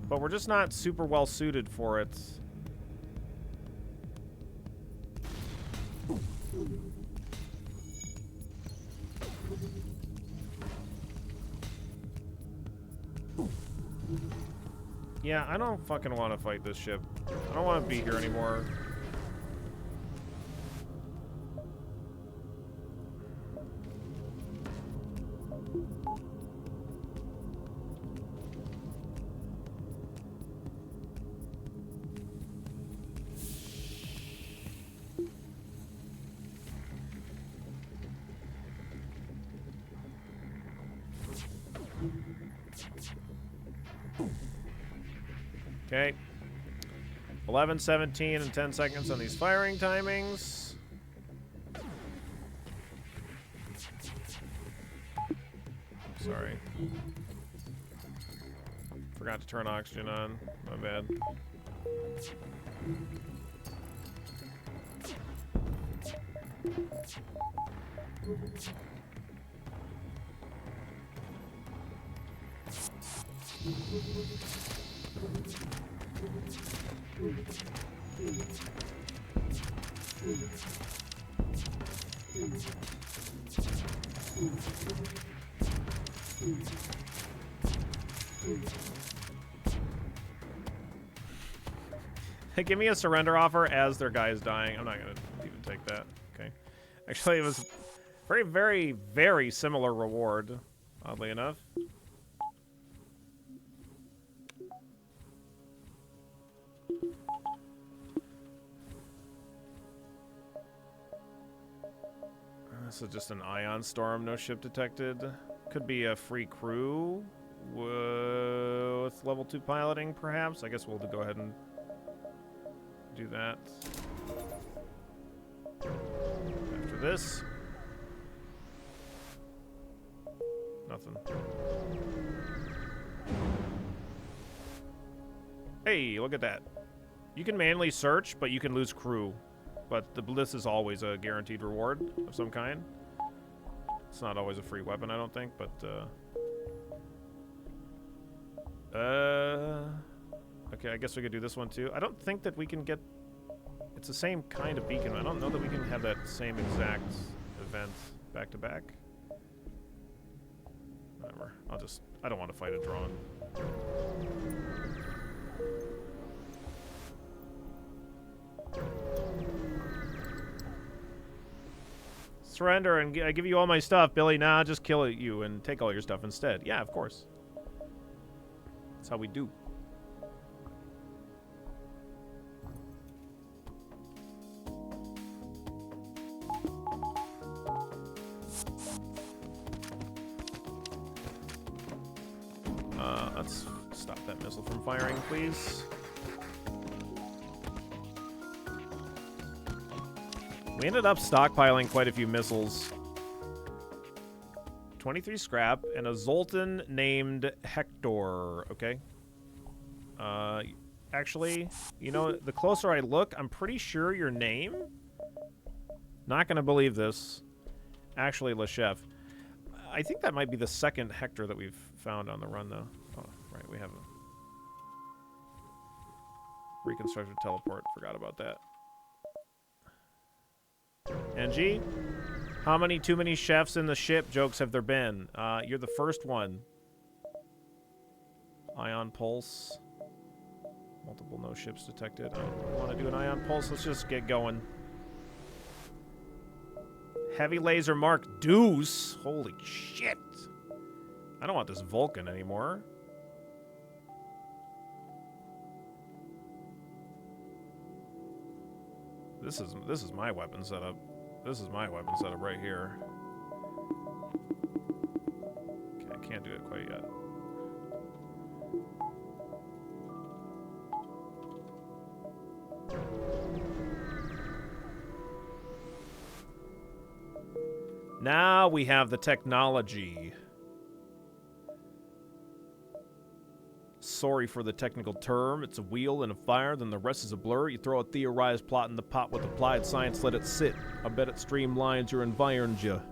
But we're just not super well suited for it. Yeah, I don't fucking want to fight this ship. I don't want to be here anymore. Okay. 11, 17, and 10 seconds on these firing timings. Sorry. Forgot to turn oxygen on. My bad. Give me a surrender offer as their guy is dying. I'm not gonna even take that. Okay. Actually, it was very, very, very similar reward, oddly enough. This is just an ion storm, no ship detected. Could be a free crew with level 2 piloting, perhaps. I guess we'll go ahead and do that. After this. Nothing. Hey, look at that. You can manually search, but you can lose crew. But this is always a guaranteed reward of some kind. It's not always a free weapon, I don't think, but okay, I guess we could do this one too. I don't think that we can get... It's the same kind of beacon. I don't know that we can have that same exact event back to back. Whatever. I don't want to fight a drone. Surrender and I give you all my stuff, Billy. Nah, just kill you and take all your stuff instead. Yeah, of course. That's how we do. Let's stop that missile from firing, please. We ended up stockpiling quite a few missiles. 23 scrap and a Zoltan named Hector. Okay. Actually, you know, the closer I look, I'm pretty sure your name... Not gonna believe this. Actually, Lechef. I think that might be the second Hector that we've found on the run, though. Oh, right, we have a... reconstructed teleport. Forgot about that. NG, how many too many chefs in the ship jokes have there been? You're the first one. Ion pulse. Multiple no ships detected. I don't want to do an ion pulse. Let's just get going. Heavy laser mark Deuce. Holy shit. I don't want this Vulcan anymore. This is my weapon setup. This is my weapon setup right here. Okay, I can't do it quite yet. Now we have the technology. Sorry for the technical term. It's a wheel and a fire, then the rest is a blur. You throw a theorized plot in the pot with applied science, let it sit. I bet it streamlines your environment.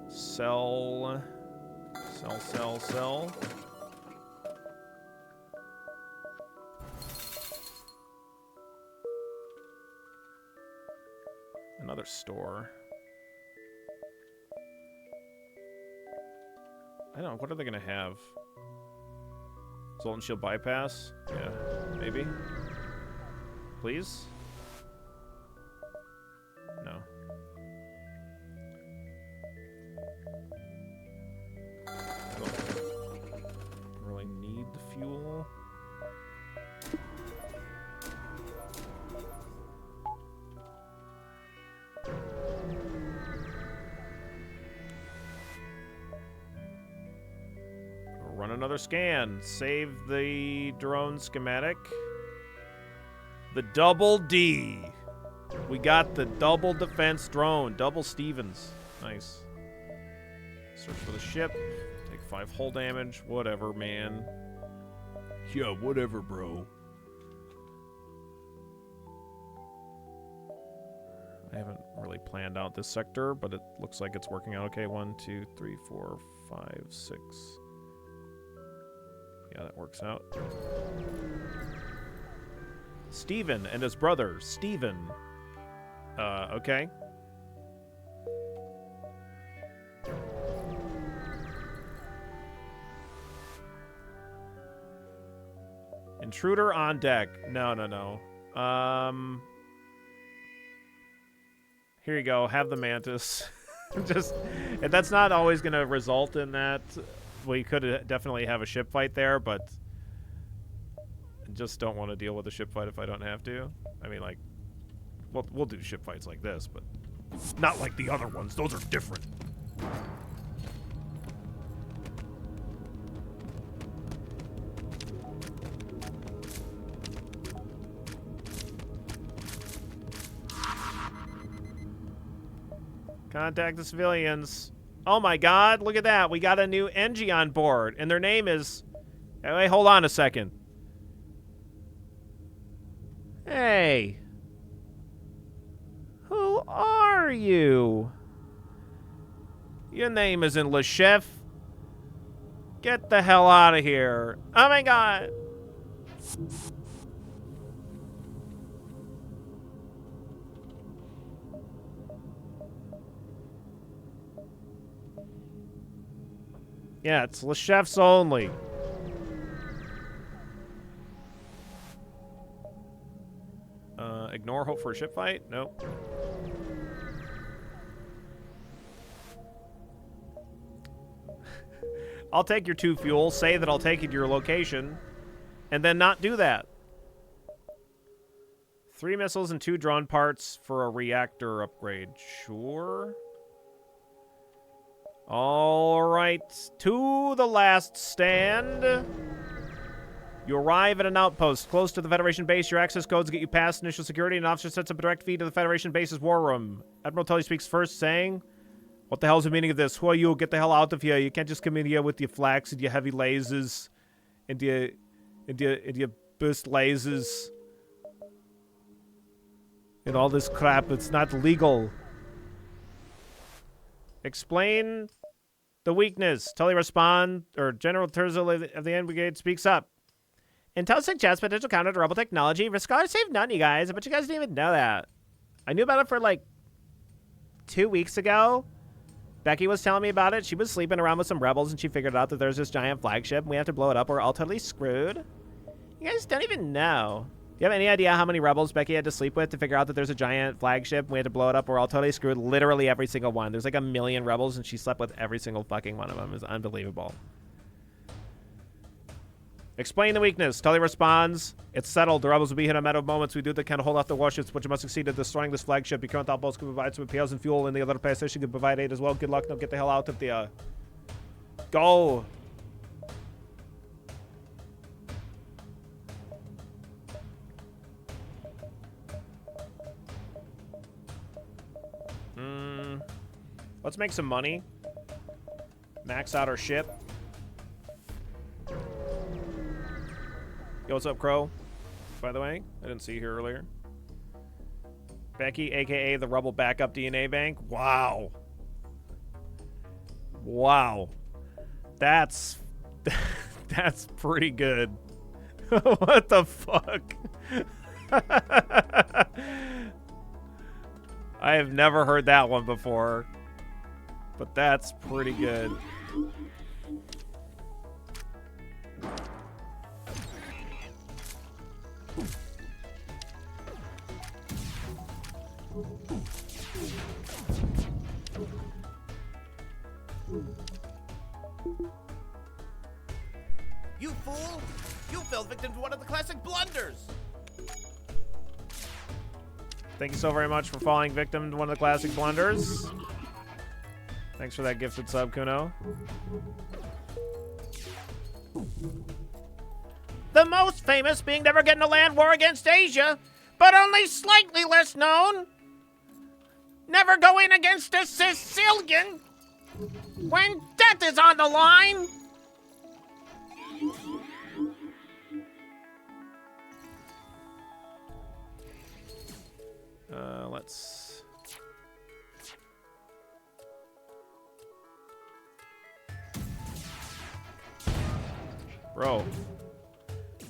Sell. Another store. I don't know. What are they going to have? Zoltan Shield bypass? Yeah, maybe. Please? No. Don't really need the fuel. Run another scan. Save the drone schematic. The double D. We got the double defense drone. Double Stevens. Nice. Search for the ship. Take 5 hull damage. Whatever, man. Yeah, whatever, bro. I haven't really planned out this sector, but it looks like it's working out okay. 1, 2, 3, 4, 5, 6. Yeah, that works out. Steven and his brother, Steven. Okay. Intruder on deck. No. Here you go. Have the Mantis. Just, if that's not always going to result in that. We could definitely have a ship fight there, but I just don't want to deal with a ship fight if I don't have to. I mean, like, we'll do ship fights like this, but not like the other ones. Those are different. Contact the civilians. Oh my god, look at that. We got a new Engie on board, and their name is... Wait, hold on a second. Hey. Who are you? Your name isn't Lechef. Get the hell out of here. Oh my god. Yeah, it's Lechef's only. Ignore, hope for a ship fight? Nope. I'll take your 2 fuel, say that I'll take you to your location, and then not do that. 3 missiles and 2 drone parts for a reactor upgrade. Sure. All right, to the last stand. You arrive at an outpost close to the Federation base. Your access codes get you past initial security. An officer sets up a direct feed to the Federation base's war room. Admiral Tully speaks first, saying, "What the hell's the meaning of this? Who are you? Get the hell out of here. You can't just come in here with your flax and your heavy lasers and your burst lasers and all this crap. It's not legal." Explain the weakness. Tully respond, or General Terzel of the End Brigade speaks up. Intel suggests potential counter to rebel technology. Riscar saved none, you guys. But you guys didn't even know that. I knew about it for like 2 weeks ago. Becky was telling me about it. She was sleeping around with some rebels, and she figured out that there's this giant flagship, and we have to blow it up, or we're all totally screwed. You guys don't even know. Do you have any idea how many rebels Becky had to sleep with to figure out that there's a giant flagship and we had to blow it up? We're all totally screwed. Literally every single one. There's like 1 million rebels, and she slept with every single fucking one of them. It's unbelievable. Explain the weakness. Tully responds, "It's settled. The rebels will be hit in a matter of moments. We do that kind of hold off the warships, but you must succeed at destroying this flagship. Your current outpost can provide some repairs and fuel, and the other repair station can provide aid as well. Good luck. Now get the hell out of the... Go!" Let's make some money. Max out our ship. Yo, what's up, Crow? By the way, I didn't see you here earlier. Becky, a.k.a. the Rebel Backup DNA Bank. Wow. Wow. That's pretty good. What the fuck? I have never heard that one before. But that's pretty good. You fool! You fell victim to one of the classic blunders! Thank you so very much for falling victim to one of the classic blunders. Thanks for that gifted sub, Kuno. The most famous being never getting a land war against Asia, but only slightly less known. Never going against a Sicilian when death is on the line. Let's... Bro.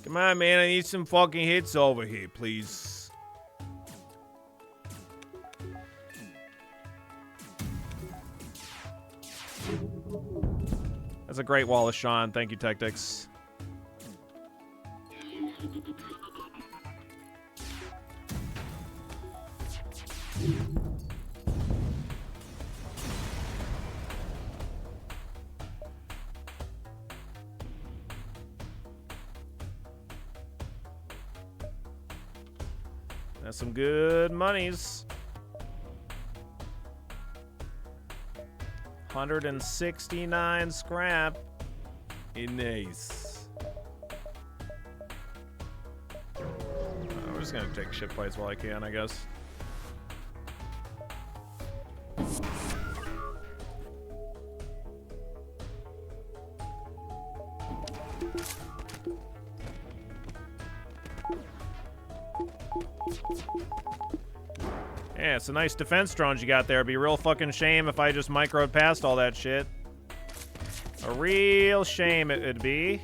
Come on, man. I need some fucking hits over here, please. That's a great wall of Sean. Thank you, Tactics. That's some good monies. 169 scrap. Nice. I'm just gonna take ship fights while I can, I guess. Yeah, it's a nice defense drones you got there. It'd be a real fucking shame if I just microed past all that shit. A real shame it'd be.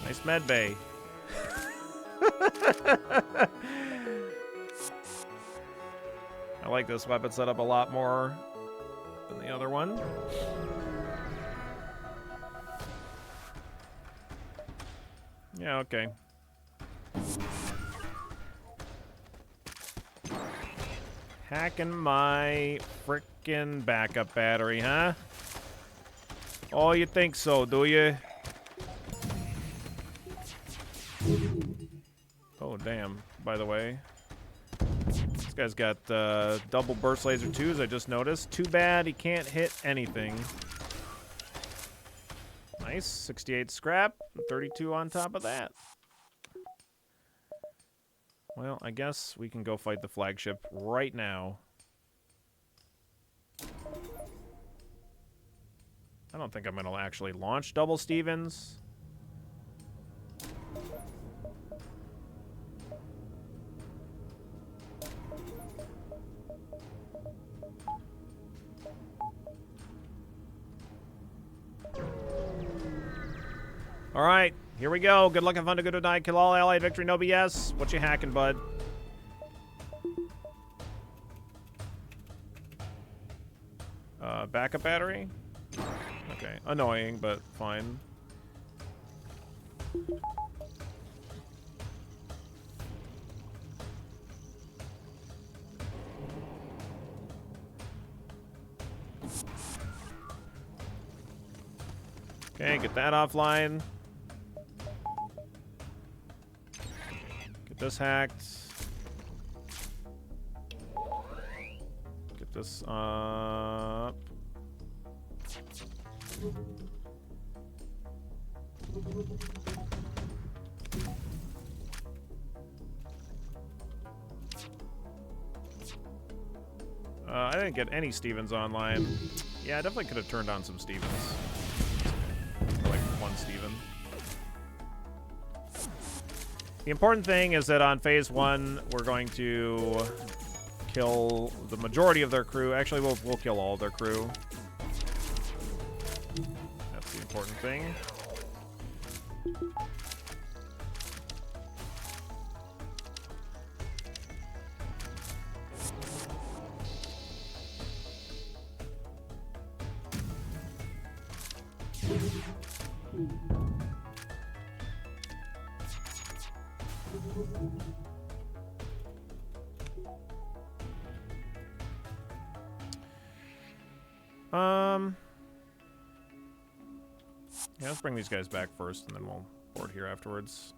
Nice med bay. I like this weapon setup a lot more than the other one. Yeah, okay. Hacking my frickin' backup battery, huh? Oh, you think so, do you? Oh, damn, by the way. This guy's got double burst laser 2s, I just noticed. Too bad he can't hit anything. Nice, 68 scrap, and 32 on top of that. Well, I guess we can go fight the flagship right now. I don't think I'm going to actually launch double Stevens. All right, here we go. Good luck and fun to go to die. Kill all allied victory, no BS. What you hacking, bud? Backup battery? Okay, annoying, but fine. Okay, get that offline. Get this hacked. this up. I didn't get any Stevens online. Yeah, I definitely could have turned on some Stevens. Or like one Steven. The important thing is that on phase 1, we're going to kill the majority of their crew. Actually, we'll kill all of their crew. That's the important thing. Yeah, let's bring these guys back first, and then we'll board here afterwards.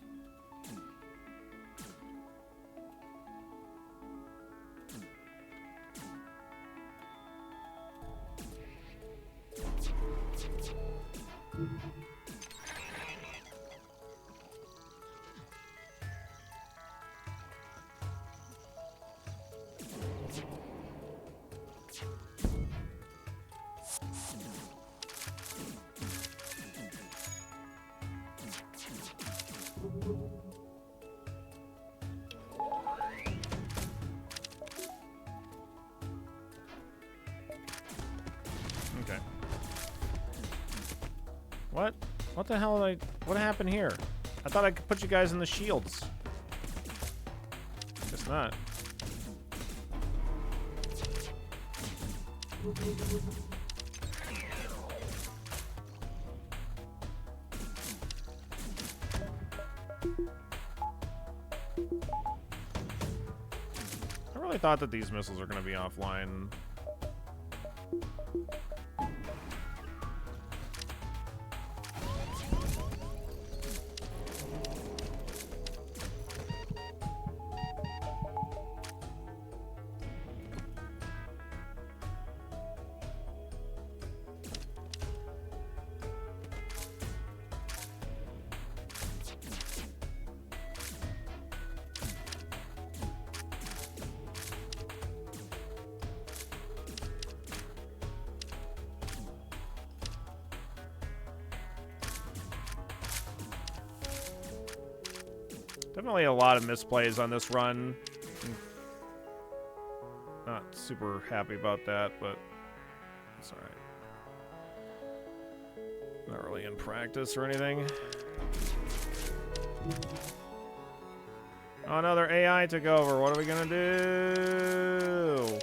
Okay. What? What the hell did I... What happened here? I thought I could put you guys in the shields. Guess not. I really thought that these missiles are going to be offline. Definitely a lot of misplays on this run. Not super happy about that, but it's alright. Not really in practice or anything. Oh no, their AI took over. What are we gonna do?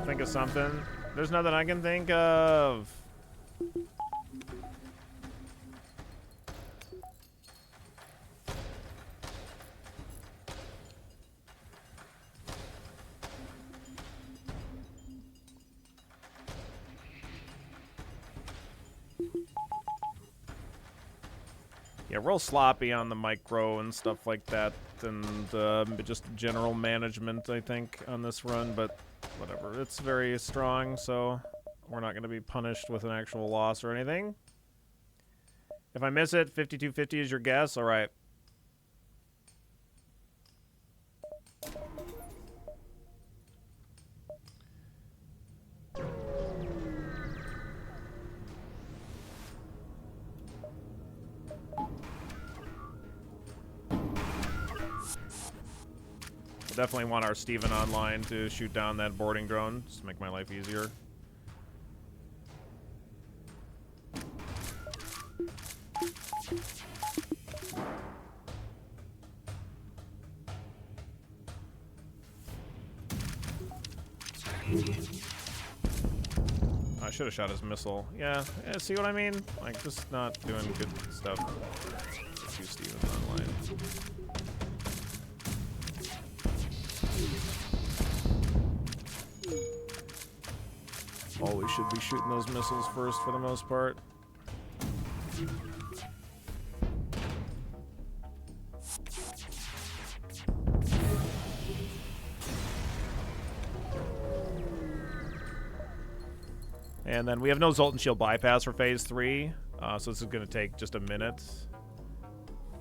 Think of something. There's nothing I can think of. Yeah, real sloppy on the micro and stuff like that, and just general management, I think, on this run, but whatever. It's very strong, so we're not going to be punished with an actual loss or anything. If I miss it, 5250 is your guess? All right. Definitely want our Steven online to shoot down that boarding drone, just to make my life easier. should have shot his missile. Yeah, see what I mean? Like, just not doing good stuff. A few Stevens online. Always should be shooting those missiles first for the most part. And then we have no Zoltan Shield bypass for phase 3, so this is going to take just a minute.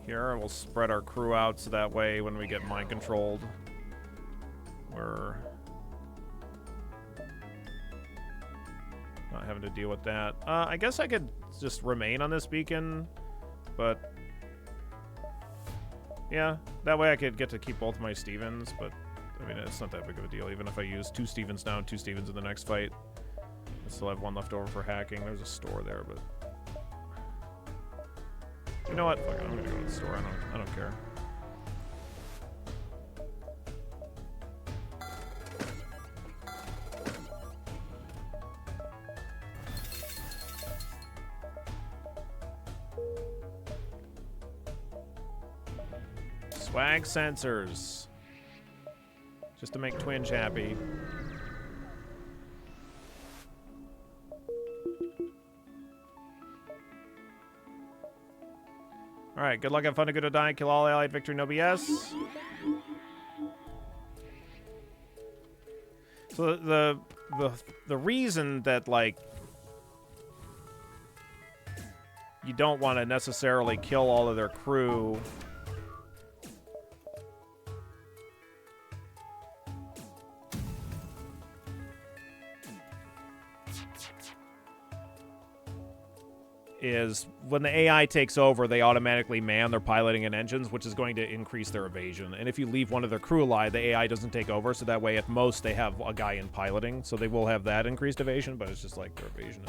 Here, we'll spread our crew out so that way when we get mind controlled, we're not having to deal with that. I guess I could just remain on this beacon, but yeah, that way I could get to keep both my Stevens, but I mean, it's not that big of a deal. Even if I use 2 Stevens now and 2 Stevens in the next fight, I still have 1 left over for hacking. There's a store there, but you know what? Fuck it, I'm gonna go to the store. I don't care. Swag sensors. Just to make Twinge happy. Alright, good luck, have fun, a good to die, kill all allied, victory, no BS. So the reason that, like, you don't want to necessarily kill all of their crew is when the AI takes over, they automatically man their piloting and engines, which is going to increase their evasion. And if you leave one of their crew alive, the AI doesn't take over, so that way at most they have a guy in piloting, so they will have that increased evasion, but it's just like their evasion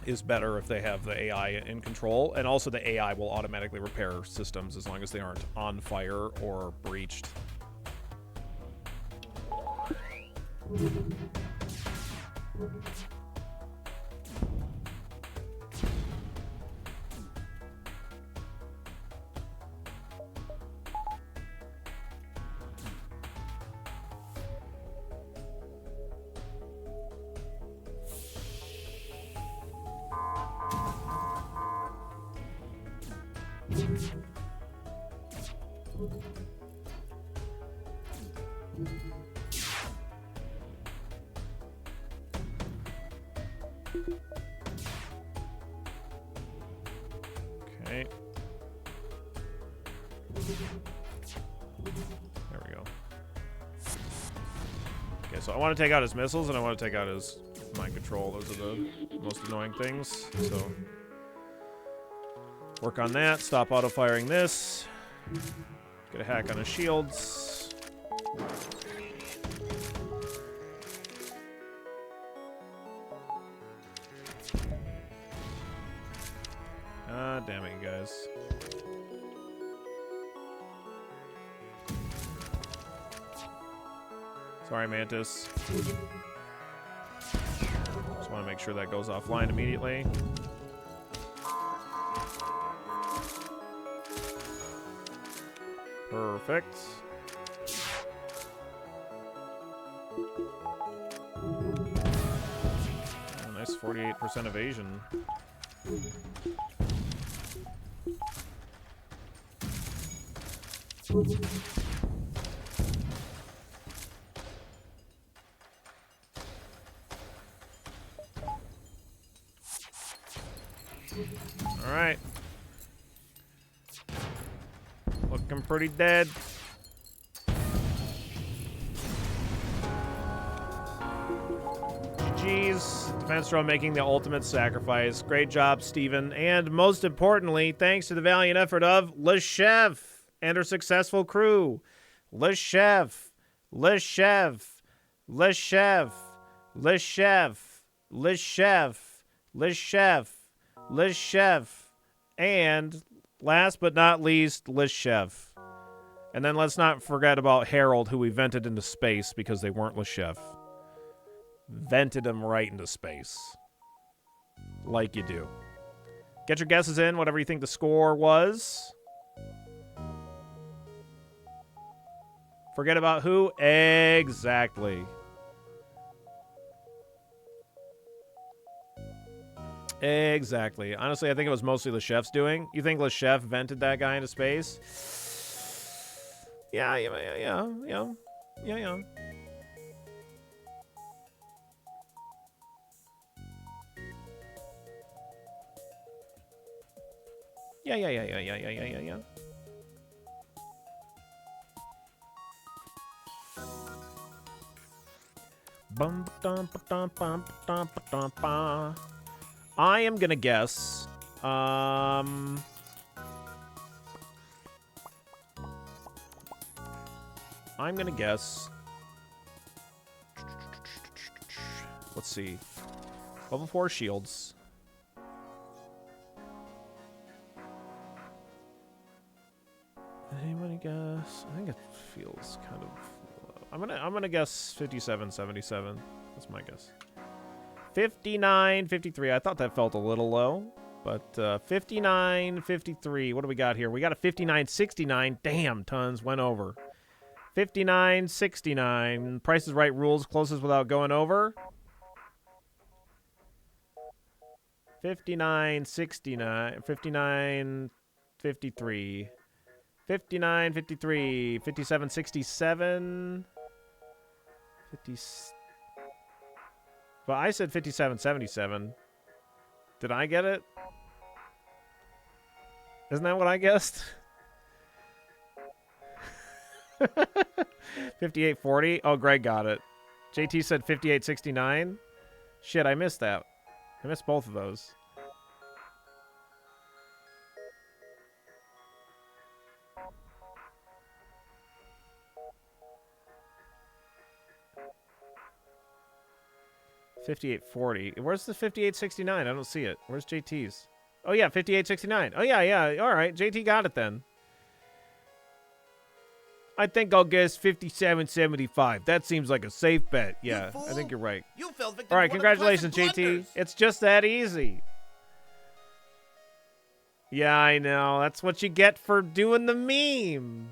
is better if they have the AI in control. And also the AI will automatically repair systems as long as they aren't on fire or breached. Okay. There we go. Okay, so I want to take out his missiles and I want to take out his mind control. Those are the most annoying things. So work on that. Stop auto-firing this. Get a hack on his shields. Ah, damn it, you guys. Sorry, Mantis. Just want to make sure that goes offline immediately. Perfect. Oh, nice 48% evasion. All right. Looking pretty dead. GG's. Defense drone making the ultimate sacrifice. Great job, Steven. And most importantly, thanks to the valiant effort of Lechef and her successful crew. Lechef, Lechef, Lechef, Lechef, Lechef, Lechef, Lechef, and last but not least, Lechef. And then let's not forget about Harold, who we vented into space because they weren't Lechef. vented them right into space. Like you do. Get your guesses in, whatever you think the score was. Forget about who? Exactly. Exactly. Honestly, I think it was mostly Lechef's doing. You think Lechef vented that guy into space? Yeah. Yeah. I am gonna guess. I'm gonna guess. Let's see. Level 4 shields. Anybody guess? I think it feels kind of low. I'm gonna guess 57.77. That's my guess. 59.53. I thought that felt a little low, but 59.53. What do we got here? We got a 59.69. Damn, tons went over. 59.69. Price is Right rules, closest without going over. 59.69. 59.53. 59.53. 57.67. 50. Well, I said 57.77. Did I get it? Isn't that what I guessed? 58.40. Oh, Greg got it. JT said 58.69. Shit, I missed that. I missed both of those. $58.40. Where's the 58.69? I don't see it. Where's JT's? Oh yeah, 58.69. Oh yeah. All right, JT got it then. I think I'll guess 57.75. That seems like a safe bet. Yeah, I think you're right. You fell victim All right, to one of the congratulations, classic JT. blunders. It's just that easy. Yeah, I know. That's what you get for doing the meme.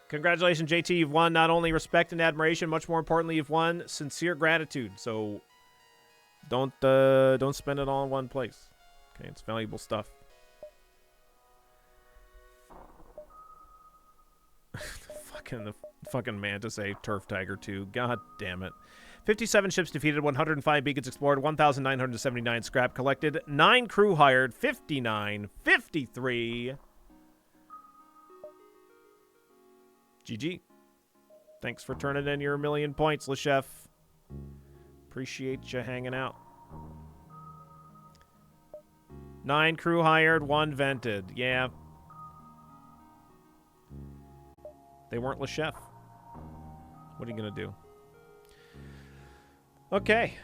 Congratulations, JT. You've won not only respect and admiration, much more importantly, you've won sincere gratitude. So don't spend it all in one place. Okay, it's valuable stuff. the fucking Mantis A Turf Tiger 2. God damn it. 57 ships defeated, 105 beacons explored, 1,979 scrap collected, 9 crew hired, 59.53. GG. Thanks for turning in your 1,000,000 points, Lechef. Appreciate you hanging out. 9 crew hired, 1 vented. Yeah. They weren't Lechef. What are you going to do? Okay.